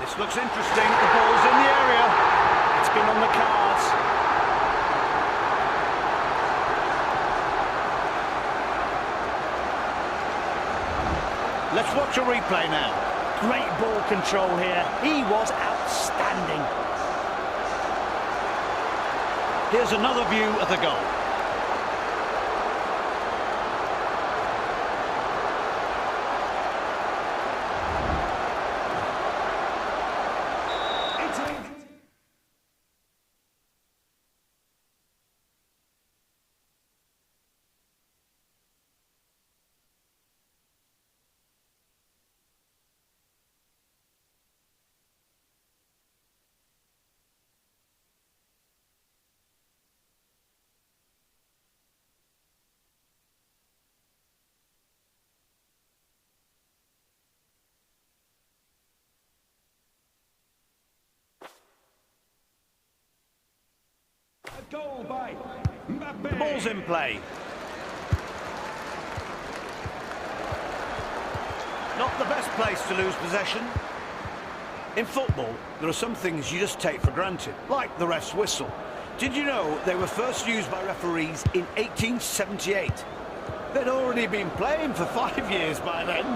This looks interesting. The ball's in the area. It's been on the cards. Let's watch a replay now. Great ball control here. He was outstanding. Here's another view of the goal. A goal by Mbappe. The ball's in play. Not the best place to lose possession. In football, there are some things you just take for granted, like the ref's whistle. Did you know they were first used by referees in 1878? They'd already been playing for 5 years by then.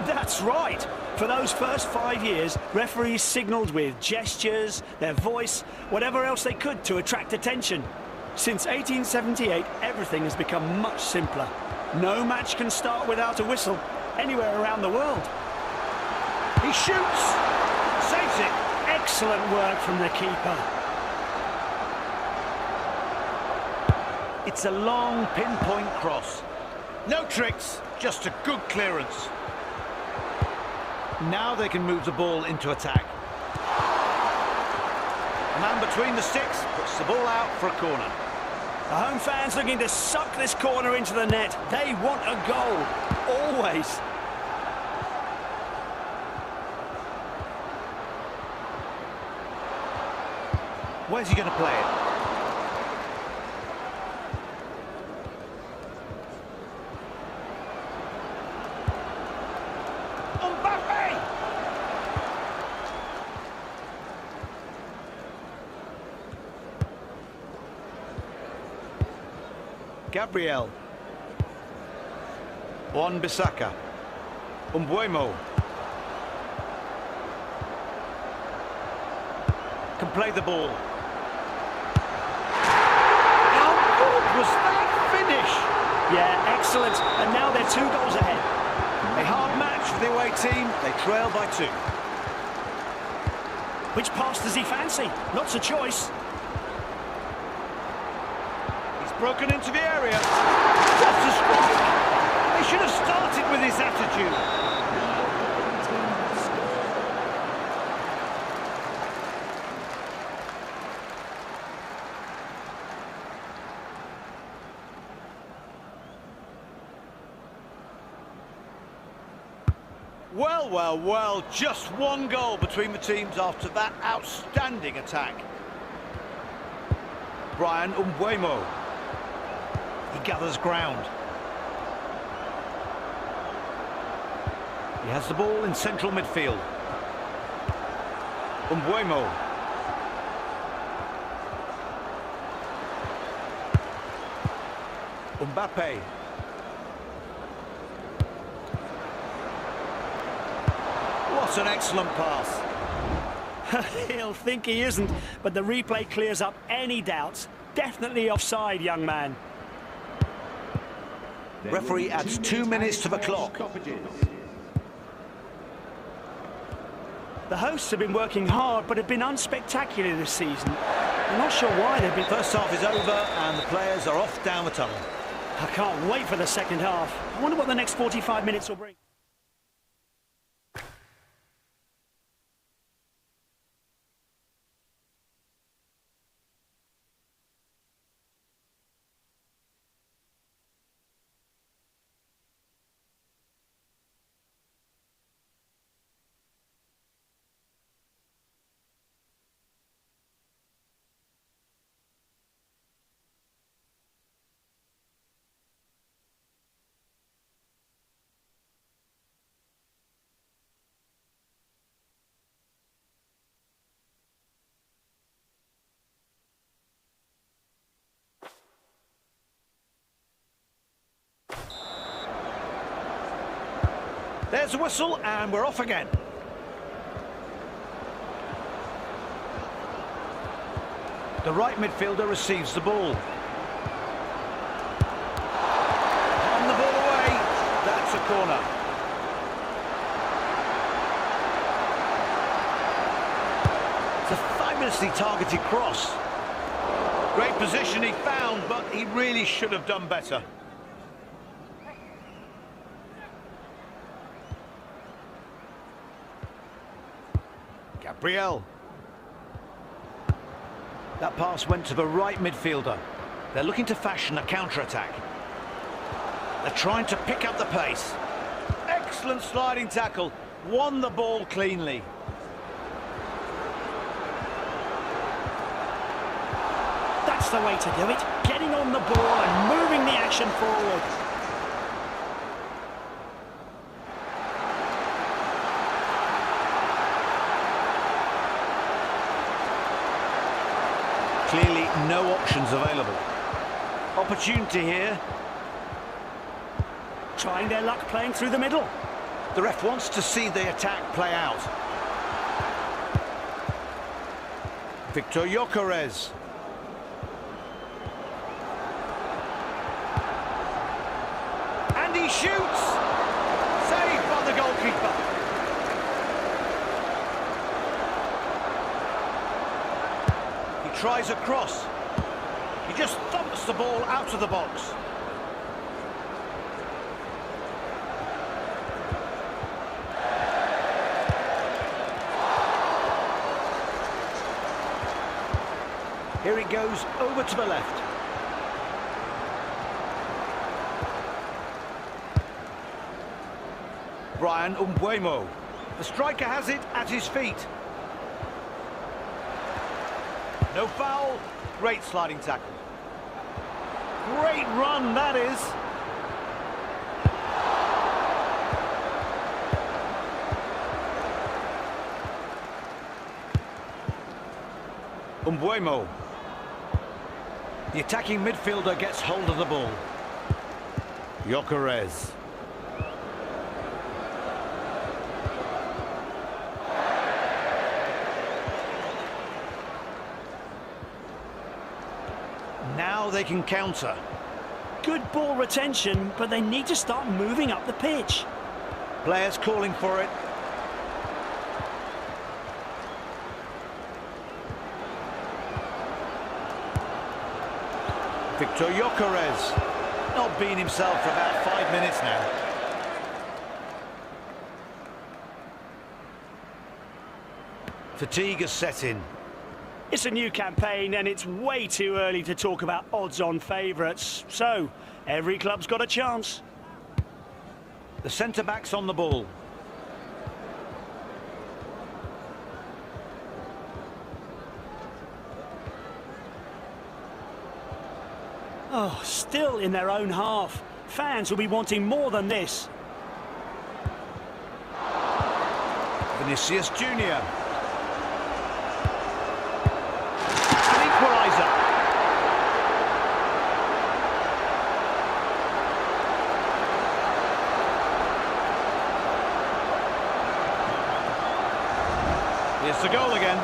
That's right. For those first 5 years, referees signalled with gestures, their voice, whatever else they could to attract attention. Since 1878, everything has become much simpler. No match can start without a whistle, anywhere around the world. He shoots! Saves it! Excellent work from the keeper. It's a long pinpoint cross. No tricks, just a good clearance. Now they can move the ball into attack. A man between the sticks puts the ball out for a corner. The home fans looking to suck this corner into the net. They want a goal, always. Where's he going to play it? Mbappe! Gabriel. Wan-Bissaka. Umbuemo. Can play the ball. How good was that finish? Yeah, excellent. And now they're 2 goals ahead. A hard match for the away team. They trail by 2. Which pass does he fancy? Lots of choice. He's broken into the area. What a strike! They should have started with his attitude. Well, well, well, just 1 goal between the teams after that outstanding attack. Brian Umbuemo. He gathers ground. He has the ball in central midfield. Umbuemo. Mbappe. What an excellent pass. He'll think he isn't, but the replay clears up any doubts. Definitely offside, young man. Referee adds 2 minutes to the clock. The hosts have been working hard, but have been unspectacular this season. I'm not sure why they've been... First half is over and the players are off down the tunnel. I can't wait for the second half. I wonder what the next 45 minutes will bring. There's a whistle and we're off again. The right midfielder receives the ball. On the ball away, that's a corner. It's a fabulously targeted cross. Great position he found, but he really should have done better. Gabriel. That pass went to the right midfielder. They're looking to fashion a counter-attack. They're trying to pick up the pace. Excellent sliding tackle. Won the ball cleanly. That's the way to do it. Getting on the ball and moving the action forward. Clearly no options available. Opportunity here. Trying their luck playing through the middle. The ref wants to see the attack play out. Victor Gyökeres. And he shoots! Saved by the goalkeeper. He tries a cross. He just thumps the ball out of the box. Here it goes over to the left. Brian Umbuemo. The striker has it at his feet. No foul. Great sliding tackle. Great run, that is. Umbuemo. The attacking midfielder gets hold of the ball. Gyökeres. Now they can counter. Good ball retention, but they need to start moving up the pitch. Players calling for it. Victor Gyökeres, not being himself for about 5 minutes now. Fatigue has set in. It's a new campaign and it's way too early to talk about odds-on favourites. So, every club's got a chance. The centre-back's on the ball. Oh, still in their own half. Fans will be wanting more than this. Vinicius Junior. An equaliser. Here's the goal again.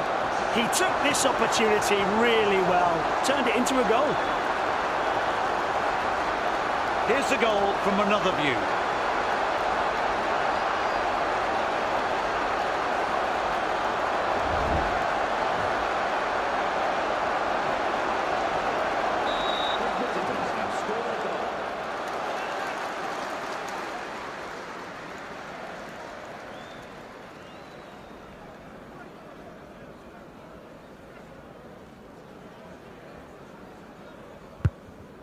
He took this opportunity really well. Turned it into a goal. Here's the goal from another view. The visitors have scored a goal.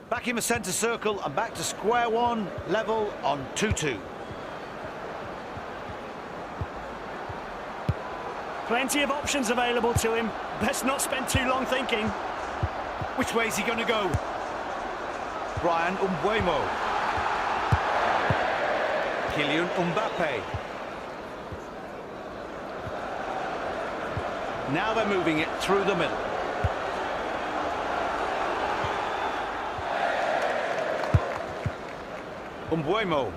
Back in the centre circle and back to square one, level on 2-2. Plenty of options available to him. Best not spend too long thinking. Which way is he going to go? Brian Umbuemo. Kylian Mbappe. Now they're moving it through the middle. Umbuemo.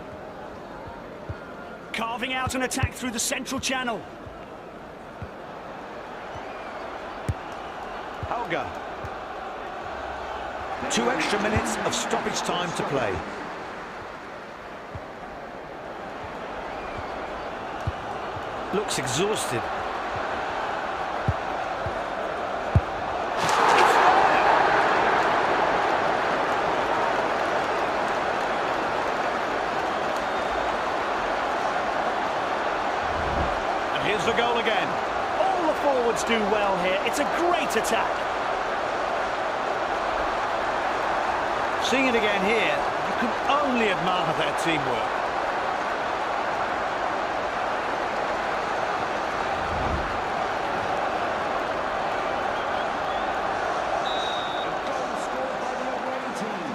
Carving out an attack through the central channel. Hauga. 2 extra minutes of stoppage time to play. Looks exhausted. Here's the goal again. All the forwards do well here. It's a great attack. Seeing it again here, you can only admire their teamwork. A goal scored by the away team.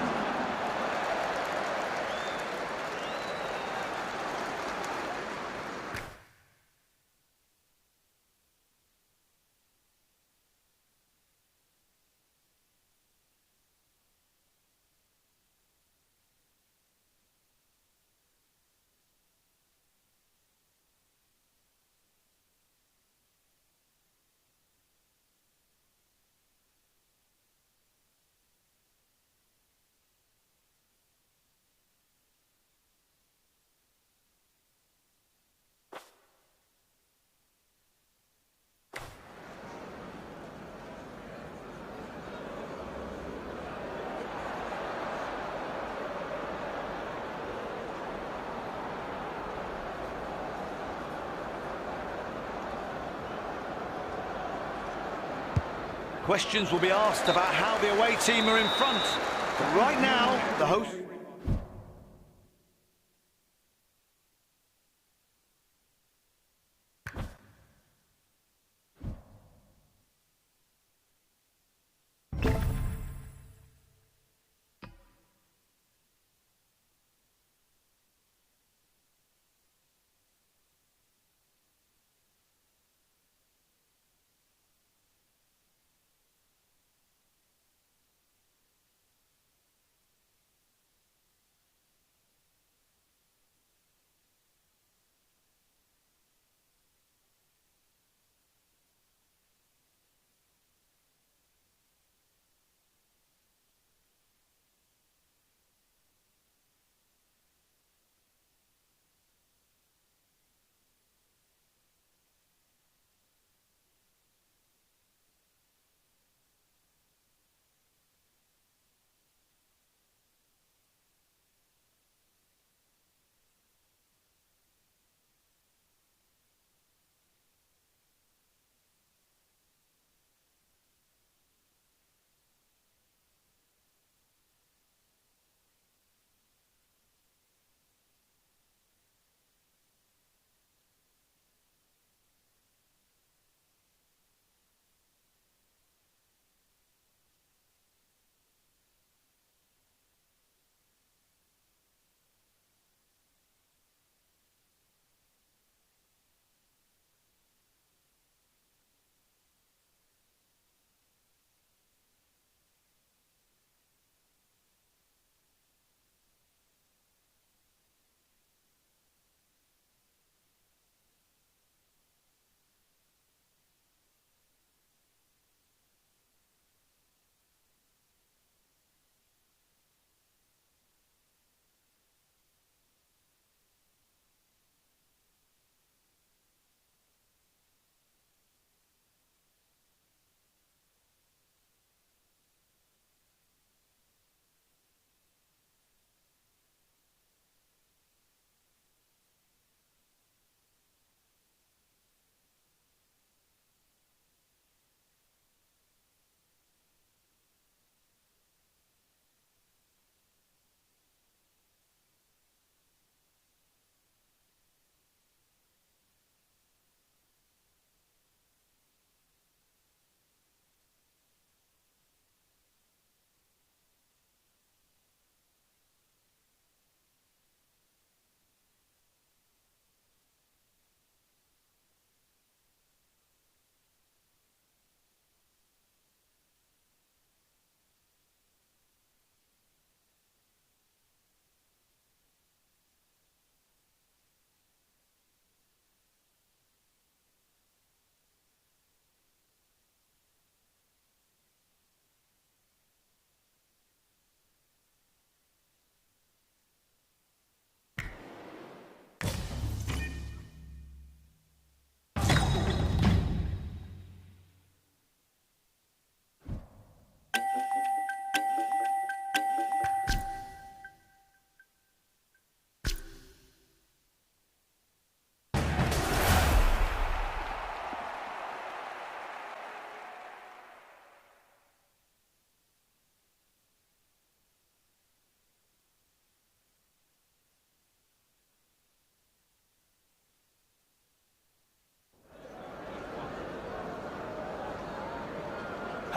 Questions will be asked about how the away team are in front. But right now, the host...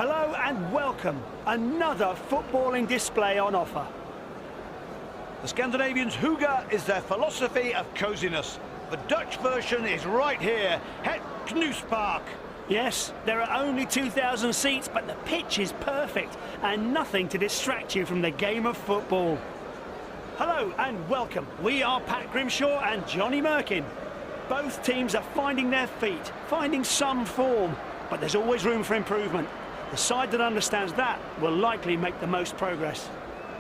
Hello and welcome. Another footballing display on offer. The Scandinavians' hygge is their philosophy of coziness. The Dutch version is right here, Het Knuspark. Yes, there are only 2,000 seats, but the pitch is perfect and nothing to distract you from the game of football. Hello and welcome. We are Pat Grimshaw and Johnny Merkin. Both teams are finding their feet, finding some form, but there's always room for improvement. The side that understands that will likely make the most progress.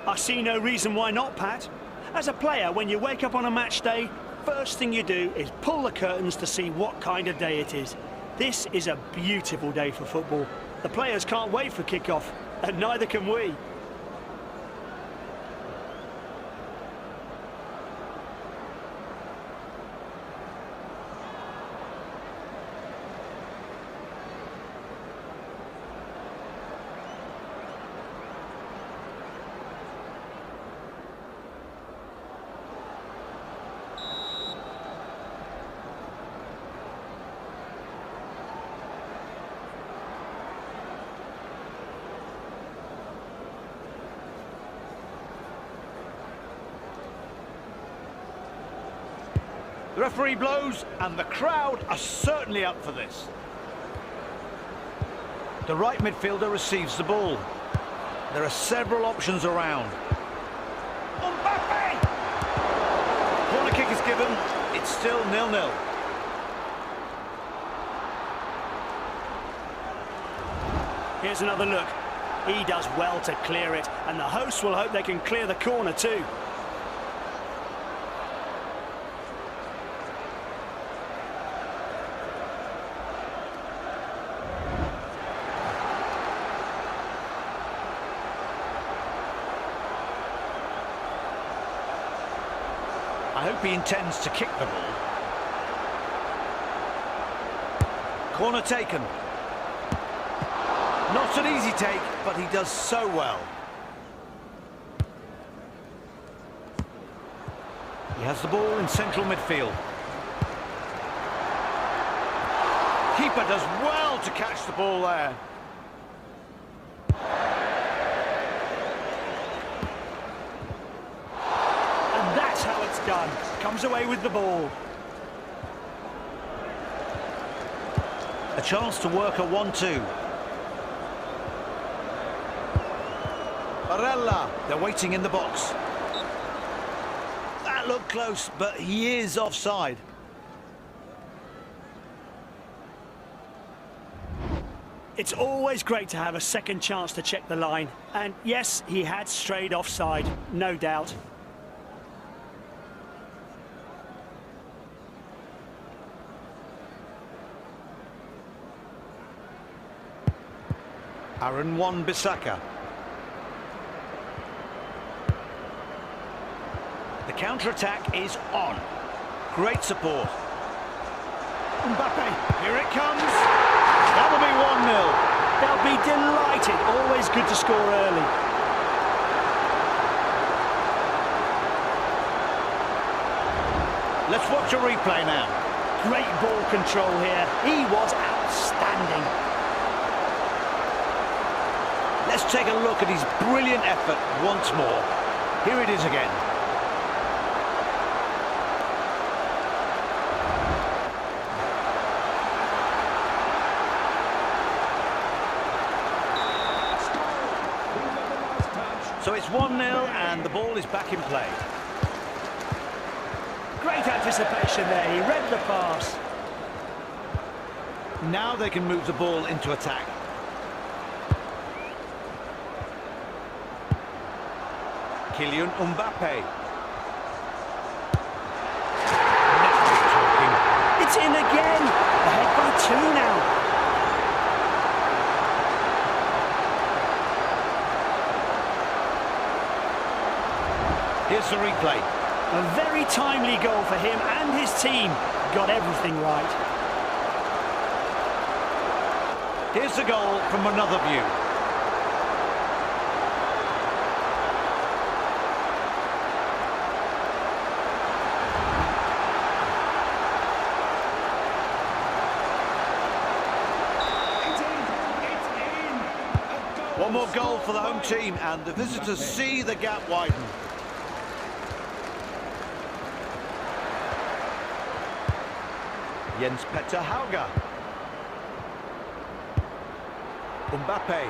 I see no reason why not, Pat. As a player, when you wake up on a match day, first thing you do is pull the curtains to see what kind of day it is. This is a beautiful day for football. The players can't wait for kick-off, and neither can we. The referee blows, and the crowd are certainly up for this. The right midfielder receives the ball. There are several options around. Mbappe! Corner kick is given. It's still 0-0. Here's another look. He does well to clear it, and the hosts will hope they can clear the corner too. I hope he intends to kick the ball. Corner taken. Not an easy take, but he does so well. He has the ball in central midfield. Keeper does well to catch the ball there. And that's how it's done. Comes away with the ball. A chance to work a 1-2. Barella, they're waiting in the box. That looked close, but he is offside. It's always great to have a second chance to check the line. And yes, he had strayed offside, no doubt. Aaron Wan-Bissaka. The counter-attack is on. Great support. Mbappe, Here it comes. That'll be 1-0. they'll be delighted. Always good to score early. Let's watch a replay now. Great ball control here. He was outstanding. Let's take a look at his brilliant effort once more. Here it is again. So it's 1-0 and the ball is back in play. Great anticipation there. He read the pass. Now they can move the ball into attack. Kylian Mbappe. It's in again. Ahead by 2 now. Here's the replay. A very timely goal for him and his team. Got everything right. Here's the goal from another view. One more goal for the home team, and the visitors see the gap widen. Jens Petter Hauger. Mbappe.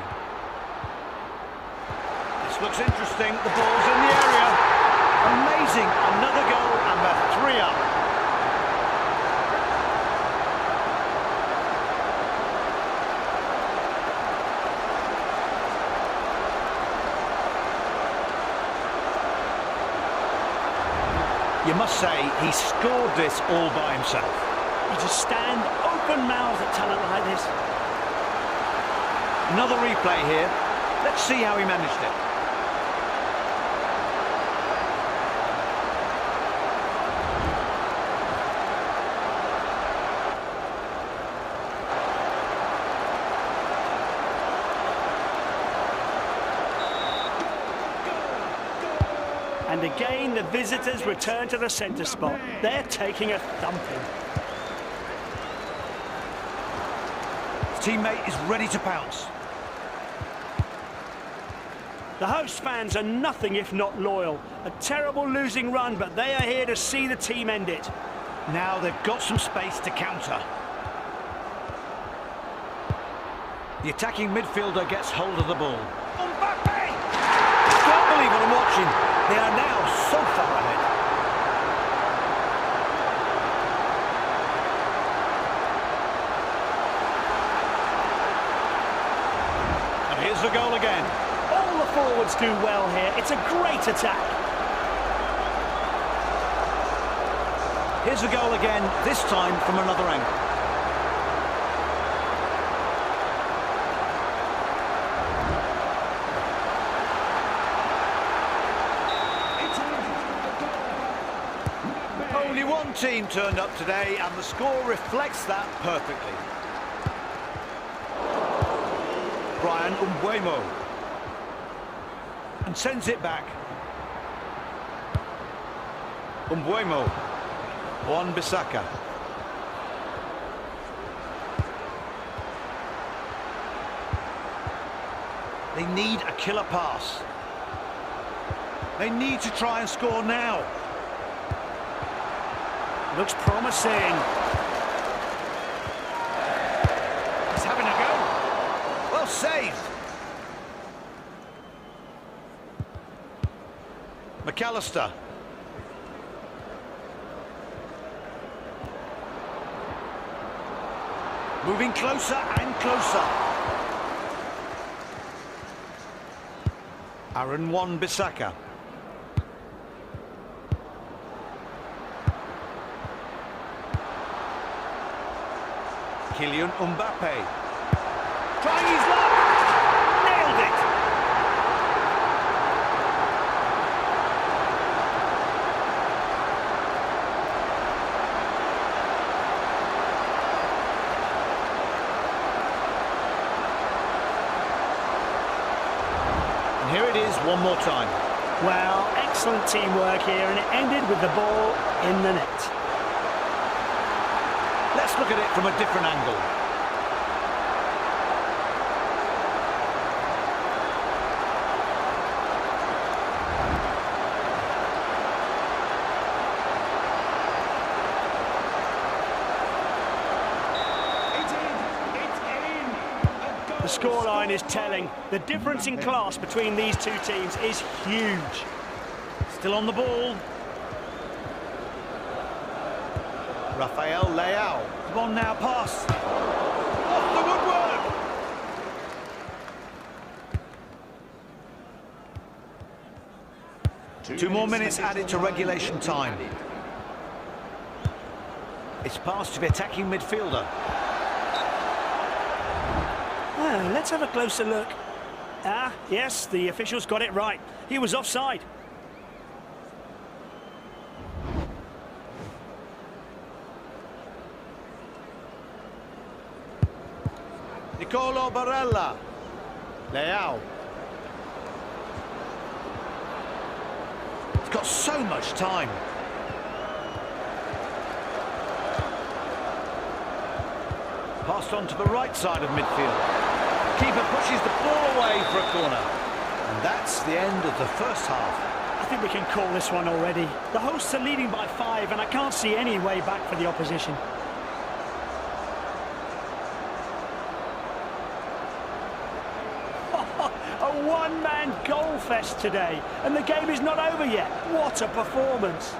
This looks interesting. The ball's in the area. Amazing. Another goal, and they're 3 up. You must say, he scored this all by himself. You just stand open-mouthed at talent like this. Another replay here. Let's see how he managed it. And again, the visitors return to the centre spot. They're taking a thumping. His teammate is ready to pounce. The host fans are nothing if not loyal. A terrible losing run, but they are here to see the team end it. Now they've got some space to counter. The attacking midfielder gets hold of the ball. Mbappe! I can't believe what I'm watching. They are now so far ahead. And here's the goal again. All the forwards do well here. It's a great attack. Here's the goal again, this time from another angle. Only one team turned up today, and the score reflects that perfectly. Brian Umbuemo. And sends it back. Umbuemo. Juan Bissaka. They need a killer pass. They need to try and score now. Looks promising. He's having a go. Well saved. McAllister. Moving closer and closer. Aaron Wan-Bissaka. Kylian Mbappe. Trying his luck. Nailed it. And here it is one more time. Well, excellent teamwork here, and it ended with the ball in the net. Let's look at it from a different angle. The scoreline is telling. The difference in class between these two teams is huge. Still on the ball. Rafael Leao. Come on now, pass. Off the woodwork. 2 more minutes added to regulation time. It's passed to the attacking midfielder. Let's have a closer look. Ah, yes, the officials got it right. He was offside. Nicolo Barella. Leao. He's got so much time. Passed on to the right side of midfield. Keeper pushes the ball away for a corner. And that's the end of the first half. I think we can call this one already. The hosts are leading by 5, and I can't see any way back for the opposition. A one-man goal fest today, and the game is not over yet. What a performance!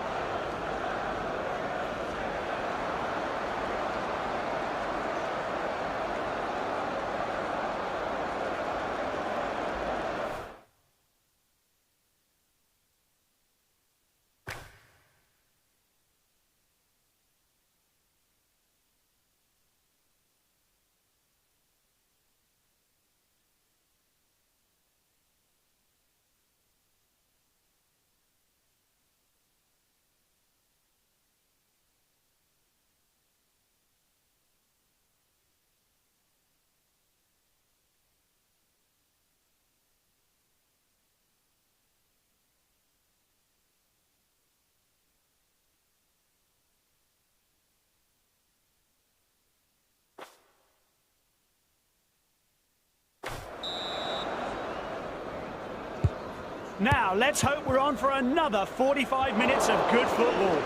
Now, let's hope we're on for another 45 minutes of good football.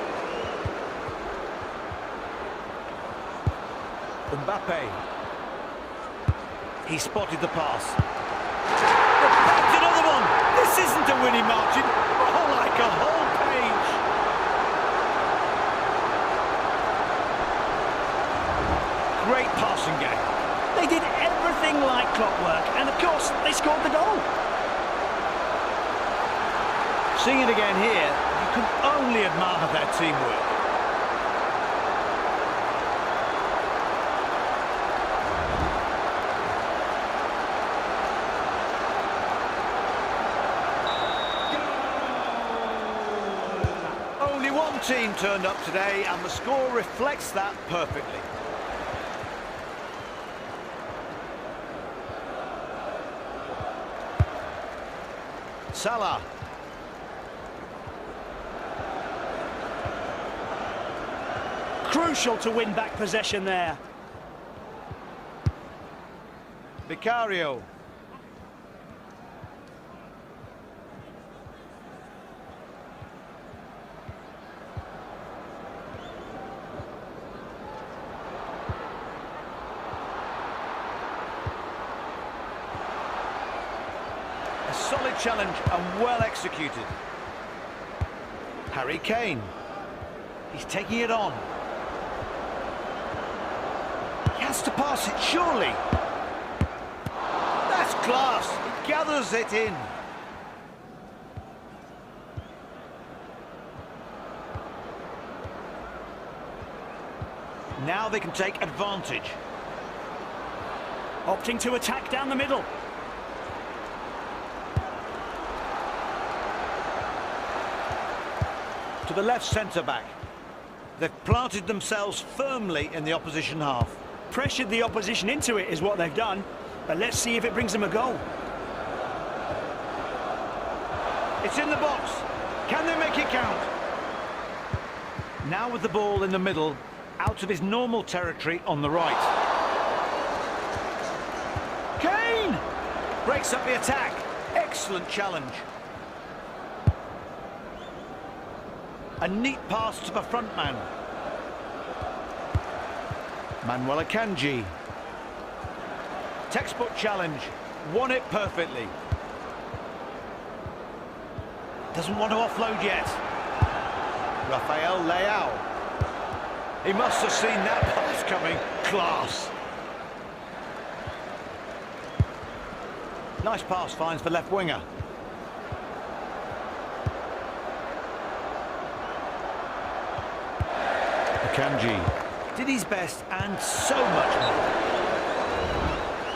Mbappe. He spotted the pass. That's another one! This isn't a winning margin. Oh, like a whole page. Great passing game. They did everything like clockwork, and of course, they scored the goal. Seeing it again here, you can only admire their teamwork. Only one team turned up today, and the score reflects that perfectly. Salah. Crucial to win back possession there. Vicario. A solid challenge and well executed. Harry Kane. He's taking it on. He has to pass it, surely. That's class. He gathers it in. Now they can take advantage. Opting to attack down the middle. To the left centre-back. They've planted themselves firmly in the opposition half. Pressured the opposition into it is what they've done, but let's see if it brings them a goal. It's in the box. Can they make it count? Now with the ball in the middle, out of his normal territory on the right. Kane! Breaks up the attack. Excellent challenge. A neat pass to the front man. Manuel Akanji. Textbook challenge. Won it perfectly. Doesn't want to offload yet. Rafael Leao. He must have seen that pass coming. Class. Nice pass finds the left winger. Akanji did his best and so much more.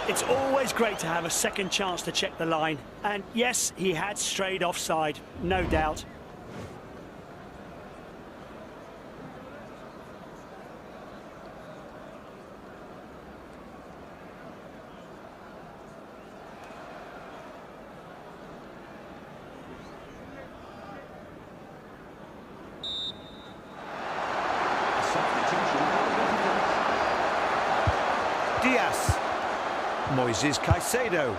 It's always great to have a second chance to check the line. And yes, he had strayed offside, no doubt. Substitution. Diaz. Moises Caicedo.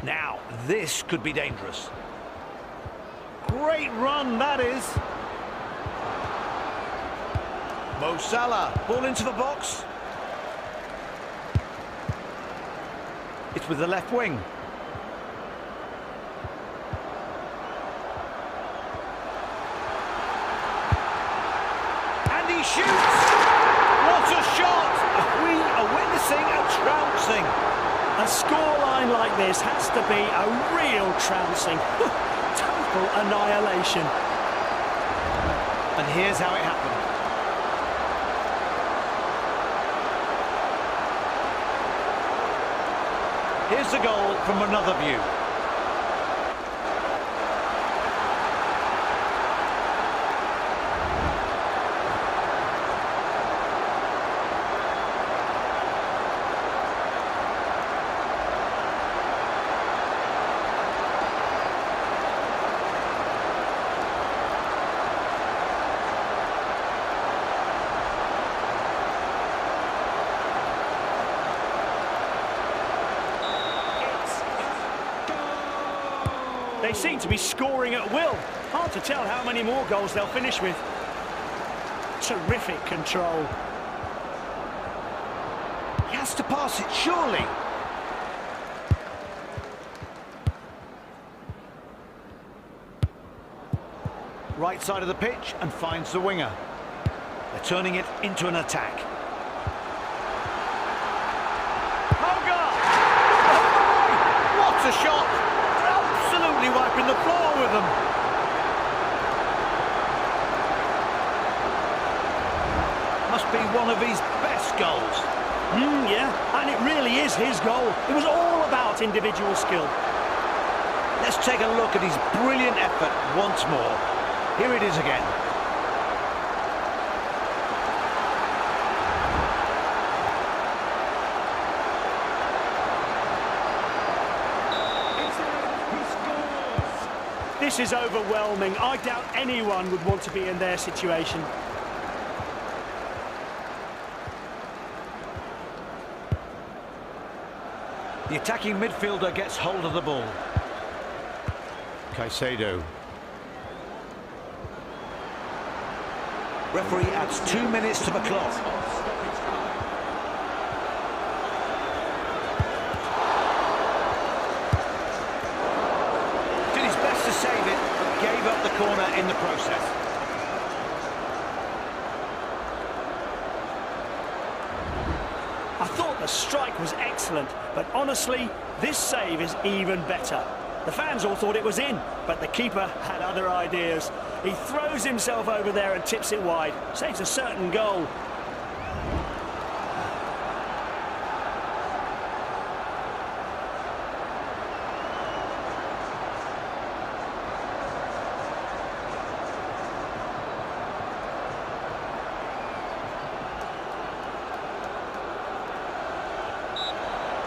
Now, this could be dangerous. Great run, that is. Mo Salah, ball into the box. It's with the left wing. And he shoots! What a shot! We are witnessing a trouncing. A scoreline like this has to be a real trouncing. Total annihilation. And here's how it happened. Here's the goal from another view. They seem to be scoring at will. Hard to tell how many more goals they'll finish with. Terrific control. He has to pass it, surely. Right side of the pitch and finds the winger. They're turning it into an attack. Hogarth! What a shot! Absolutely wiping the floor with them. Must be one of his best goals. Yeah, and it really is his goal. It was all about individual skill. Let's take a look at his brilliant effort once more. Here it is again. This is overwhelming. I doubt anyone would want to be in their situation. The attacking midfielder gets hold of the ball. Caicedo. Referee adds 2 minutes to the clock. Did his best to save it, but gave up the corner in the process. I thought the strike was excellent, but honestly, this save is even better. The fans all thought it was in, but the keeper had other ideas. He throws himself over there and tips it wide. Saves a certain goal.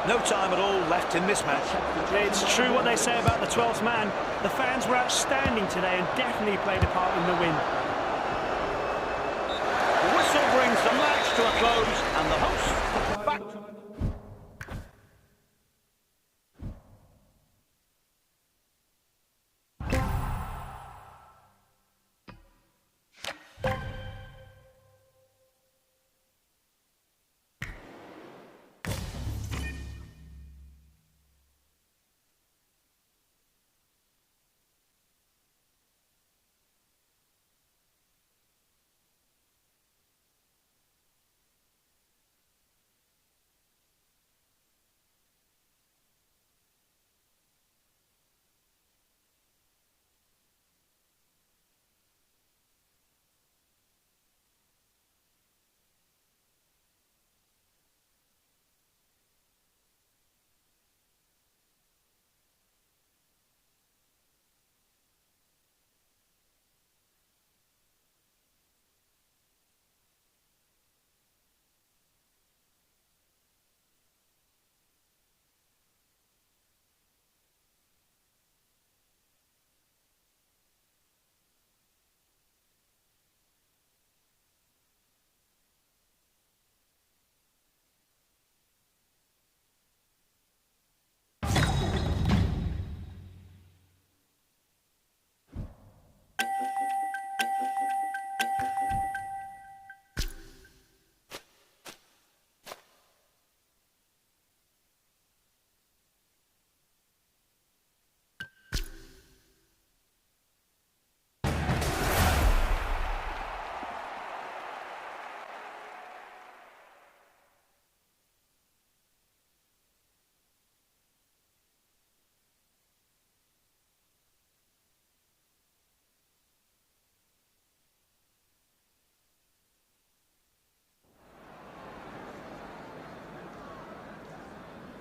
No time at all left in this match. It's true what they say about the 12th man. The fans were outstanding today and definitely played a part in the win. The whistle brings the match to a close and the hosts back.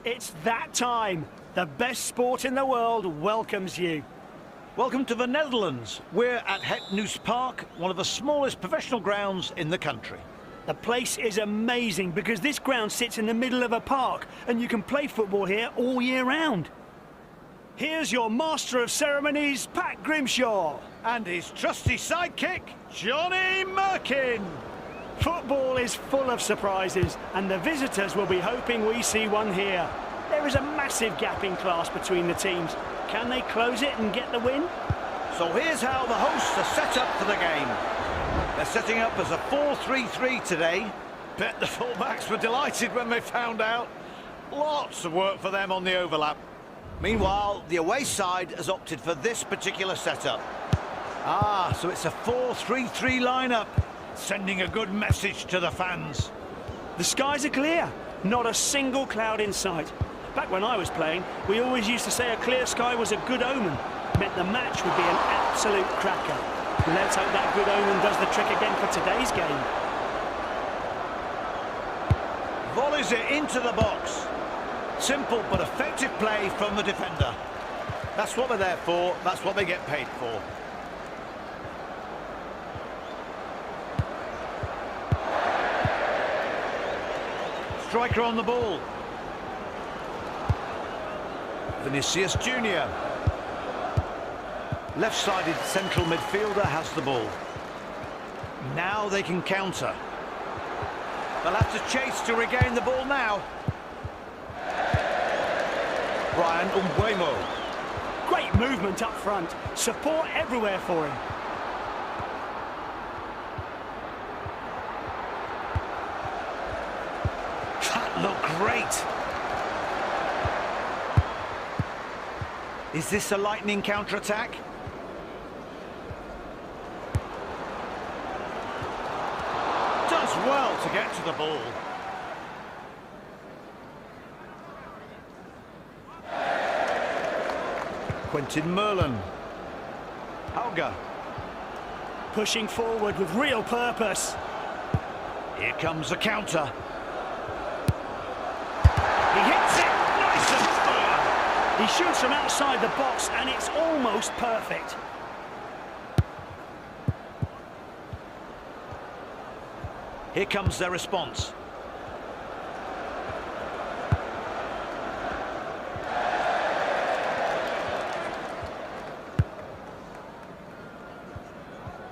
It's that time. The best sport in the world welcomes you. Welcome to the Netherlands. We're at Het Nieuws Park, one of the smallest professional grounds in the country. The place is amazing because this ground sits in the middle of a park and you can play football here all year round. Here's your master of ceremonies, Pat Grimshaw. And his trusty sidekick, Johnny Merkin. Football is full of surprises and the visitors will be hoping we see one here. There is a massive gap in class between the teams. Can they close it and get the win? So here's how the hosts are set up for the game. They're setting up as a 4-3-3 today. Bet the fullbacks were delighted when they found out. Lots of work for them on the overlap. Meanwhile, the away side has opted for this particular setup. So it's a 4-3-3 lineup, sending a good message to the fans. The skies are clear, not a single cloud in sight. Back when I was playing, we always used to say a clear sky was a good omen. Meant the match would be an absolute cracker. Let's hope that good omen does the trick again for today's game. Volleys it into the box. Simple but effective play from the defender. That's what they're there for, that's what they get paid for. Striker on the ball. Vinicius Jr. Left-sided central midfielder has the ball. Now they can counter. They'll have to chase to regain the ball now. Brian Umbuemo. Great movement up front. Support everywhere for him. That looked great. Is this a lightning counter-attack? Does well to get to the ball. Quentin Merlin. Hauger. Pushing forward with real purpose. Here comes the counter. He hits it! Nice and firm! He shoots from outside the box and it's almost perfect. Here comes their response.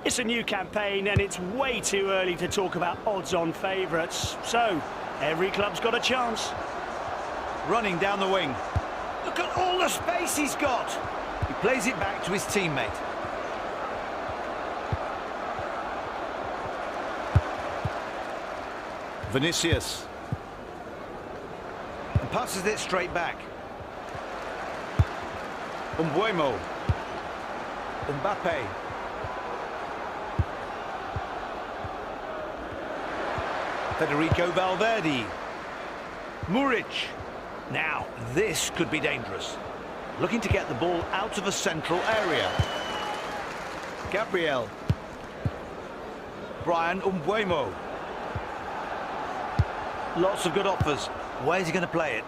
It's a new campaign and it's way too early to talk about odds-on favourites. So, every club's got a chance. Running down the wing. Look at all the space he's got. He plays it back to his teammate. Vinicius. And passes it straight back. Umbuemo. Mbappe. Federico Valverde. Muric. Now, this could be dangerous. Looking to get the ball out of the central area. Gabriel. Brian Umbuemo. Lots of good offers. Where's he going to play it?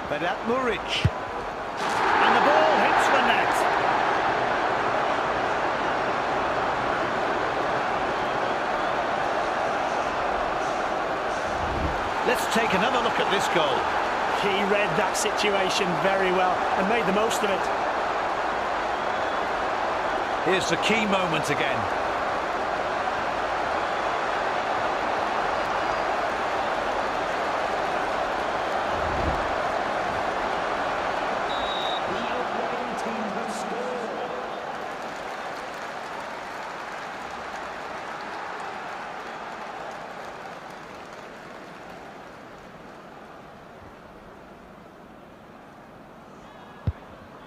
Vedat Muric. And the ball hits the net. Let's take another look at this goal. He read that situation very well and made the most of it. Here's the key moment again. The away team has scored.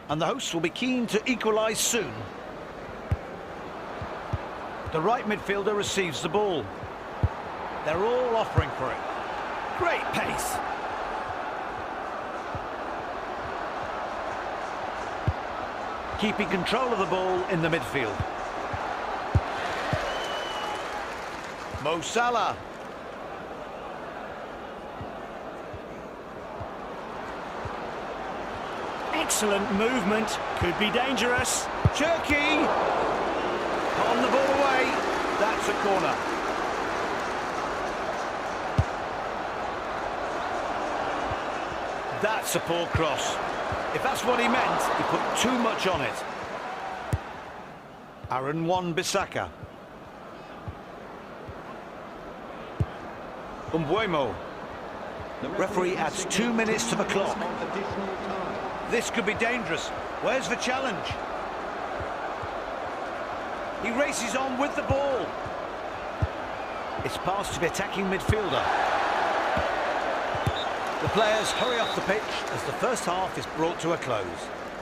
And the hosts will be keen to equalise soon. The right midfielder receives the ball. They're all offering for it. Great pace. Keeping control of the ball in the midfield. Mo Salah. Excellent movement. Could be dangerous. Turkey. On the ball away. That's a corner. That's a poor cross. If that's what he meant, he put too much on it. Aaron Wan-Bissaka. Umbuemo. Referee adds 2 minutes to the clock. This could be dangerous. Where's the challenge? He races on with the ball. It's passed to the attacking midfielder. The players hurry off the pitch as the first half is brought to a close.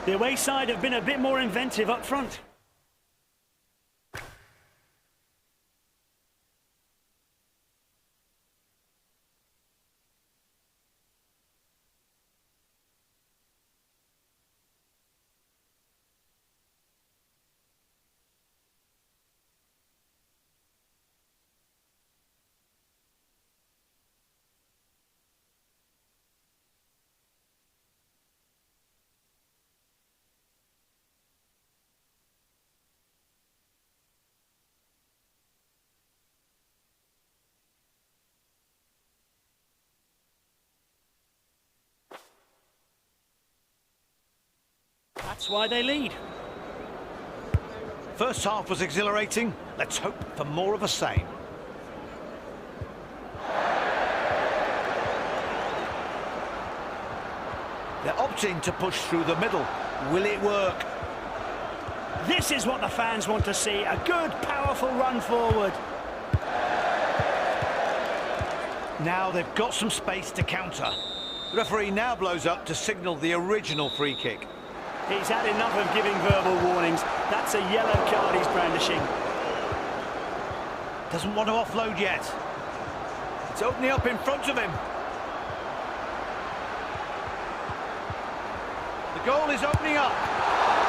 The away side have been a bit more inventive up front. That's why they lead. First half was exhilarating. Let's hope for more of the same. They're opting to push through the middle. Will it work? This is what the fans want to see. A good, powerful run forward. Now they've got some space to counter. The referee now blows up to signal the original free kick. He's had enough of giving verbal warnings. That's a yellow card he's brandishing. Doesn't want to offload yet. It's opening up in front of him. The goal is opening up.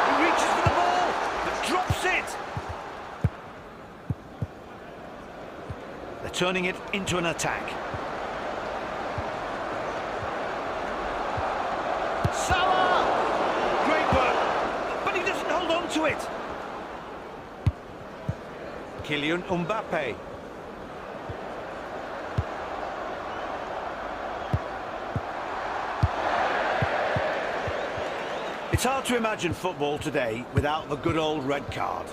He reaches for the ball, but drops it. They're turning it into an attack. Salah! Great work, but he doesn't hold on to it. Kylian Mbappe. It's hard to imagine football today without the good old red card.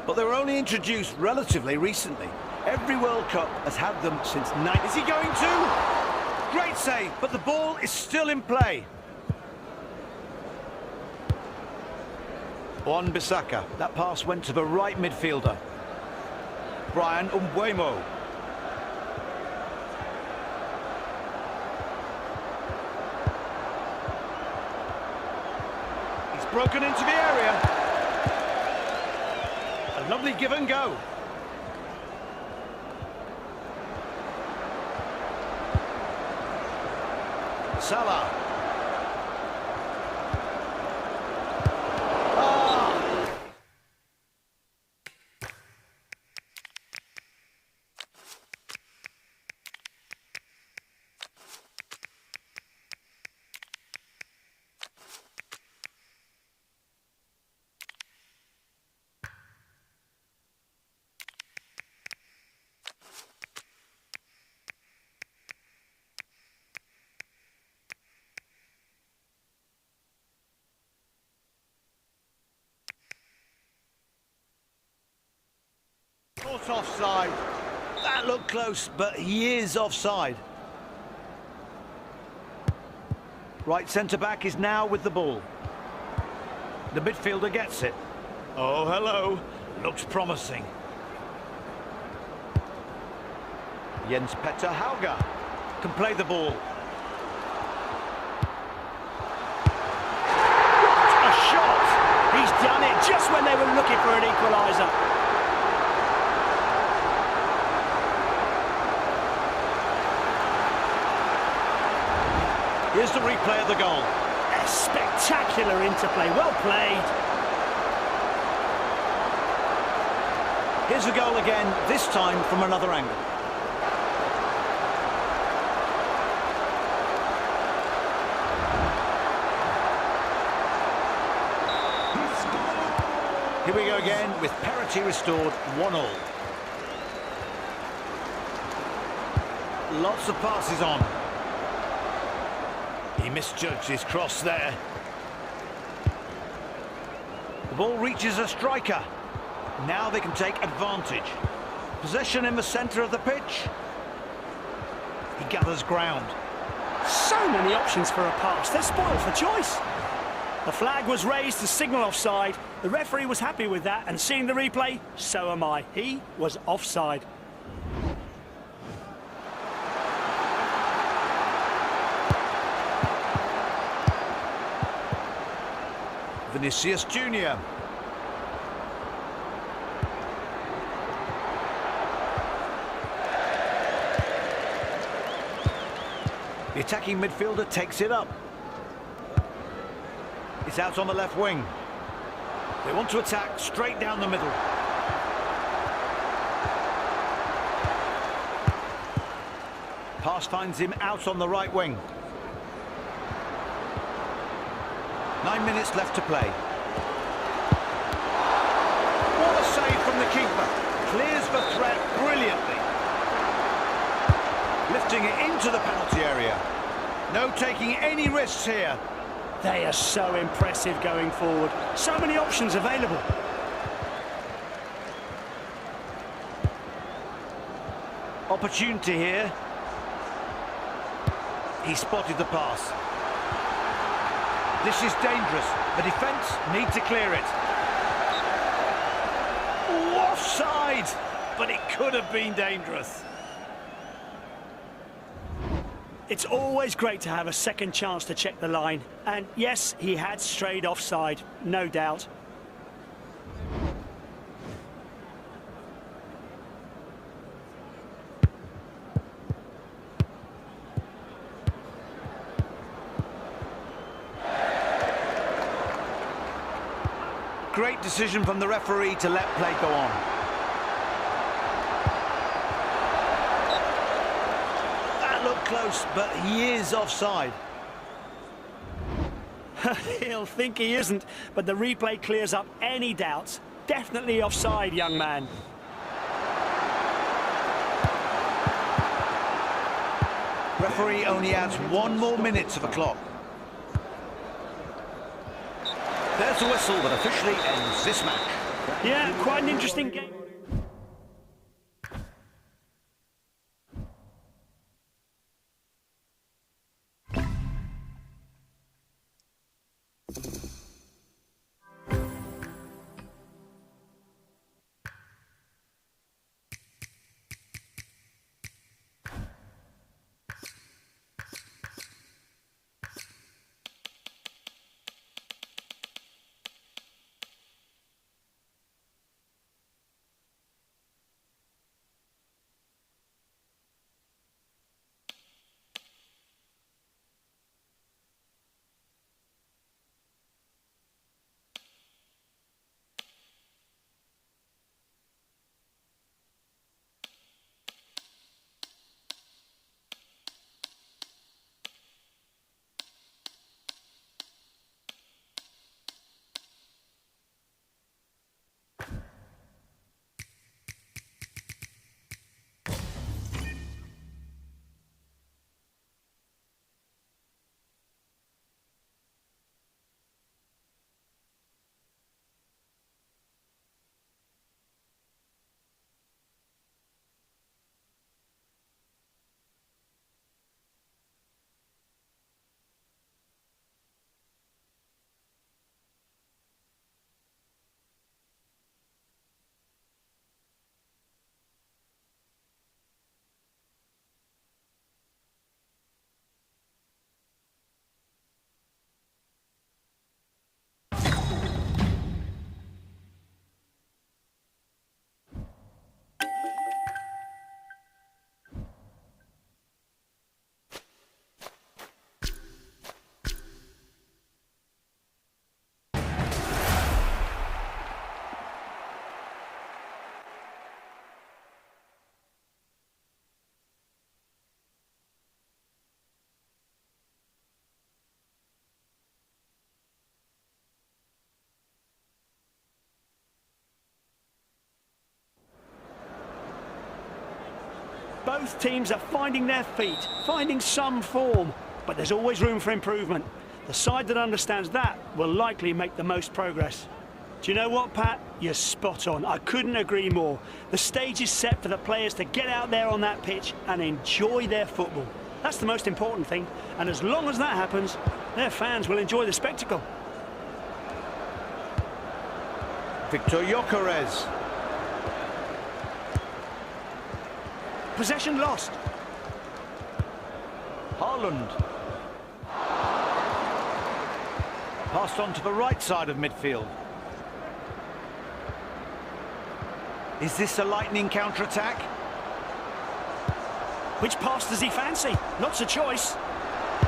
But they were only introduced relatively recently. Every World Cup has had them since 9. Is he going to? Great save, but the ball is still in play. Wan-Bissaka. That pass went to the right midfielder. Brian Umbuemo. He's broken into the area. A lovely give and go. Salah. Caught offside. That looked close, but he is offside. Right centre-back is now with the ball. The midfielder gets it. Oh, hello. Looks promising. Jens Petter Hauger can play the ball. What a shot! He's done it just when they were looking for an equaliser. Here's the replay of the goal. A spectacular interplay, well played. Here's the goal again, this time from another angle. Here we go again with parity restored, 1-1. Lots of passes on. He misjudged his cross there. The ball reaches a striker. Now they can take advantage. Possession in the centre of the pitch. He gathers ground. So many options for a pass. They're spoiled for choice. The flag was raised to signal offside. The referee was happy with that, and seeing the replay, so am I. He was offside. Vinicius Junior. The attacking midfielder takes it up. It's out on the left wing. They want to attack straight down the middle. Pass finds him out on the right wing. 9 minutes left to play. What a save from the keeper. Clears the threat brilliantly. Lifting it into the penalty area. No taking any risks here. They are so impressive going forward. So many options available. Opportunity here. He spotted the pass. This is dangerous. The defence need to clear it. Offside! But it could have been dangerous. It's always great to have a second chance to check the line. And yes, he had strayed offside, no doubt. Great decision from the referee to let play go on. That looked close, but he is offside. He'll think he isn't, but the replay clears up any doubts. Definitely offside, young man. Referee only adds 1 more minute to the clock. There's a whistle that officially ends this match. Yeah, quite an interesting game. Both teams are finding their feet, finding some form, but there's always room for improvement. The side that understands that will likely make the most progress. Do you know what, Pat? You're spot on. I couldn't agree more. The stage is set for the players to get out there on that pitch and enjoy their football. That's the most important thing, and as long as that happens, their fans will enjoy the spectacle. Victor Gyökeres. Possession lost. Haaland. Passed on to the right side of midfield. Is this a lightning counter-attack? Which pass does he fancy? Lots of choice.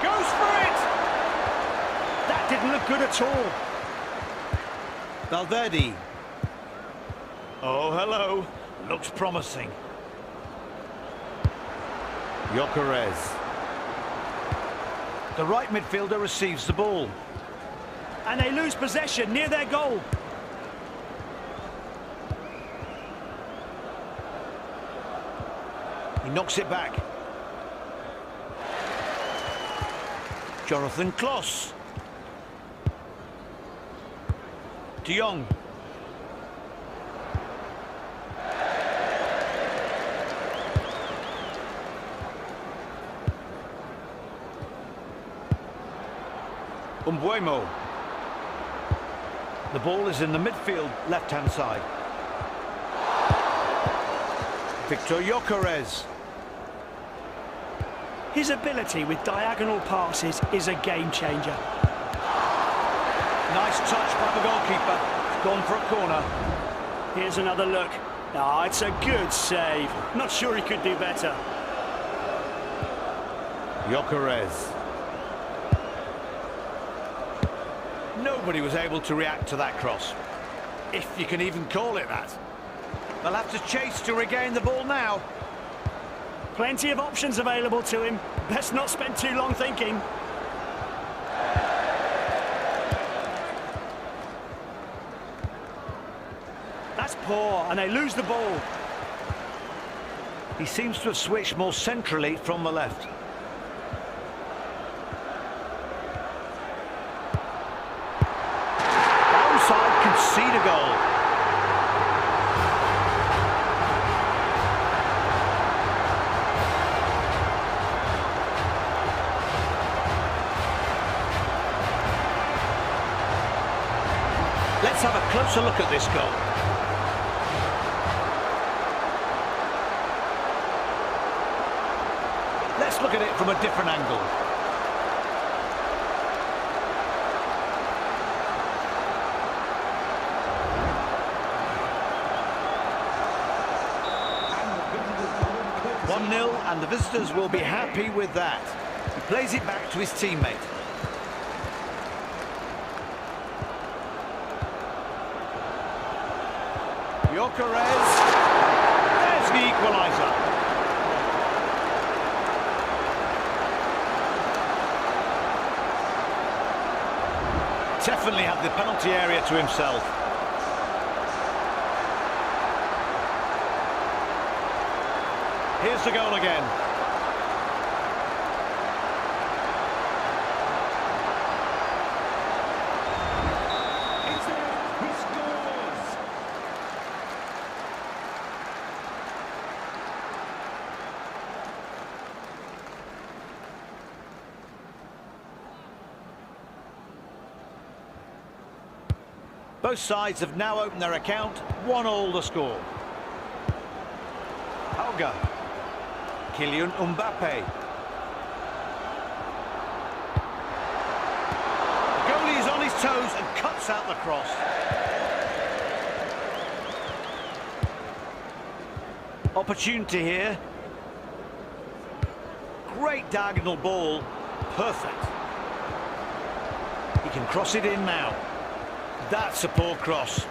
Goes for it! That didn't look good at all. Valverde. Oh, hello. Looks promising. Gyökeres. The right midfielder receives the ball. And they lose possession near their goal. He knocks it back. Jonathan Kloss. De Jong. Umbuemo. The ball is in the midfield, left-hand side. Victor Gyökeres. His ability with diagonal passes is a game changer. Nice touch by the goalkeeper. It's gone for a corner. Here's another look. Ah, it's a good save. Not sure he could do better. Gyökeres. Nobody was able to react to that cross, if you can even call it that. They'll have to chase to regain the ball now. Plenty of options available to him. Best not spend too long thinking. That's poor, and they lose the ball. He seems to have switched more centrally from the left. Onside, concede a goal. Let's have a closer look at this goal. Let's look at it from a different angle. And 1-0, and the visitors will be happy with that. He plays it back to his teammate. Gyökeres. There's the equaliser. Definitely had the penalty area to himself. Here's the goal again. It's there. He scores. Both sides have now opened their account. 1-1 the score. Hauga. Kylian Mbappe. The goalie is on his toes and cuts out the cross. Opportunity here. Great diagonal ball. Perfect. He can cross it in now. That's a poor cross.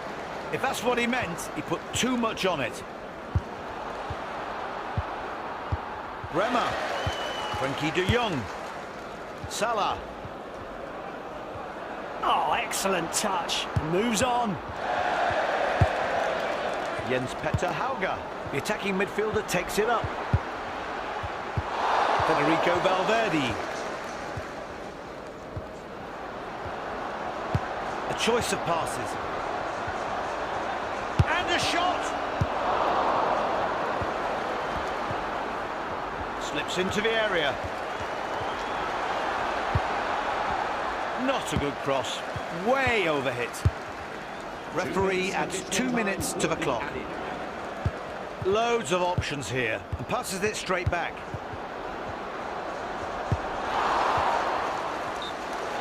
If that's what he meant, he put too much on it. Bremer. Frenkie de Jong. Salah. Oh, excellent touch. Moves on. Jens Petter Hauga. The attacking midfielder takes it up. Federico Valverde. A choice of passes. And a shot! Slips into the area. Not a good cross. Way overhit. Referee adds 2 minutes to the clock. Loads of options here, and passes it straight back.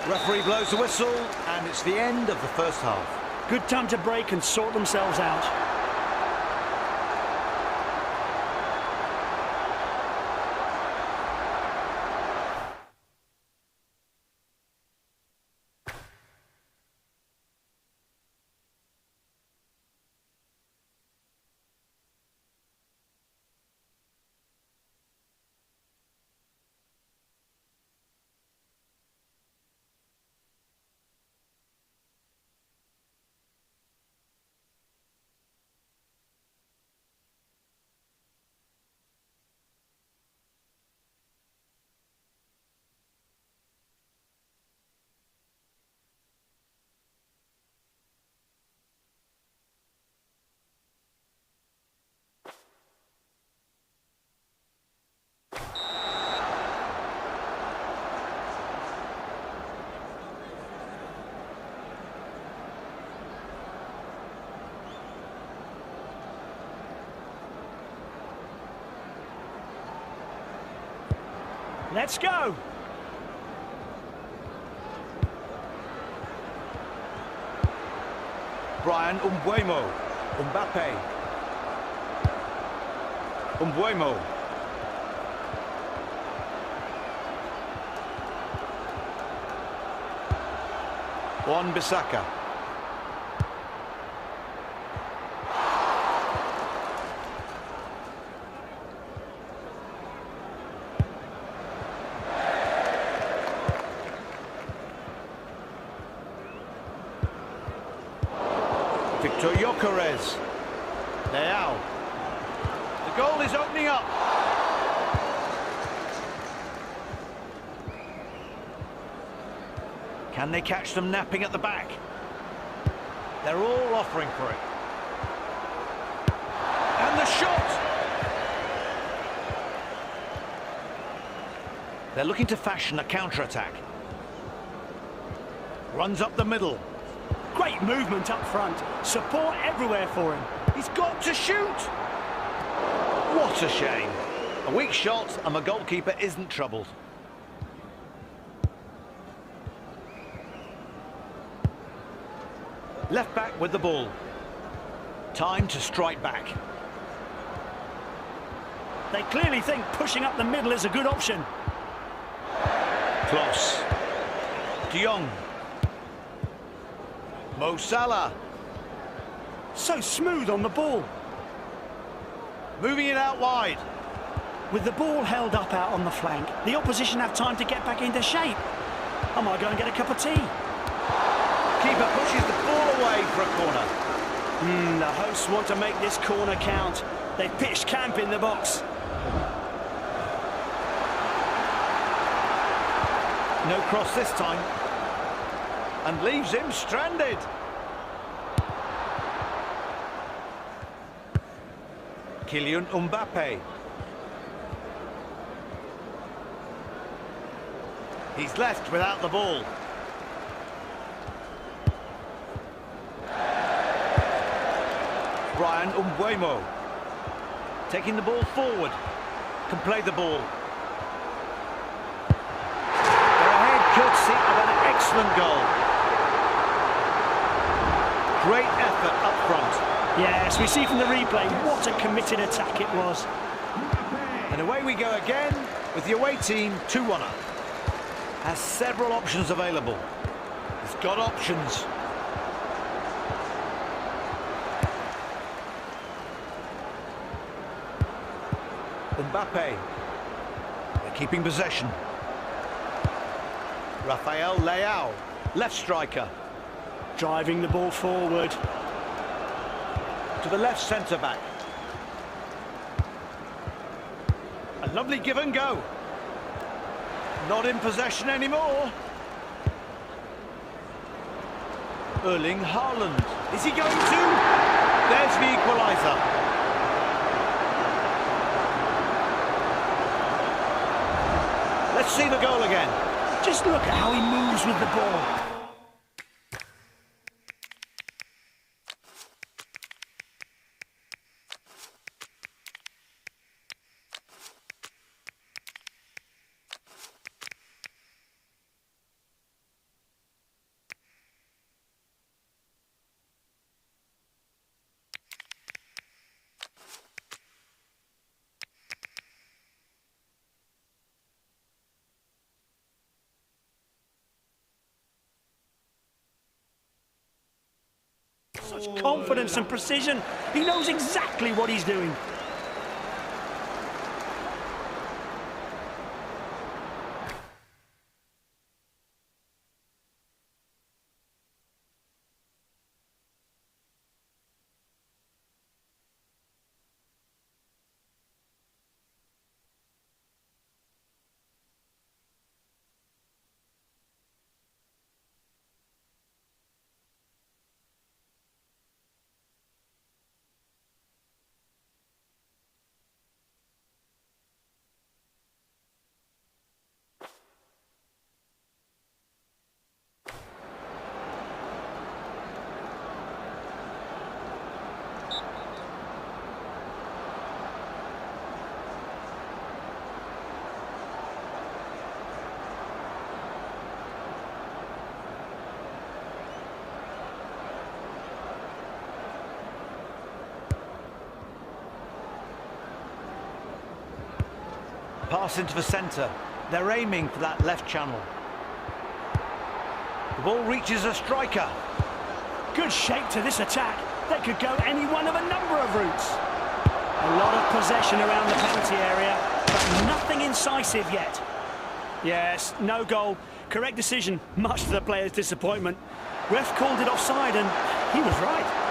Referee blows the whistle, and it's the end of the first half. Good time to break and sort themselves out. Let's go! Brian Umbuemo. Mbappe. Umbuemo. Wan-Bissaka. Victor Gyökeres. Now. The goal is opening up. Can they catch them napping at the back? They're all offering for it. And the shot! They're looking to fashion a counter-attack. Runs up the middle. Great movement up front. Support everywhere for him. He's got to shoot! What a shame. A weak shot and the goalkeeper isn't troubled. Left back with the ball. Time to strike back. They clearly think pushing up the middle is a good option. Kloss. De Jong. Mo Salah. So smooth on the ball. Moving it out wide. With the ball held up out on the flank, the opposition have time to get back into shape. I might go and get a cup of tea. Keeper pushes the ball away for a corner. The hosts want to make this corner count. They've pitched camp in the box. No cross this time. And leaves him stranded. Kylian Mbappe. He's left without the ball. Brian Umbuemo. Taking the ball forward. Can play the ball. They're ahead courtesy of an excellent goal. Great effort up front. Yes, we see from the replay what a committed attack it was. And away we go again with the away team 2-1 up. Has several options available. He's got options. Mbappe. They're keeping possession. Rafael Leao, left striker. Driving the ball forward. To the left centre-back. A lovely give and go. Not in possession anymore. Erling Haaland. Is he going to? There's the equaliser. Let's see the goal again. Just look at how he moves with the ball. Such confidence and precision. He knows exactly what he's doing. Pass into the centre. They're aiming for that left channel. The ball reaches a striker. Good shape to this attack. That could go any one of a number of routes. A lot of possession around the penalty area, but nothing incisive yet. Yes, no goal. Correct decision, much to the player's disappointment. Ref called it offside and he was right.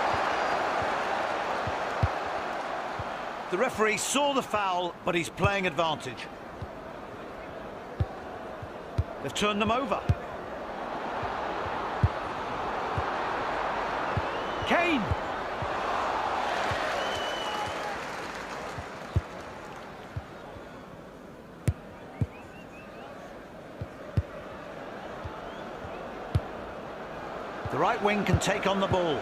The referee saw the foul, but he's playing advantage. They've turned them over. Kane! The right wing can take on the ball.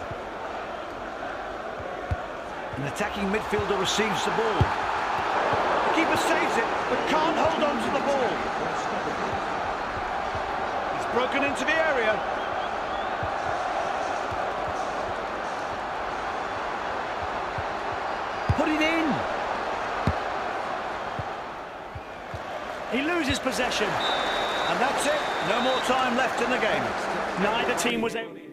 An attacking midfielder receives the ball. The keeper saves it, but can't hold on to the ball. He's broken into the area. Put it in. He loses possession. And that's it. No more time left in the game. Neither team was able...